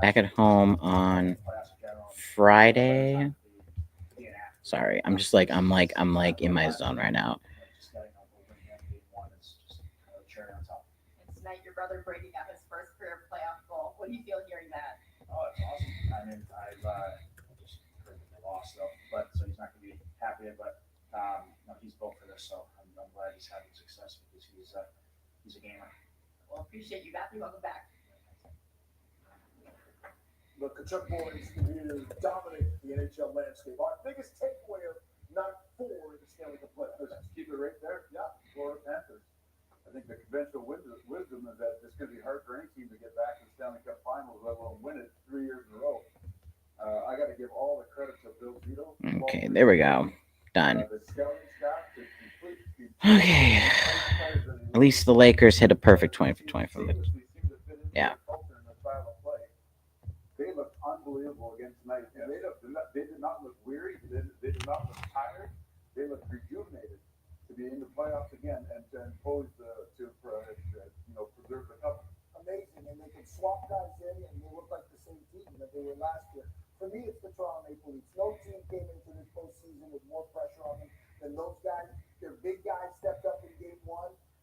Back at home on Friday. Sorry, I'm in my zone right now. And tonight, your brother breaking out his first career playoff goal. What do you feel hearing that? Oh, it's awesome. I mean, I've just heard that they lost though, but so he's not going to be happy. But he's built for this, so I'm glad he's having success because he's a gamer. Well, appreciate you, Matthew. Welcome back. the Kachuk boys continue to dominate the NHL landscape. Our biggest takeaway of night 4 in the Stanley Cup playoffs. Let's keep it right there. Yeah. Florida Panthers. I think the conventional wisdom is that it's going to be hard for any team to get back to the Stanley Cup Finals, let alone win it 3 years in a row. I got to give all the credit to Bill Zito. Okay, there we go. Done. The scouting staff to complete Okay. At least the Lakers hit a perfect 20 for 20 from the. Yeah. They looked unbelievable again tonight. And they did not look weary. They did not look tired. They looked rejuvenated to be in the playoffs again and posed to preserve the cup. Amazing, and they can swap guys in, and they look like the same team that they were last year. For me, it's the Toronto Maple Leafs. No team came into this postseason with more pressure on them than those guys. Their big guys stepped up in Game 1,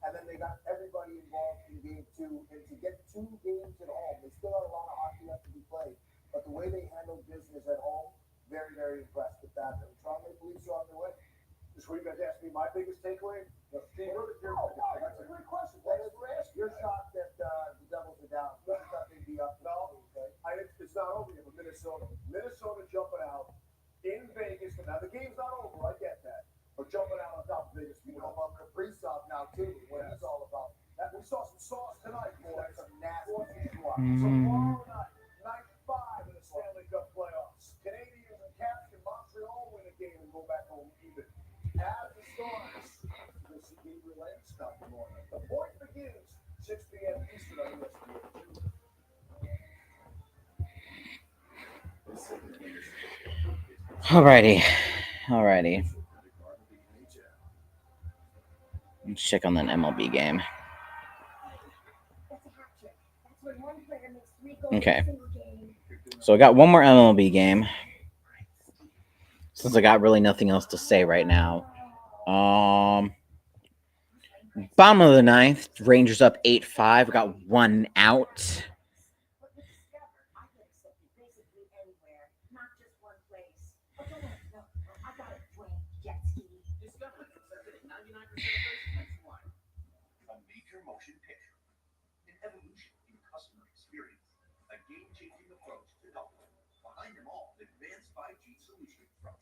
and then they got everybody involved in Game 2. And to get 2 games at home, they still have a lot of hockey left to be played. But the way they handled business at home, very, very impressed with that. The Toronto Maple Leafs are on their way. This week, you guys asked me my biggest takeaway. Steve, That's a great question. You're shocked that the Devils are down. You thought they'd be up. No, it's not over yet with Minnesota. Minnesota jumping out in Vegas. Now, the game's not over. I get that. But jumping out on top of Vegas. You know about Kaprizov now, too, what he's all about. We saw some sauce tonight, boys. Some nasty Tomorrow night, night 5 in the Stanley Cup playoffs. Canadians and Caps in Montreal win a game and go back home even. As the Stars, you'll see Gabriel Landeskog tomorrow night. The point begins 6 p.m. Eastern on ESPN2. Alrighty. Let's check on that MLB game. Okay. So I got one more MLB game. Since I got really nothing else to say right now. Bottom of the 9th, Rangers up 8-5. Got 1 out.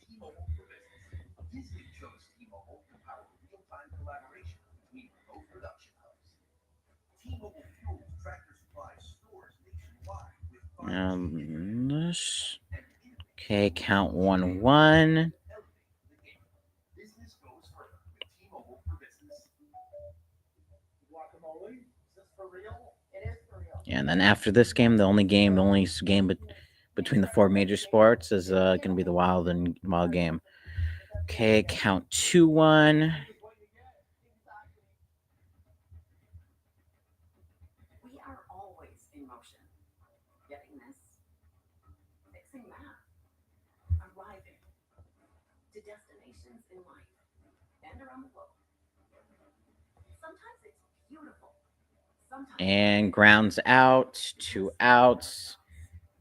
T-Mobile for Business. Disney chose T-Mobile to power real-time collaboration between remote production hubs. T-Mobile fuels Tractor Supply stores nationwide with Okay, count 1-1. Business goes further with T-Mobile for Business. Guacamole? Is this for real? It is for real. Yeah, and then after this game, the only game between the 4 major sports is going to be the Wild game. Okay, count 2-1. We are always in motion. Getting this, fixing that, arriving to destinations in life and around the globe. Sometimes it's beautiful. Sometimes And grounds out, 2 outs.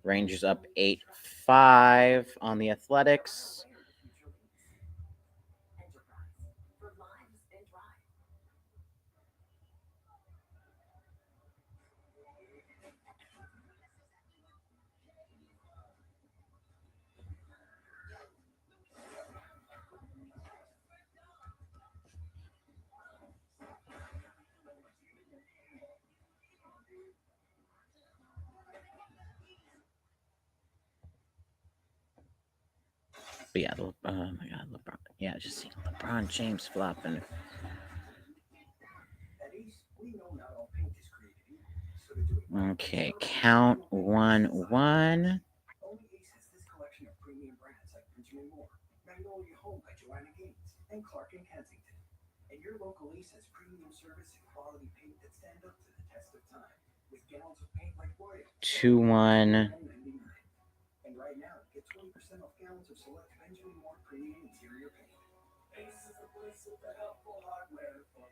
Rangers up 8-5 on the Athletics. for lives and drive. But yeah, oh my God, LeBron. Yeah, just seeing LeBron James flopping. Okay, count 1-1. Only Ace has this collection of premium brands like Benjamin Moore, Magnolia Home by Joanna Gaines, and Clark and Kensington. And your local Ace has premium service and quality paint that stand up to the test of time, with gallons of paint like Royal. 2-1. And right now, get 20% off gallons of select Benjamin Moore premium interior paint. Ace is the place with the helpful hardware, folks.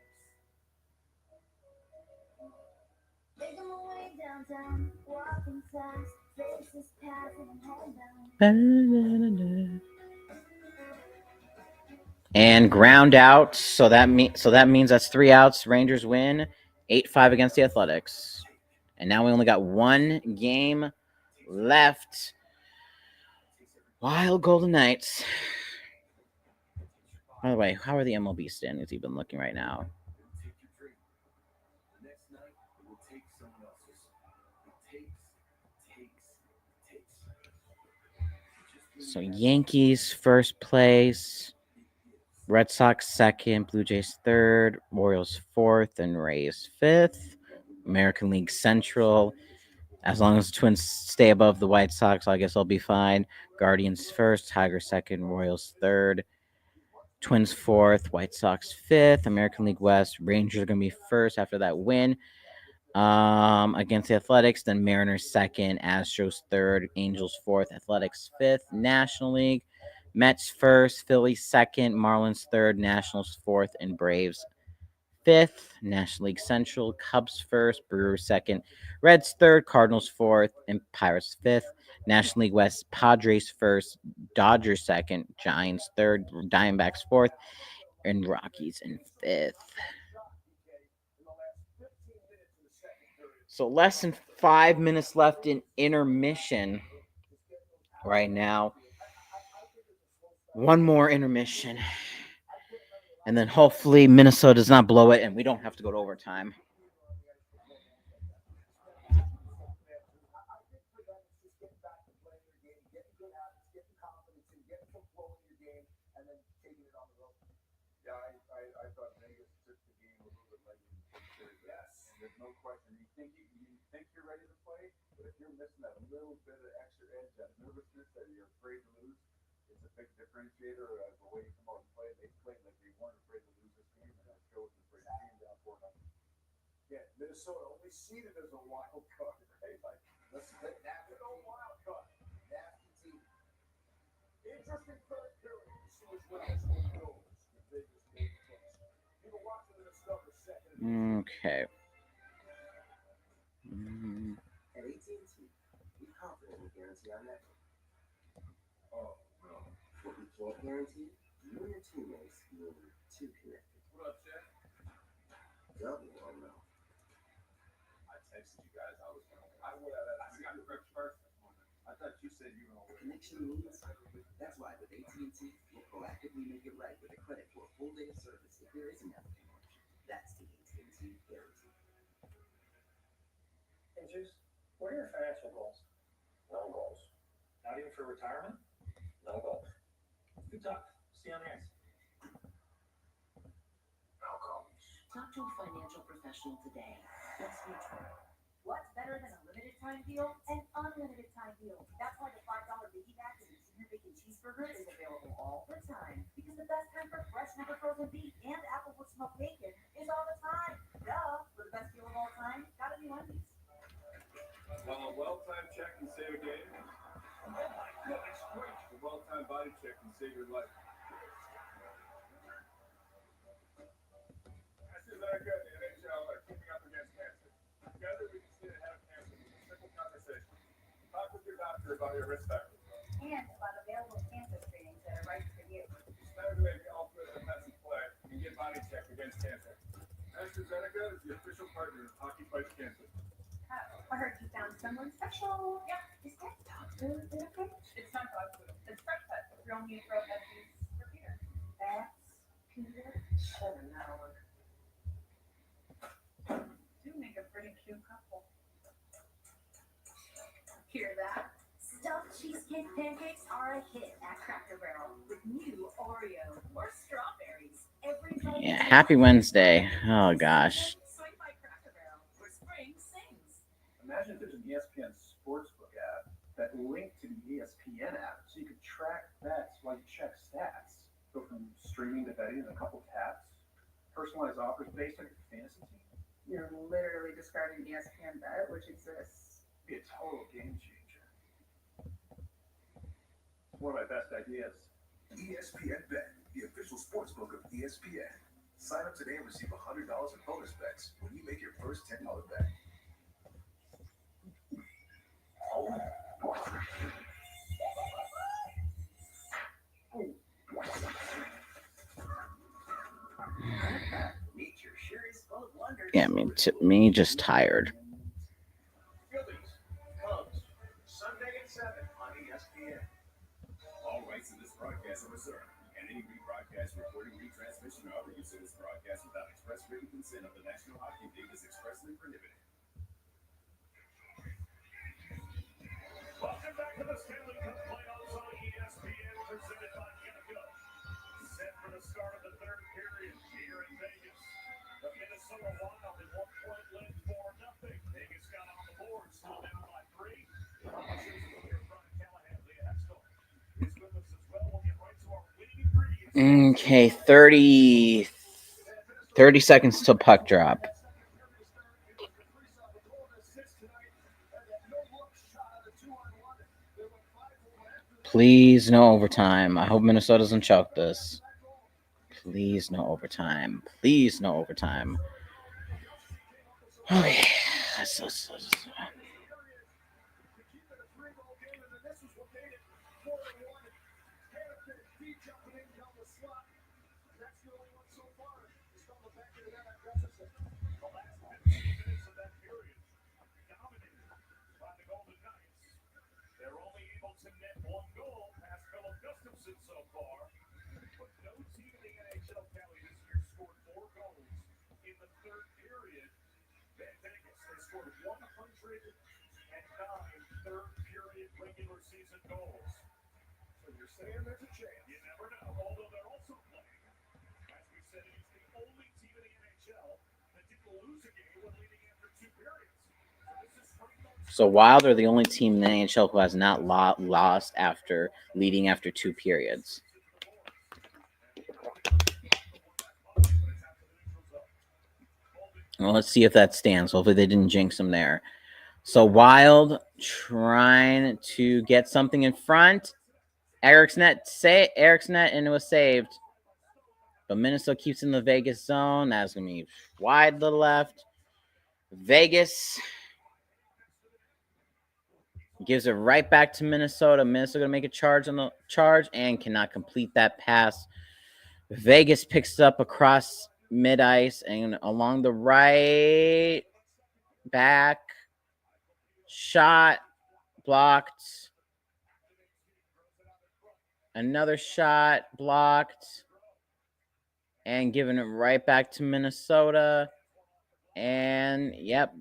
Making my way downtown, walking fast, faces passing, head down. And ground out. So that means that's 3 outs. Rangers win 8-5 against the Athletics. And now we only got 1 game left. Wild Golden Knights. By the way, how are the MLB standings even looking right now? The next night, it will take someone else's. It takes. So Yankees first place, Red Sox second, Blue Jays third, Orioles fourth, and Rays fifth. American League Central. As long as the Twins stay above the White Sox, I guess I'll be fine. Guardians first, Tigers second, Royals third, Twins fourth, White Sox fifth. American League West, Rangers are going to be first after that win against the Athletics. Then Mariners second, Astros third, Angels fourth, Athletics fifth. National League, Mets first, Phillies second, Marlins third, Nationals fourth, and Braves fifth. National League Central, Cubs first, Brewers second, Reds third, Cardinals fourth, and Pirates fifth. National League West, Padres first, Dodgers second, Giants third, Diamondbacks fourth, and Rockies in fifth. So less than 5 minutes left in intermission right now. One more intermission. And then hopefully Minnesota does not blow it and we don't have to go to overtime. Yeah, I thought Vegas took the game a little bit like yes. There's no question. You think you're ready to play, but if you're missing that little bit of extra edge, that nervousness that you're afraid to lose, it's a big differentiator of the way you come out and play. They played like they weren't afraid to lose this game, and that showed the great team down 4-0. Yeah, Minnesota only seeded as a wild card, right? Like, listen, that's no wild card. Nasty team. Interesting third period. You see which way this one goes. Okay. At AT&T, we confidently guarantee our network. Oh, no. What we can't guarantee, you and your teammates being too connected. What up, Chad? Double or no. I texted you guys. I would have. I got the first. I thought you said you were going to Connection needs. That's why with AT&T, we'll proactively make it right with a credit for a full day of service if there is a network connection. That's the AT&T guarantee. Hey, Juice, what are your financial goals? No goals. Not even for retirement? No goals. Good talk. See you on the ice. Talk to a financial professional today. What's future? What's better than a limited time deal? An unlimited time deal. That's why the $5 Biggie Bag and the Junior Bacon Cheeseburger is available all the time. Because the best time for fresh, never frozen beef and applewood smoked bacon is all the time. Duh. For the best deal of all time, gotta be Wendy's. Well-timed check can save a game. Oh my goodness, great. A well-timed body check can save your life. This is our good NHL are keeping up against cancer. Together we can stay ahead of cancer with a simple conversation. Talk with your doctor about your risk factors. And about available cancer screenings that are right for you. Saturday, the ultimate defensive play. You get body check against cancer. AstraZeneca is the official partner of Hockey Fights Cancer. I heard you found someone special. Yeah, is that dog food there, okay? It's not dog food. It's fresh cut. Real meat, real veggies for Peter. That's Peter. Sure, now. Do make a pretty cute couple. Hear that? Stuffed cheesecake pancakes are a hit at Cracker Barrel with new Oreo or strawberries. Every Yeah, happy Wednesday. Oh, gosh. Swing by Cracker Barrel where spring sings. Imagine if there's an ESPN Sportsbook app that linked to the ESPN app so you could track bets while you check stats. Go from streaming to betting in a couple taps. Personalized offers based on your fantasy team. You're literally describing ESPN Bet, which exists. Be a total game changer. One of my best ideas. ESPN Bet, the official sportsbook of ESPN. Sign up today and receive $100 in bonus bets when you make your first $10 bet. Nature sure is full of wonders. Yeah, me just tired. Phillies, Cubs, Sunday rights to this broadcast are reserved, and any rebroadcast, recording, retransmission, or other use of this broadcast without express written consent of the National Hockey League is expressly prohibited. Welcome back to the Stanley Cup playoffs on ESPN, presented by Geico. Set for the start of the third period here in Vegas. The Minnesota Wild at 1 point led 4-0. Vegas got on the board, still down by 3. Publishers will hear from Callahan. Leah Hextall is with us as well. We'll get right to our winning ingredients. Okay, 30 seconds till puck drop. Please, no overtime. I hope Minnesota doesn't choke this. Please, no overtime. Please, no overtime. Okay. They're only able to net 1 goal past Philip Gustafson so far, but no team in the NHL tally this year scored 4 goals in the third period. Vegas, they scored 109 third period regular season goals. So you're saying there's a chance. You never know, although they're also playing, as we said, it is the only team in the NHL that didn't lose a game when leading after 2 periods. So Wild are the only team in the NHL who has not lost after leading after 2 periods. Well, let's see if that stands. Hopefully they didn't jinx them there. So Wild trying to get something in front. Eric's net, and it was saved. But Minnesota keeps in the Vegas zone. That's going to be wide to the left. Vegas gives it right back to Minnesota. Minnesota going to make a charge on the charge and cannot complete that pass. Vegas picks it up across mid-ice and along the right back. Shot blocked. Another shot blocked. And giving it right back to Minnesota. And, yep,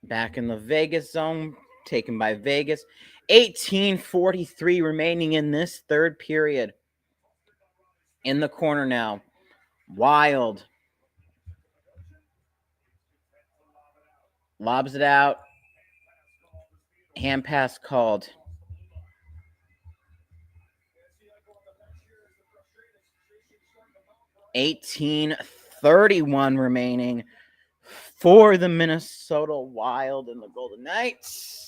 back in the Vegas zone, taken by Vegas. 18:43 remaining in this third period. In the corner now. Wild. Lobs it out. Hand pass called. 18:31 remaining for the Minnesota Wild and the Golden Knights.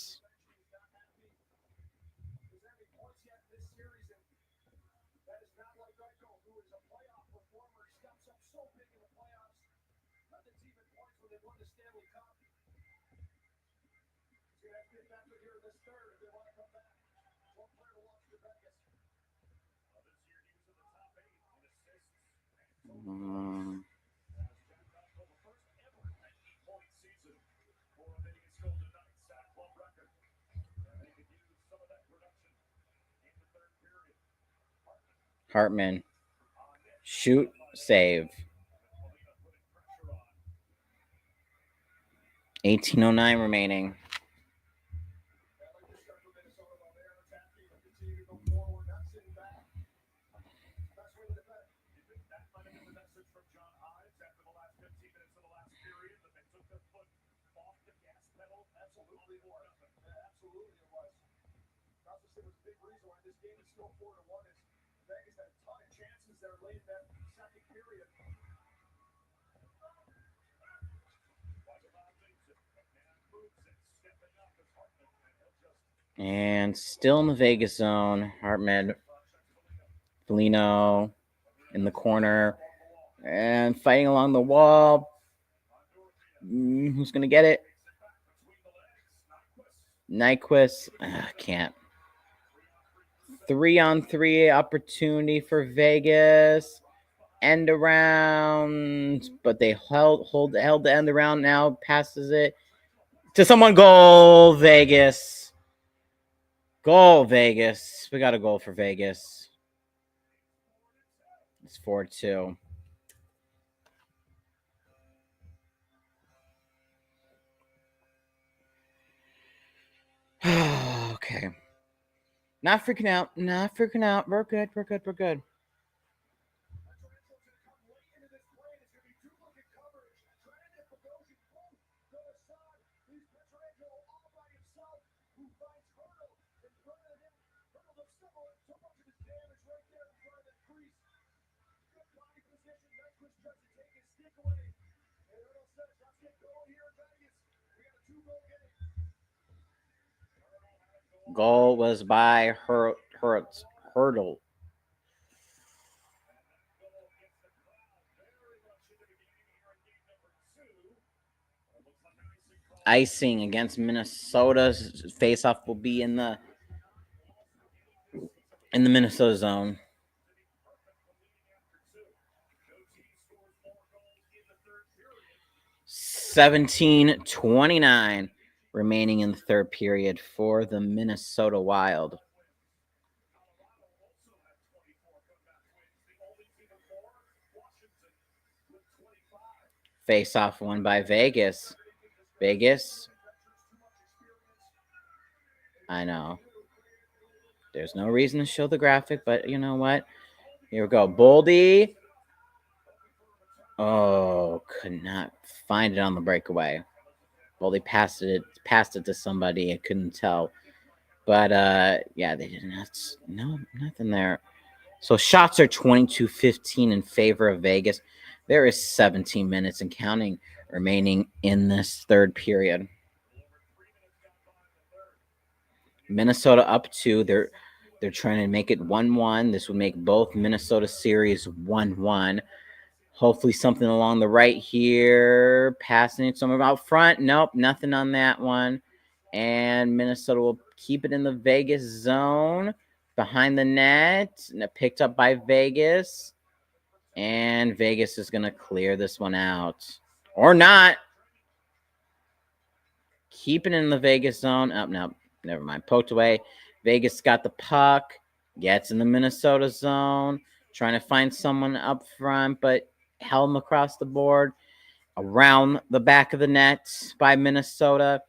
Hartman. Shoot, save. 18:09 remaining. And still in the Vegas zone. Hartman, Foligno in the corner. And fighting along the wall. Who's going to get it? Nyquist. Can't. 3-on-3 opportunity for Vegas. End around. But they held the end around now. Passes it to someone. Goal, Vegas. Goal, Vegas. We got a goal for Vegas. It's 4-2. Okay. Not freaking out. Not freaking out. We're good. We're good. We're good. Goal was by Hurdle. Icing against Minnesota's faceoff will be in the Minnesota zone. 17:29 remaining in the third period for the Minnesota Wild. Face-off won by Vegas. Vegas. I know. There's no reason to show the graphic, but you know what? Here we go. Boldy. Oh, could not find it on the breakaway. Boldy passed it to somebody. I couldn't tell. But yeah, they did nothing there. So shots are 22-15 in favor of Vegas. There is 17 minutes and counting remaining in this third period. Minnesota up 2. They're trying to make it 1-1. This would make both Minnesota series 1-1. Hopefully something along the right here. Passing it somewhere out front. Nope, nothing on that one. And Minnesota will keep it in the Vegas zone. Behind the net. Picked up by Vegas. And Vegas is going to clear this one out. Or not. Keeping it in the Vegas zone. Oh, no, never mind. Poked away. Vegas got the puck. Gets in the Minnesota zone. Trying to find someone up front, but held him across the board. Around the back of the net by Minnesota.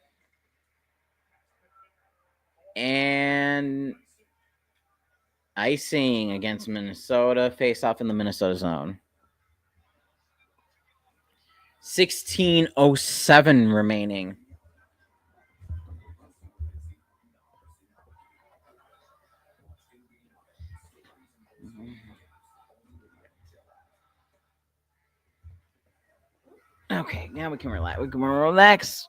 And icing against Minnesota. Face off in the Minnesota zone. 16:07 remaining. Okay, now we can relax. We can relax.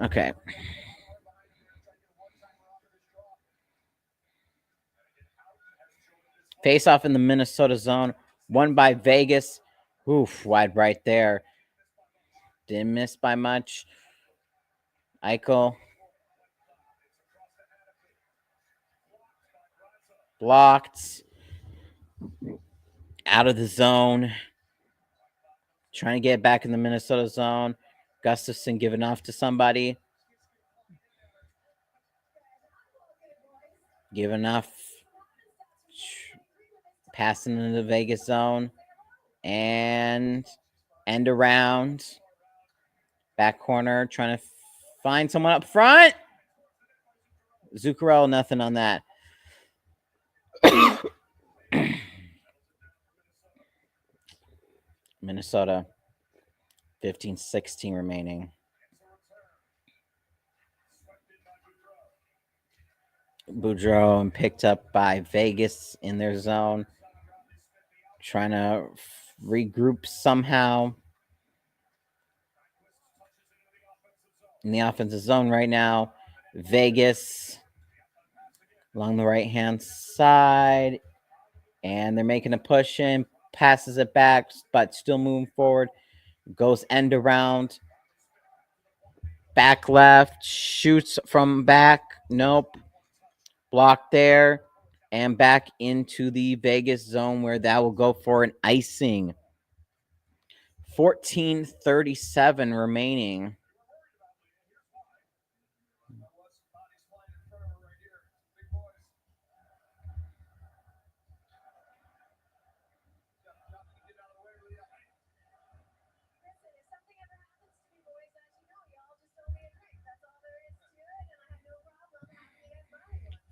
Okay. Face off in the Minnesota zone. Won by Vegas. Oof, wide right there. Didn't miss by much. Eichel. Blocked. Out of the zone. Trying to get back in the Minnesota zone. Gustafson giving off to somebody. Giving off. Passing into the Vegas zone. And end around. Back corner. Trying to find someone up front. Zuccarello, nothing on that. Minnesota. 15:16 remaining. Boudreaux and picked up by Vegas in their zone. Trying to regroup somehow. In the offensive zone right now. Vegas along the right-hand side. And they're making a push in. Passes it back, but still moving forward. Goes end around. Back left. Shoots from back. Nope. Blocked there. And back into the Vegas zone where that will go for an icing. 14:37 remaining.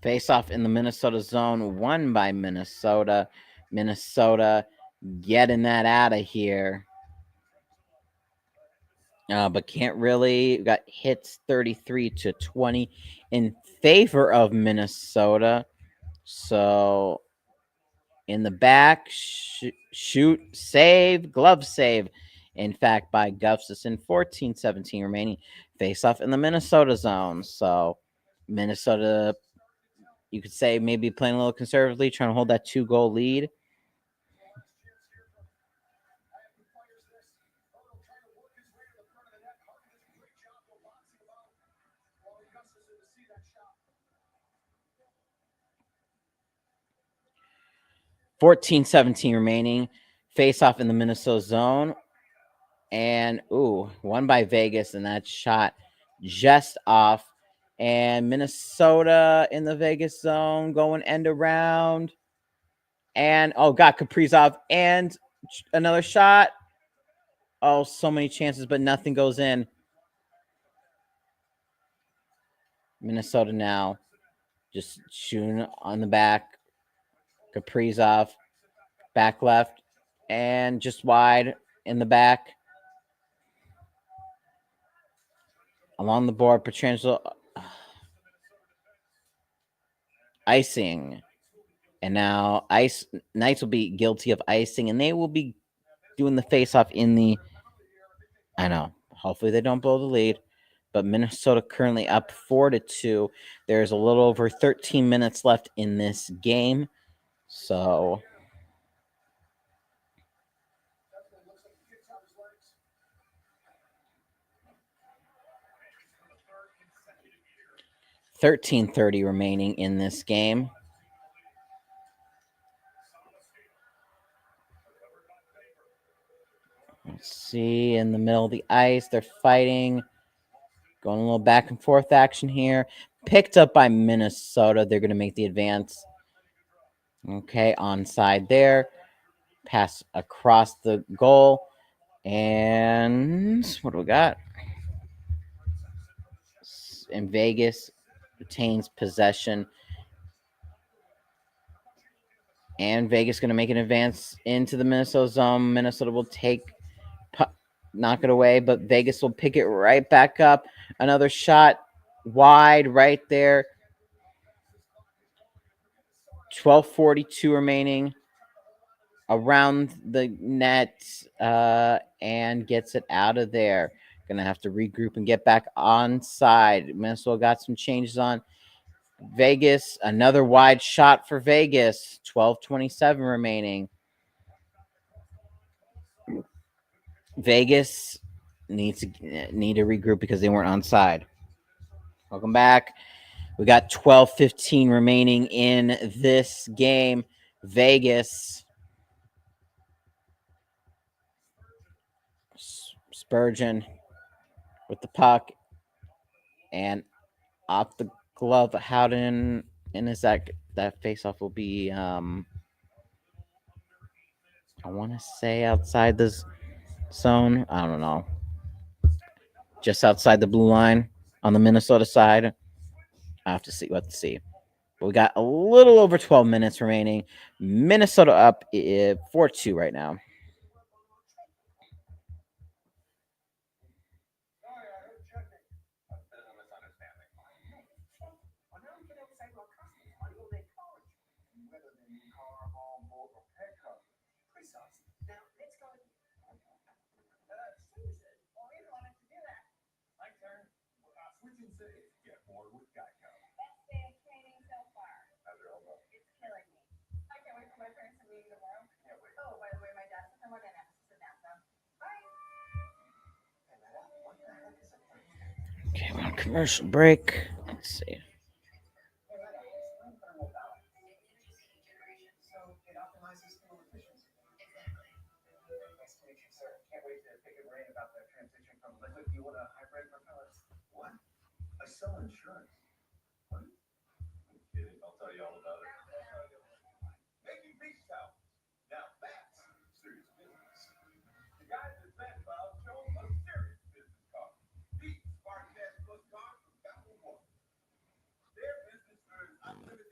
Face off in the Minnesota zone, won by Minnesota. Minnesota getting that out of here. But can't really. Got hits 33-20 in favor of Minnesota. So in the back, shoot, save, glove save. In fact, by Gustafson, 14-17 remaining. Face off in the Minnesota zone. So Minnesota, you could say, maybe playing a little conservatively, trying to hold that 2-goal lead. $14-17 remaining. Face off in the Minnesota zone. And, won by Vegas, and that shot just off. And Minnesota in the Vegas zone going end around. And, got Kaprizov and another shot. Oh, so many chances, but nothing goes in. Minnesota now just shooting on the back. Kaprizov, back left, and just wide in the back. Along the board, Pietrangelo icing. And now Knights will be guilty of icing, and they will be doing the face-off in the... I know. Hopefully they don't blow the lead. But Minnesota currently up 4-2. There's a little over 13 minutes left in this game. So... 13:30 remaining in this game. Let's see, in the middle of the ice, they're fighting. Going a little back and forth action here. Picked up by Minnesota. They're going to make the advance. Okay, onside there. Pass across the goal. And what do we got? In Vegas, retains possession. And Vegas going to make an advance into the Minnesota zone. Minnesota will knock it away, but Vegas will pick it right back up. Another shot wide right there. 12:42 remaining. Around the net and gets it out of there. Gonna have to regroup and get back on side. Minnesota got some changes on. Vegas, another wide shot for Vegas. 12:27 remaining. Vegas need to regroup because they weren't on side. Welcome back. We got 12:15 remaining in this game. Vegas. Spurgeon with the puck and off the glove of Howden, and is that faceoff will be I want to say outside this zone. I don't know, just outside the blue line on the Minnesota side. I have to see. We'll have to see. But we got a little over 12 minutes remaining. Minnesota up 4-2 right now. Get more with Geico. Best day of training so far. How's it all going? It's killing me. I can't wait for my parents to meet tomorrow. Can't wait. Oh, by the way, my dad said I'm gonna have to sit down. Bye. Okay, we're on commercial break. Let's see. Can't wait to pick your brain about the transition from liquid fuel to hybrid propellants. What? I sell insurance. What? I'm kidding. I'll tell you all about it. Making beach towels. Now that's serious business. The guys at Best Buy show a serious business card. Beach Smart Cash Plus card from Capital One. Their business earns unlimited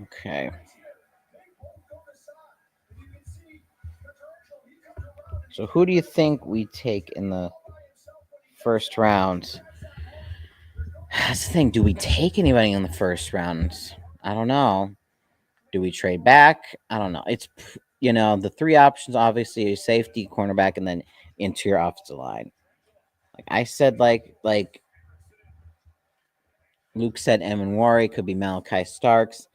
Okay. So who do you think we take in the first round? That's the thing. Do we take anybody in the first round? I don't know. Do we trade back? I don't know. It's, the three options, obviously, safety, cornerback, and then interior offensive line. Like I said, like Luke said, Evan Wari could be Malachi Starks,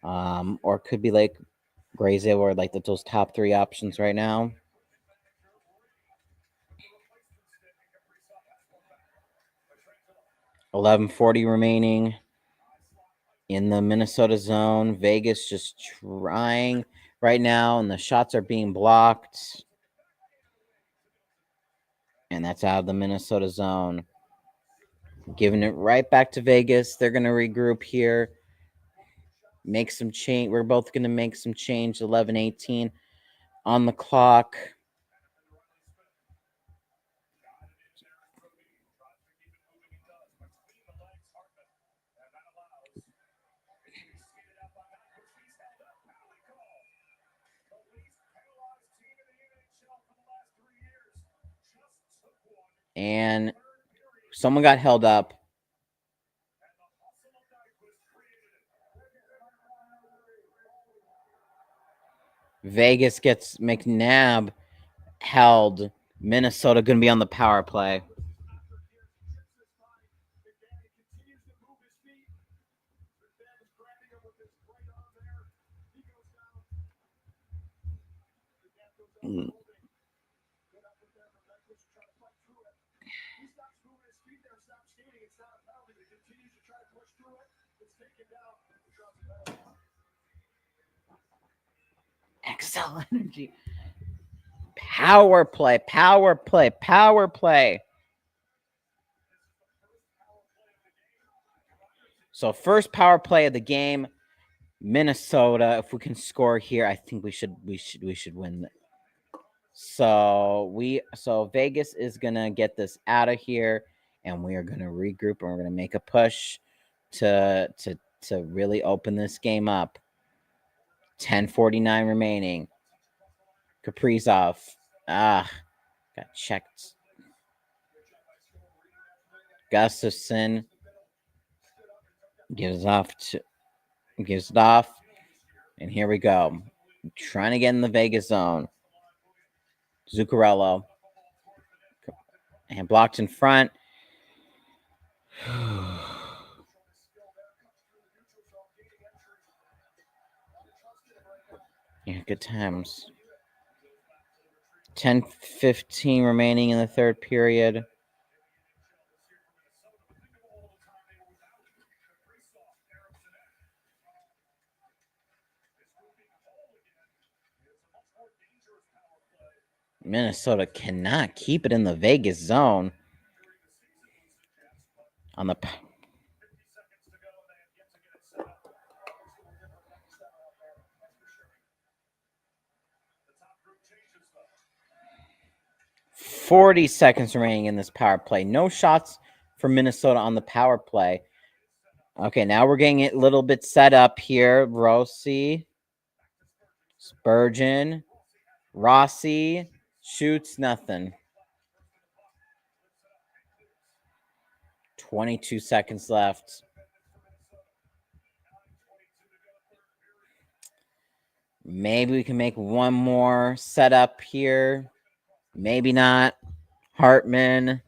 or could be like Graze, or like those top three options right now. $11.40 remaining in the Minnesota zone. Vegas just trying right now, and the shots are being blocked. And that's out of the Minnesota zone. Giving it right back to Vegas. They're going to regroup here. Make some change. We're both going to make some change. 11:18 on the clock. And someone got held up. Vegas gets McNabb held. Minnesota going to be on the power play. Excel energy. Power play, power play, power play. So first power play of the game, Minnesota. If we can score here, I think we should win. So Vegas is gonna get this out of here, and we are gonna regroup, and we're gonna make a push to really open this game up. 10:49 remaining. Kaprizov. Got checked. Gustafson gives it off. And here we go. Trying to get in the Vegas zone. Zuccarello. And blocked in front. Yeah, good times. 10:15 remaining in the third period. Minnesota cannot keep it in the Vegas zone. On the 40 seconds remaining in this power play. No shots for Minnesota on the power play. Okay, now we're getting it a little bit set up here. Rossi, Spurgeon, Rossi shoots nothing. 22 seconds left. Maybe we can make one more setup here. Maybe not. Hartman.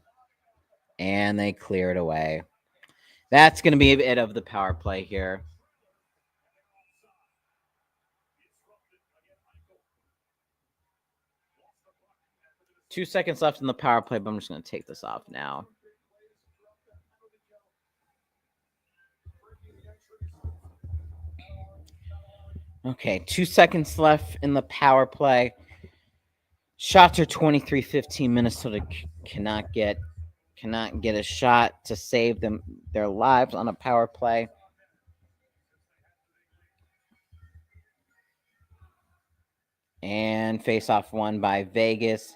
And they clear it away. That's going to be it of the power play here. Two seconds left in the power play, but I'm just going to take this off now. Okay, 2 seconds left in the power play. Shots are 23-15. Minnesota cannot get a shot to save their lives on a power play. And face-off won by Vegas.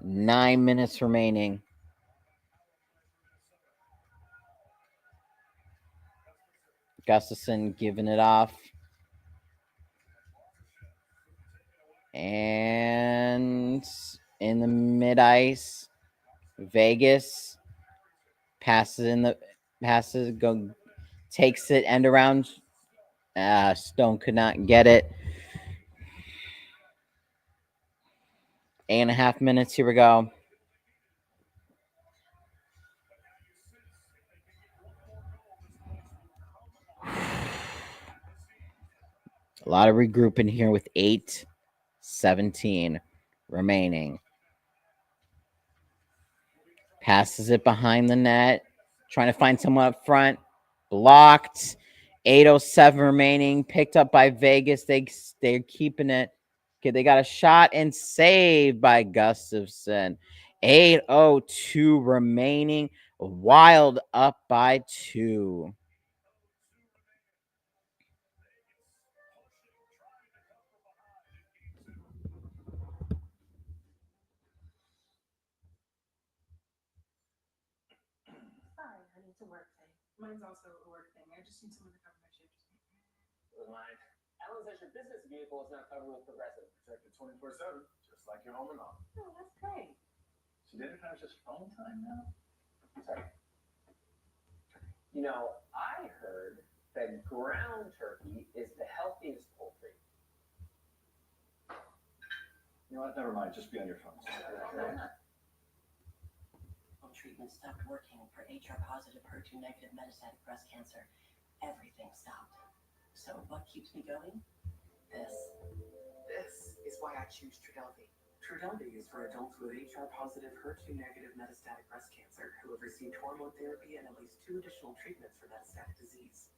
9 minutes remaining. Gustafson giving it off. And in the mid ice, Vegas takes it end around. Stone could not get it. 8.5 minutes. Here we go. A lot of regrouping here with 8:17 remaining. Passes it behind the net. Trying to find someone up front. Blocked. 8:07 remaining. Picked up by Vegas. They're keeping it. Okay, they got a shot and saved by Gustafson. 8:02 remaining. Wild up by 2. Sorry, honey, it's a work thing. Mine's also a work thing. I just need someone to cover my shifts. Mine. Alan says your business vehicle is now covered with Progressive. Protected 24/7, just like your home and auto. Oh, that's great. So dinner time's just phone time now? Sorry. You know, I heard that ground turkey is the healthiest poultry. You know what? Never mind. Just be on your phone. When treatment stopped working for HR positive, HER2 negative metastatic breast cancer, everything stopped. So what keeps me going? This. This is why I choose Trodelvy. Trodelvy is for adults with HR positive, HER2 negative metastatic breast cancer who have received hormone therapy and at least 2 additional treatments for metastatic disease.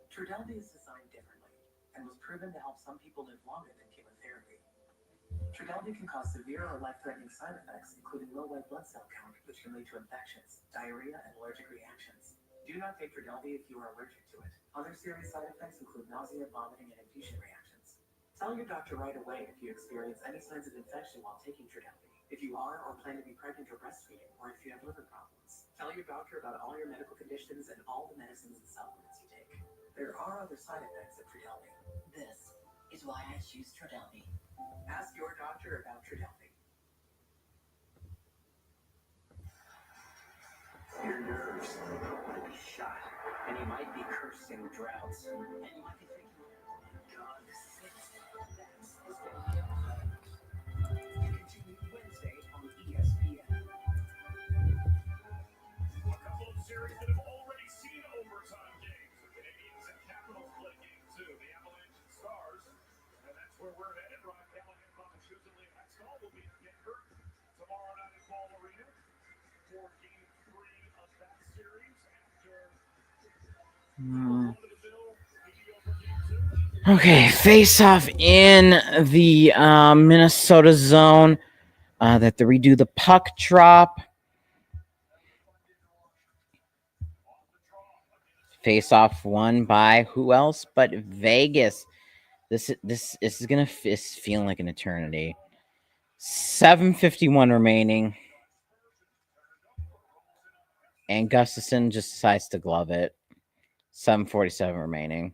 Trodelvy is designed differently and was proven to help some people live longer than chemotherapy. Trodelvy can cause severe or life-threatening side effects, including low white blood cell count, which can lead to infections, diarrhea, and allergic reactions. Do not take Trodelvy if you are allergic to it. Other serious side effects include nausea, vomiting, and infusion reactions. Tell your doctor right away if you experience any signs of infection while taking Trodelvy, if you are or plan to be pregnant or breastfeeding, or if you have liver problems. Tell your doctor about all your medical conditions and all the medicines and supplements you take. There are other side effects of Trodelvy. This is why I choose Trodelvy. Ask your doctor about Trodelvy. Your nerves might be shot, and you might be cursing droughts. And you might be thinking, oh my God, this is it. That's the story. Continue Wednesday on ESPN. A couple of series that have already seen overtime games. The Canadians and Capitals play game 2. The Avalanche and Stars. And that's where we're headed. Ryan Callahan, Bob Schuster, Liam Hextall will be in Denver tomorrow night at Ball Arena for game 3 of that series after Okay, face off in the Minnesota zone. That they redo the puck drop. Face off won by who else but Vegas. This is gonna is feeling like an eternity. 7:51 remaining, and Gustafson just decides to glove it. 7:47 remaining.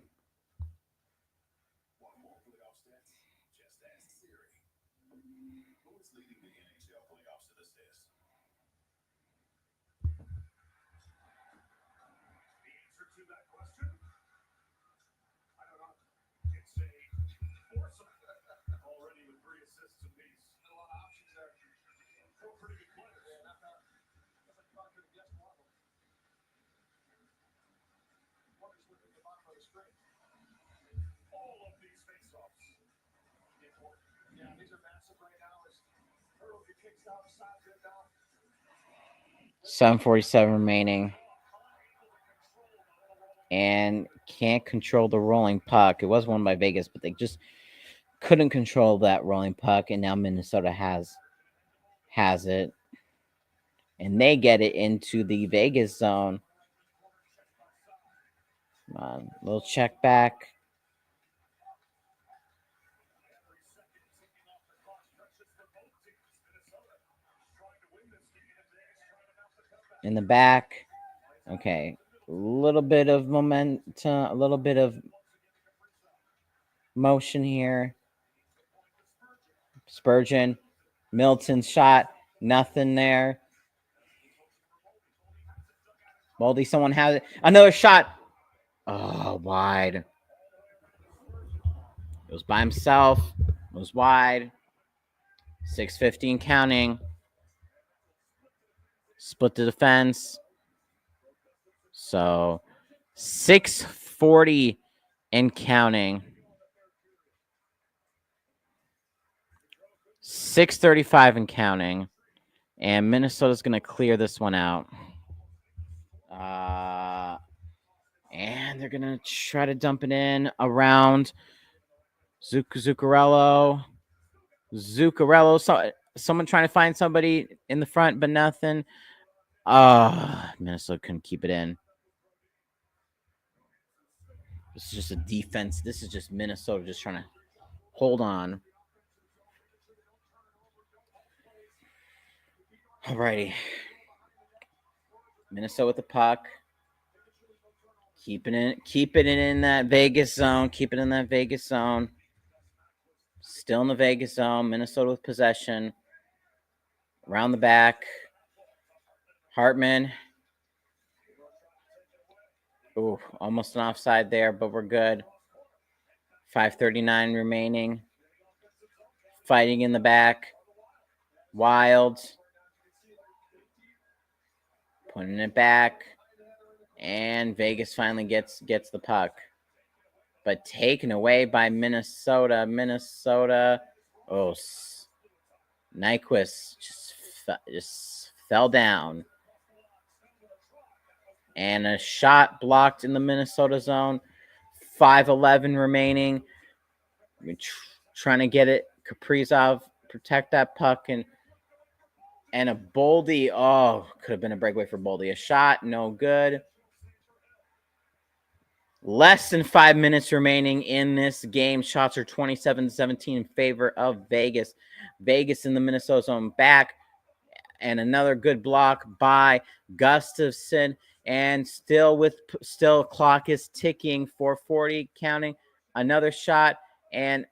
already with 3 assists apiece. A lot of options there. Four pretty good players. Yeah, not bad. Guess I probably could have guessed one of them. One is looking at the bottom of the screen. All of these face-offs. Important. Yeah, these are massive right now. As Hurley kicks out, sides it down. 7:47 remaining. And can't control the rolling puck. It was won by Vegas, but they just couldn't control that rolling puck, and now Minnesota has it. And they get it into the Vegas zone. Come on, little check back. In the back. Okay. little bit of momentum, a little bit of motion here. Spurgeon, Milton's shot, nothing there. Moldy, someone has it. Another shot. Oh, wide. It was by himself. It was wide. 6:15 counting. Split the defense. So 6:40 and counting. 6:35 and counting. And Minnesota's going to clear this one out. And they're going to try to dump it in around Zuccarello. Someone trying to find somebody in the front, but nothing. Minnesota couldn't keep it in. This is just a defense. This is just Minnesota just trying to hold on. Alrighty. Minnesota with the puck. Keeping it in that Vegas zone. Keep it in that Vegas zone. Still in the Vegas zone. Minnesota with possession. Around the back. Hartman. Ooh, almost an offside there, but we're good. 5:39 remaining. Fighting in the back. Wild. Putting it back. And Vegas finally gets the puck. But taken away by Minnesota. Oh, Nyquist just fell down. And a shot blocked in the Minnesota zone. 5:11 remaining. Trying to get it. Kaprizov, protect that puck. And a Boldy. Oh, could have been a breakaway for Boldy. A shot, no good. Less than 5 minutes remaining in this game. Shots are 27-17 in favor of Vegas. Vegas in the Minnesota zone back. And another good block by Gustafson. And still clock is ticking. 4:40 counting. Another shot and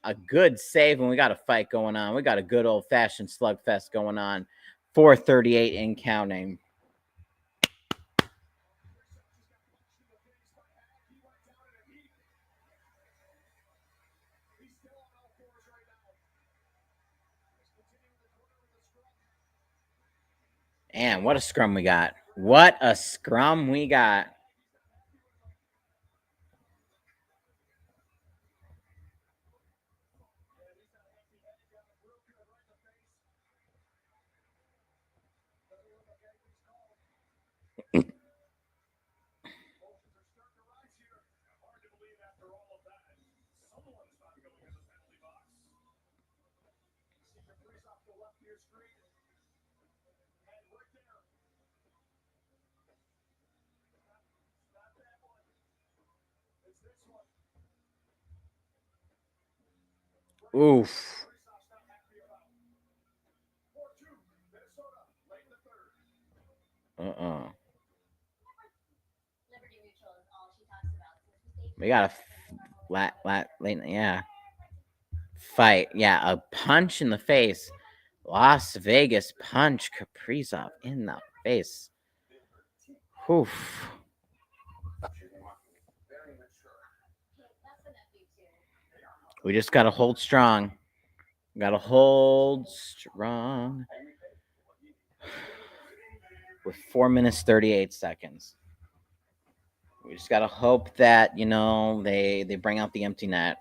a good save. And we got a fight going on. We got a good old-fashioned slugfest going on. 4:38 and counting. And what a scrum we got. What a scrum we got. Oof. We got a fight. Yeah, a punch in the face. Las Vegas punch Kaprizov in the face. Oof. We just got to hold strong. Got to hold strong. With 4 minutes, 38 seconds. We just got to hope that, they bring out the empty net.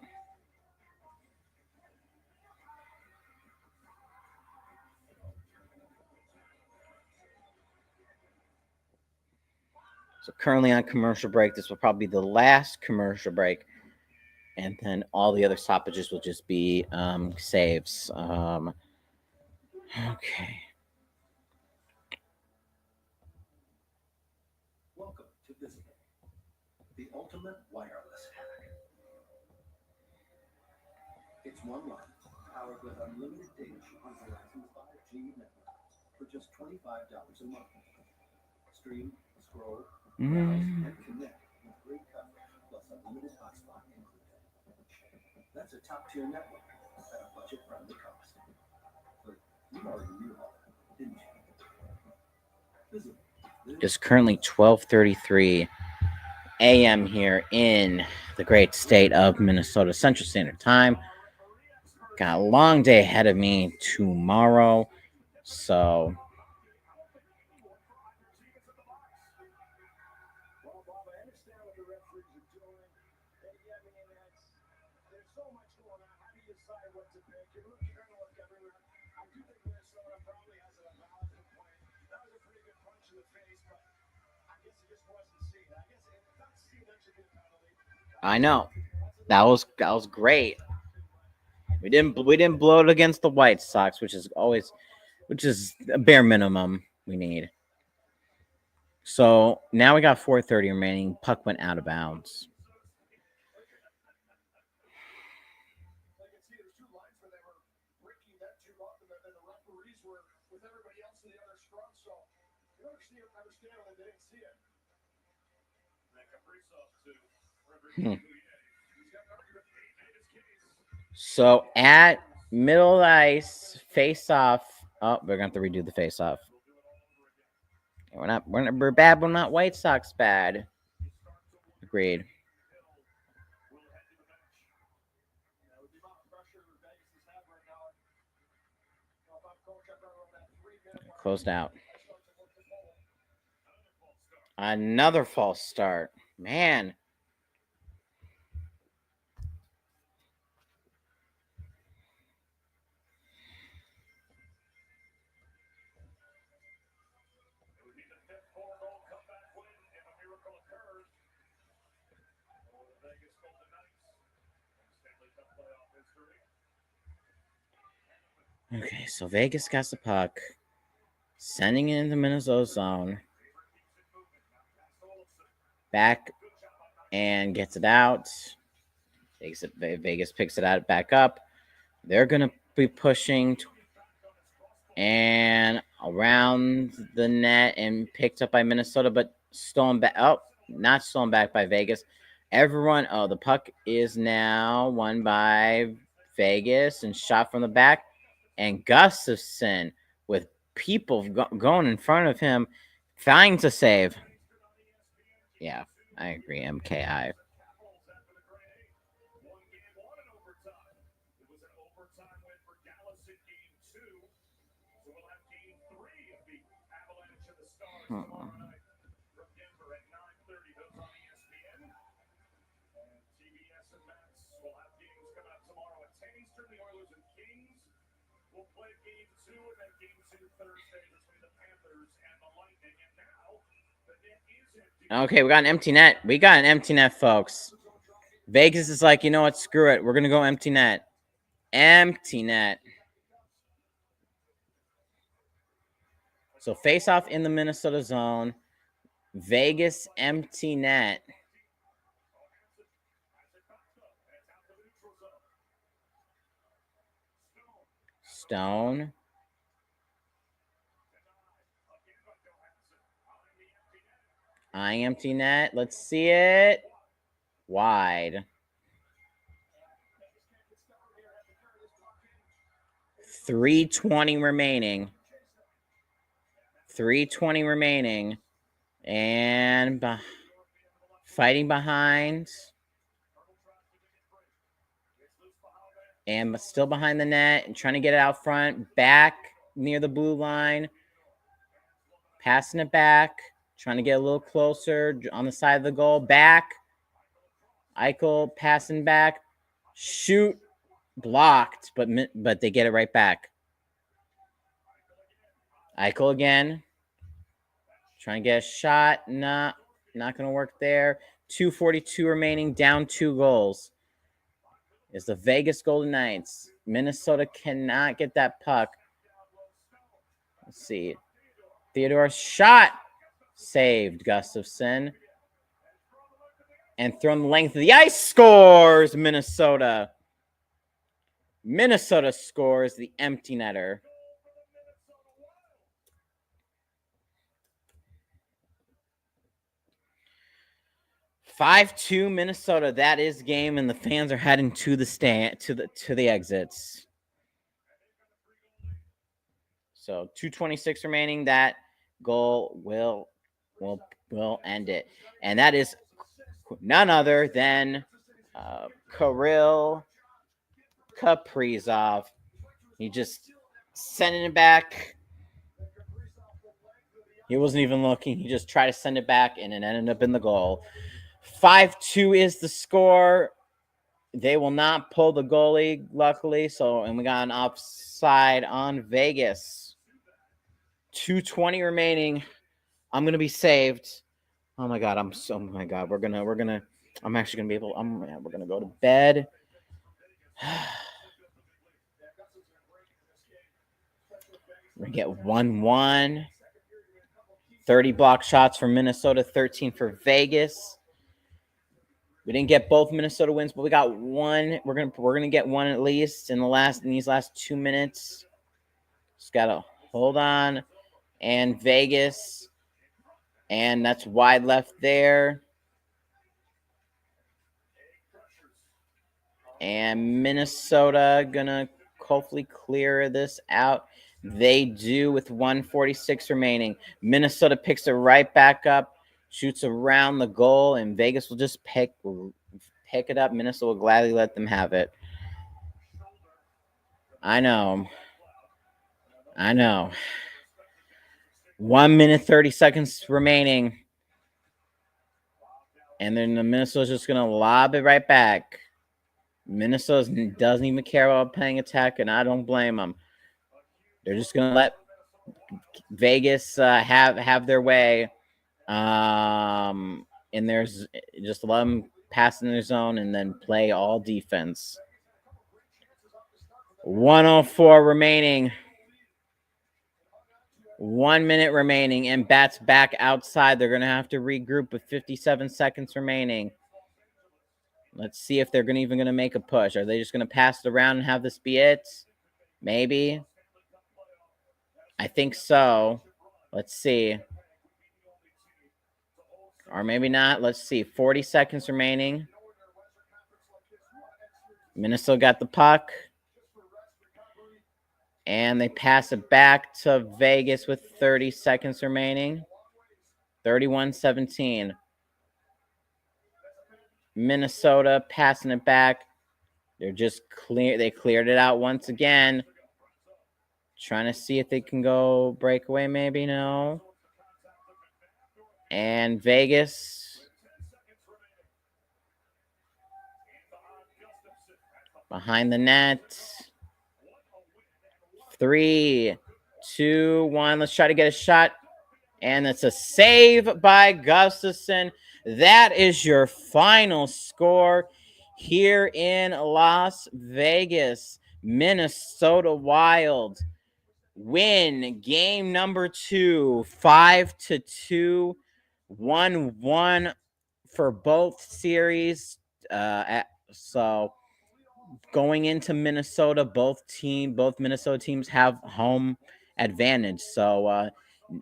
So currently on commercial break. This will probably be the last commercial break. And then all the other stoppages will just be saves. Okay. Welcome to Visible, the ultimate wireless hack. It's one line powered with unlimited data on Verizon's 5G network for just $25 a month. Stream, scroll, And connect with great coverage plus unlimited hotspot included. That's a top-tier network at a budget-friendly cost. But you already knew all that, didn't you? Visit It's currently 12:33 a.m. here in the great state of Minnesota, Central Standard Time. Got a long day ahead of me tomorrow, so Well, Bob, I understand what the referees are doing. And yeah, I mean, there's so much going on. How do you decide what to pick? You're trying to look everywhere. I do think Minnesota probably has a valid complaint. That was a pretty good punch in the face, but I guess it just wasn't seen. I guess if it's not seen, that should be a penalty. I know that was great. We didn't blow it against the White Sox, which is a bare minimum we need. So now we got 4:30 remaining. Puck went out of bounds. Like I see, there's two lines where they were breaking that two up, and then the referees were with everybody else in the other scrum. So you understand when they didn't see it. So at middle ice, face off. Oh, we're gonna have to redo the face off. We're bad, but not White Sox bad. Agreed. Closed out. Another false start. Man. Okay, so Vegas got the puck. Sending it in the Minnesota zone. Back and gets it out. Vegas picks it out back up. They're going to be pushing and around the net and picked up by Minnesota, but stolen back. Oh, not stolen back by Vegas. The puck is now won by Vegas and shot from the back. And Gustafson, with people going in front of him, finds a save. Yeah, I agree. MKI. Okay, we got an empty net. We got an empty net, folks. Vegas is like, you know what? Screw it. We're going to go empty net. Empty net. So face off in the Minnesota zone. Vegas empty net. Stone. Eyeing empty net. Let's see it. Wide. 3:20 remaining. 3:20 remaining. And fighting behind. And still behind the net and trying to get it out front. Back near the blue line. Passing it back. Trying to get a little closer on the side of the goal. Back. Eichel passing back. Shoot. Blocked, but they get it right back. Eichel again. Trying to get a shot. Not going to work there. 2:42 remaining. Down 2 goals. Is the Vegas Golden Knights. Minnesota cannot get that puck. Let's see. Theodore's shot. Saved Gustafson. And thrown the length of the ice. Scores Minnesota. Minnesota scores the empty netter. 5-2 Minnesota. That is game, and the fans are heading to the stand to the exits. So 2:26 remaining. That goal will end it, and that is none other than Kirill Kaprizov. He just sending it back. He wasn't even looking. He just tried to send it back, and it ended up in the goal. 5-2 is the score. They will not pull the goalie, luckily. And we got an offside on Vegas. 2:20 remaining. I'm gonna be saved. Oh my god, I'm actually gonna be able. We're gonna go to bed. We're gonna get 1-1. 30 block shots for Minnesota, 13 for Vegas. We didn't get both Minnesota wins, but we got one. We're gonna get one at least in these last 2 minutes. Just gotta hold on. And Vegas, and that's wide left there. And Minnesota gonna hopefully clear this out. They do with 1:46 remaining. Minnesota picks it right back up, shoots around the goal, and Vegas will just pick it up. Minnesota will gladly let them have it. I know. 1 minute 30 seconds remaining. And then the Minnesota's just gonna lob it right back. Minnesota doesn't even care about playing attack, and I don't blame them. They're just gonna let Vegas have their way. And there's just let them pass in their zone and then play all defense. 1:04 remaining. 1 minute remaining, and Bats back outside. They're gonna have to regroup with 57 seconds remaining. Let's see if they're even gonna make a push. Are they just gonna pass it around and have this be it? Maybe. I think so. Let's see. Or maybe not. Let's see. 40 seconds remaining. Minnesota got the puck. And they pass it back to Vegas with 30 seconds remaining. 31-17. Minnesota passing it back. They're just they cleared it out once again. Trying to see if they can go breakaway, maybe. No. And Vegas behind the net. 3, 2, 1. Let's try to get a shot. And it's a save by Gustafson. That is your final score here in Las Vegas. Minnesota Wild win game number 2, 5-2, 1-1 for both series. So going into Minnesota, both Minnesota teams have home advantage. So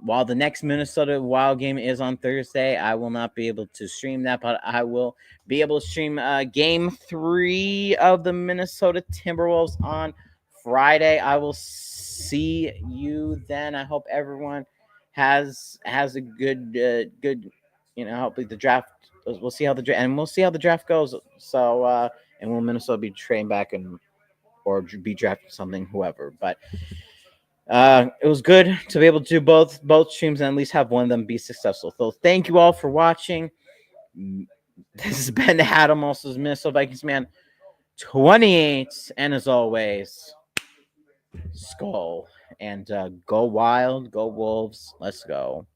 while the next Minnesota Wild game is on Thursday, I will not be able to stream that, but I will be able to stream game 3 of the Minnesota Timberwolves on Friday. I will see you then. I hope everyone has a good hopefully the draft. We'll see how the draft goes. So and will Minnesota be trading back or be drafting something, whoever. But it was good to be able to do both streams and at least have one of them be successful. So thank you all for watching. This has been Adam, also Minnesota Vikings man 28, and as always, Skull and go Wild, go Wolves, let's go.